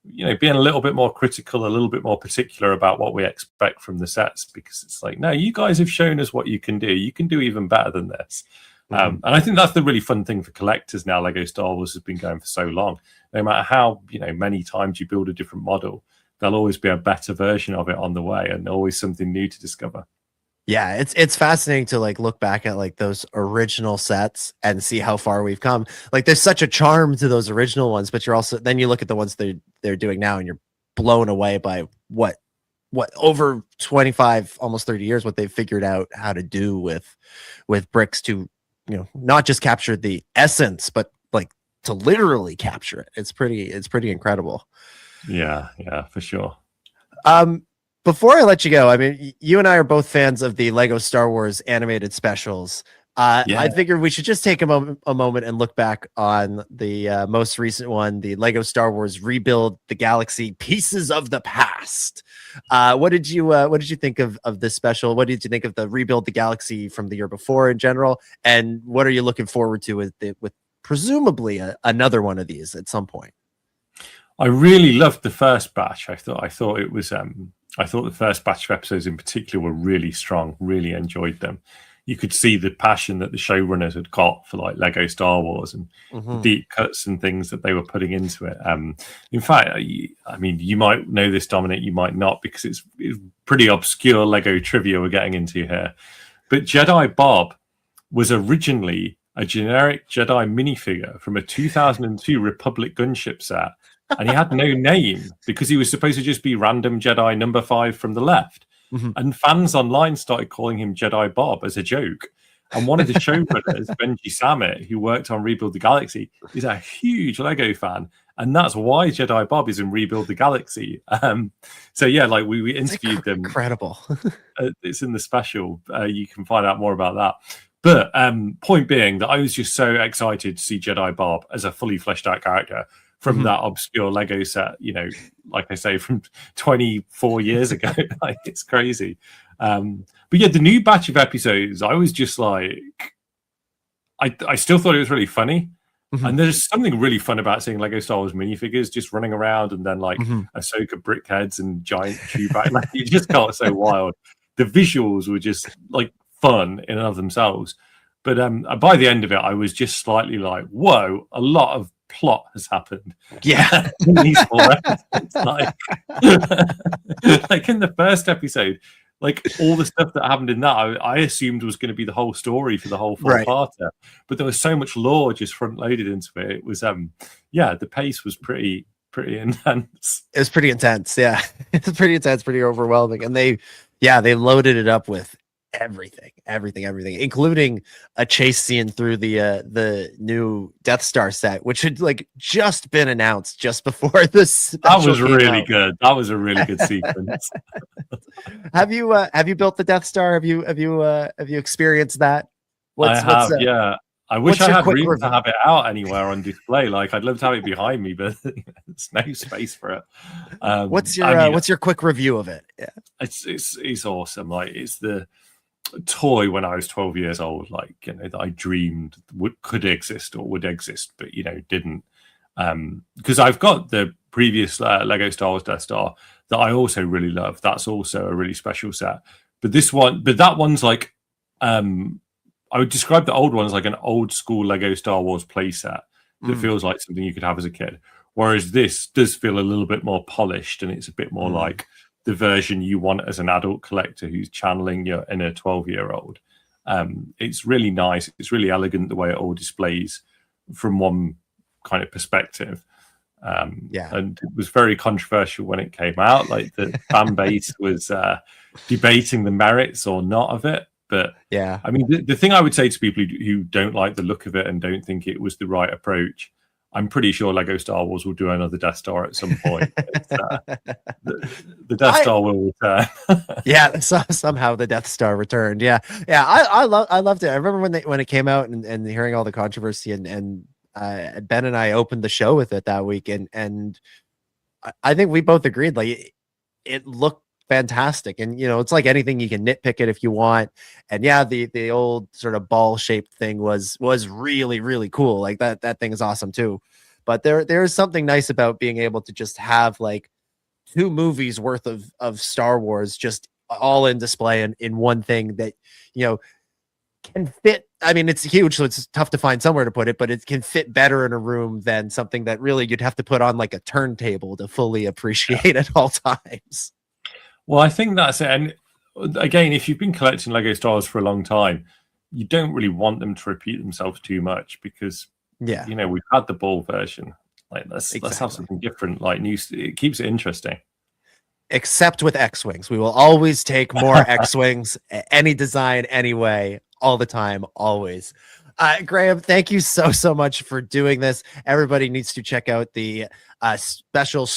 Q: being a little bit more critical, a little bit more particular about what we expect from the sets, because it's like, no, you guys have shown us what you can do. You can do even better than this. And I think that's the really fun thing for collectors now. Lego Star Wars has been going for so long. No matter how many times you build a different model, there'll always be a better version of it on the way, and always something new to discover.
H: Yeah, it's fascinating to like look back at like those original sets and see how far we've come. Like there's such a charm to those original ones, but you're also then you look at the ones they're doing now and you're blown away by what over 25 almost 30 years what they've figured out how to do with bricks to not just capture the essence but like to literally capture it. It's pretty incredible.
Q: Yeah, for sure.
H: Before I let you go, I mean, you and I are both fans of the Lego Star Wars animated specials. I figured we should just take a moment and look back on the most recent one, the Lego Star Wars Rebuild the Galaxy Pieces of the Past. What did you think of this special? What did you think of the Rebuild the Galaxy from the year before in general? And what are you looking forward to with presumably another one of these at some point?
Q: I really loved the first batch. I thought it was I thought the first batch of episodes in particular were really strong, really enjoyed them. You could see the passion that the showrunners had got for like Lego Star Wars and the deep cuts and things that they were putting into it. In fact, I mean, you might know this, Dominic, you might not, because it's pretty obscure Lego trivia we're getting into here. But Jedi Bob was originally a generic Jedi minifigure from a 2002 Republic gunship set. And he had no name because he was supposed to just be random Jedi number 5 from the left. And fans online started calling him Jedi Bob as a joke. And one of the showrunners, Benji Samit, who worked on Rebuild the Galaxy, is a huge Lego fan. And that's why Jedi Bob is in Rebuild the Galaxy. So yeah, like we interviewed them.
H: Incredible.
Q: It's in the special. You can find out more about that. But point being that I was just so excited to see Jedi Bob as a fully fleshed out character from that obscure Lego set, like I say, from 24 years ago. Like, it's crazy. But yeah, the new batch of episodes, I was just like, I still thought it was really funny. And there's something really fun about seeing Lego Star Wars minifigures just running around, and then like Ahsoka brickheads and giant Chewbacca. Like, you just got so wild. The visuals were just like fun in and of themselves. But by the end of it, I was just slightly like, whoa, a lot of plot has happened.
H: Yeah.
Q: In these 4 episodes. Like in the first episode, like all the stuff that happened in that, I assumed was going to be the whole story for the whole 4-parter. But there was so much lore just front loaded into it. It was the pace was pretty intense.
H: It was pretty intense. Yeah. It's pretty intense, pretty overwhelming. And they loaded it up with everything, including a chase scene through the new Death Star set, which had like just been announced just before this.
Q: That was really good. That was a really good sequence.
H: Have you built the Death Star? Have you experienced that?
Q: Yeah. I wish I had room to have it out anywhere on display. Like, I'd love to have it behind me, but there's no space for it.
H: What's your quick review of it? Yeah,
Q: it's awesome. Like, it's the toy when I was 12 years old, like, you know, that I dreamed could exist or would exist, but, you know, didn't. Because I've got the previous Lego Star Wars Death Star that I also really love. That's also a really special set. But that one's like, I would describe the old one as like an old school Lego Star Wars playset that feels like something you could have as a kid. Whereas this does feel a little bit more polished, and it's a bit more like the version you want as an adult collector who's channeling your inner 12-year-old. It's really nice. It's really elegant the way it all displays from one kind of perspective. And it was very controversial when it came out. Like, the fan base was debating the merits or not of it. But
H: yeah,
Q: I mean, the thing I would say to people who don't like the look of it and don't think it was the right approach, I'm pretty sure Lego Star Wars will do another Death Star at some point. The Death Star will return.
H: Yeah, somehow the Death Star returned. Yeah. I loved it. I remember when it came out and hearing all the controversy, and Ben and I opened the show with it that week, and I think we both agreed, like, it looked fantastic. And, you know, it's like anything, you can nitpick it if you want. And yeah, the old sort of ball shaped thing was really, really cool. Like, that thing is awesome too. But there is something nice about being able to just have like 2 movies worth of Star Wars just all in display in one thing that, you know, can fit. I mean, it's huge, so it's tough to find somewhere to put it, but it can fit better in a room than something that really you'd have to put on like a turntable to fully appreciate at all times.
Q: Well, I think that's it. And again, if you've been collecting Lego Star Wars for a long time, you don't really want them to repeat themselves too much, because, you know, we've had the ball version. Like, let's have something different, like new. It keeps it interesting.
H: Except with X-Wings. We will always take more X-Wings, any design, anyway, all the time, always. Graham, thank you so much for doing this. Everybody needs to check out the special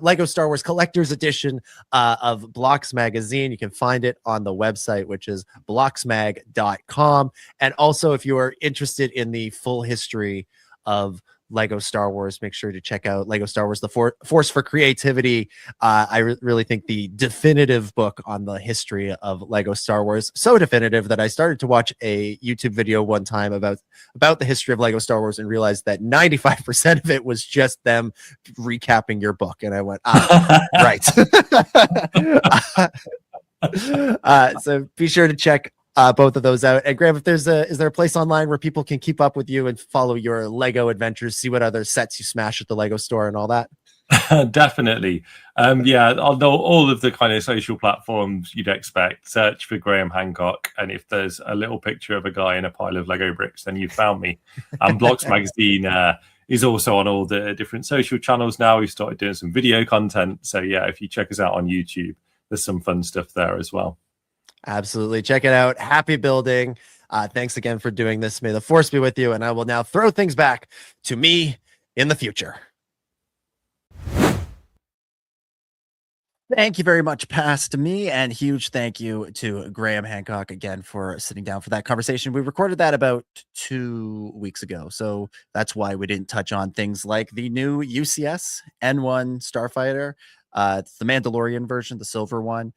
H: Lego Star Wars Collector's Edition of Blocks Magazine. You can find it on the website, which is blocksmag.com. And also, if you are interested in the full history of Lego Star Wars, make sure to check out Lego Star Wars, the Force for Creativity. I really think the definitive book on the history of Lego Star Wars. So definitive that I started to watch a YouTube video one time about the history of Lego Star Wars and realized that 95% of it was just them recapping your book. And I went, right. So be sure to check both of those out. And Graham, if is there a place online where people can keep up with you and follow your Lego adventures, see what other sets you smash at the Lego store and all that?
Q: Definitely. Although all of the kind of social platforms you'd expect, search for Graham Hancock, and if there's a little picture of a guy in a pile of Lego bricks, then you found me. And Blocks Magazine is also on all the different social channels now. We've started doing some video content, so yeah, if you check us out on YouTube, there's some fun stuff there as well.
H: Absolutely. Check it out. Happy building. Thanks again for doing this. May the Force be with you. And I will now throw things back to me in the future. Thank you very much, past me, and huge thank you to Graham Hancock again for sitting down for that conversation. We recorded that about 2 weeks ago, so that's why we didn't touch on things like the new UCS N1 Starfighter. It's the Mandalorian version, the silver one.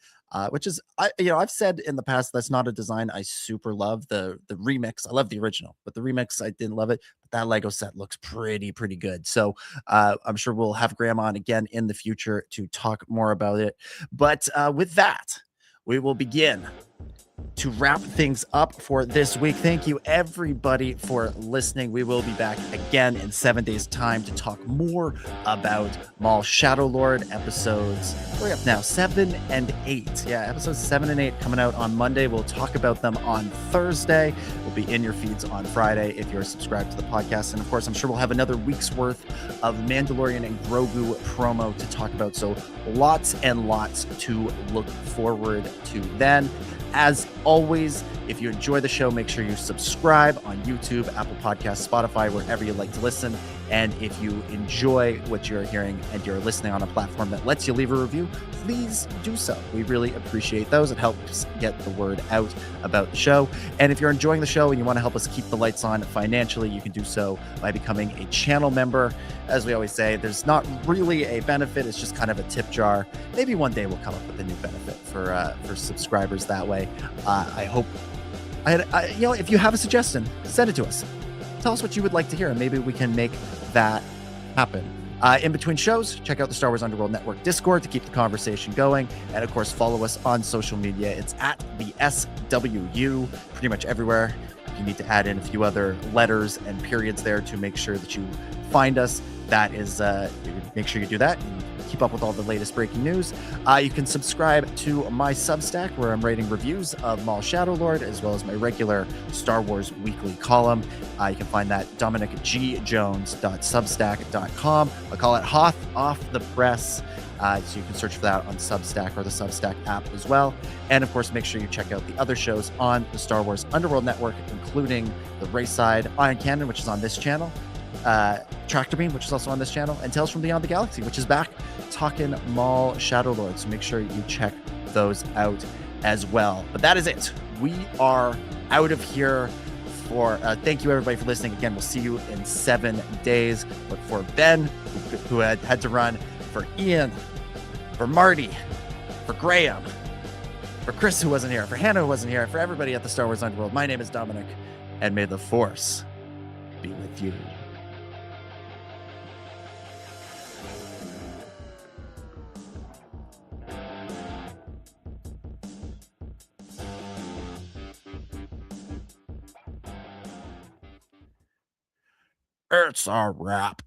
H: which is, I've said in the past that's not a design I super love. The remix, I love the original, but the remix I didn't love it. But that Lego set looks pretty good. So I'm sure we'll have Graham on again in the future to talk more about it. But with that, we will begin to wrap things up for this week. Thank you everybody for listening. We will be back again in 7 days time to talk more about Maul Shadowlord episodes. We're up now 7 and 8. Yeah, episodes 7 and 8 coming out on Monday. We'll talk about them on Thursday. We'll be in your feeds on Friday if you're subscribed to the podcast. And of course, I'm sure we'll have another week's worth of Mandalorian and Grogu promo to talk about. So lots and lots to look forward to then. As always, if you enjoy the show, make sure you subscribe on YouTube, Apple Podcasts, Spotify, wherever you like to listen. And if you enjoy what you're hearing and you're listening on a platform that lets you leave a review, please do so. We really appreciate those. It helps get the word out about the show. And if you're enjoying the show and you want to help us keep the lights on financially, you can do so by becoming a channel member. As we always say, there's not really a benefit. It's just kind of a tip jar. Maybe one day we'll come up with a new benefit for subscribers that way. I hope, if you have a suggestion, send it to us. Tell us what you would like to hear, and maybe we can make that happen. In between shows, check out the Star Wars Underworld Network Discord to keep the conversation going. And of course, follow us on social media. It's at the SWU pretty much everywhere. You need to add in a few other letters and periods there to make sure that you find us. That is, make sure you do that. And keep up with all the latest breaking news. You can subscribe to my Substack, where I'm writing reviews of Maul Shadowlord, as well as my regular Star Wars weekly column. You can find that dominicgjones.substack.com. I call it Hoth Off the Press. So you can search for that on Substack or the Substack app as well. And of course, make sure you check out the other shows on the Star Wars Underworld Network, including the Raeside Iron Cannon, which is on this channel, Tractor Beam, which is also on this channel, and Tales from Beyond the Galaxy, which is back talking Maul Shadowlord. So make sure you check those out as well. But that is it. We are out of here. Thank you everybody for listening. Again, we'll see you in 7 days. But for Ben, who had to run, for Ian, for Marty, for Graham, for Chris, who wasn't here, for Hannah, who wasn't here, for everybody at the Star Wars Underworld, my name is Dominic, and may the Force be with you. It's a wrap.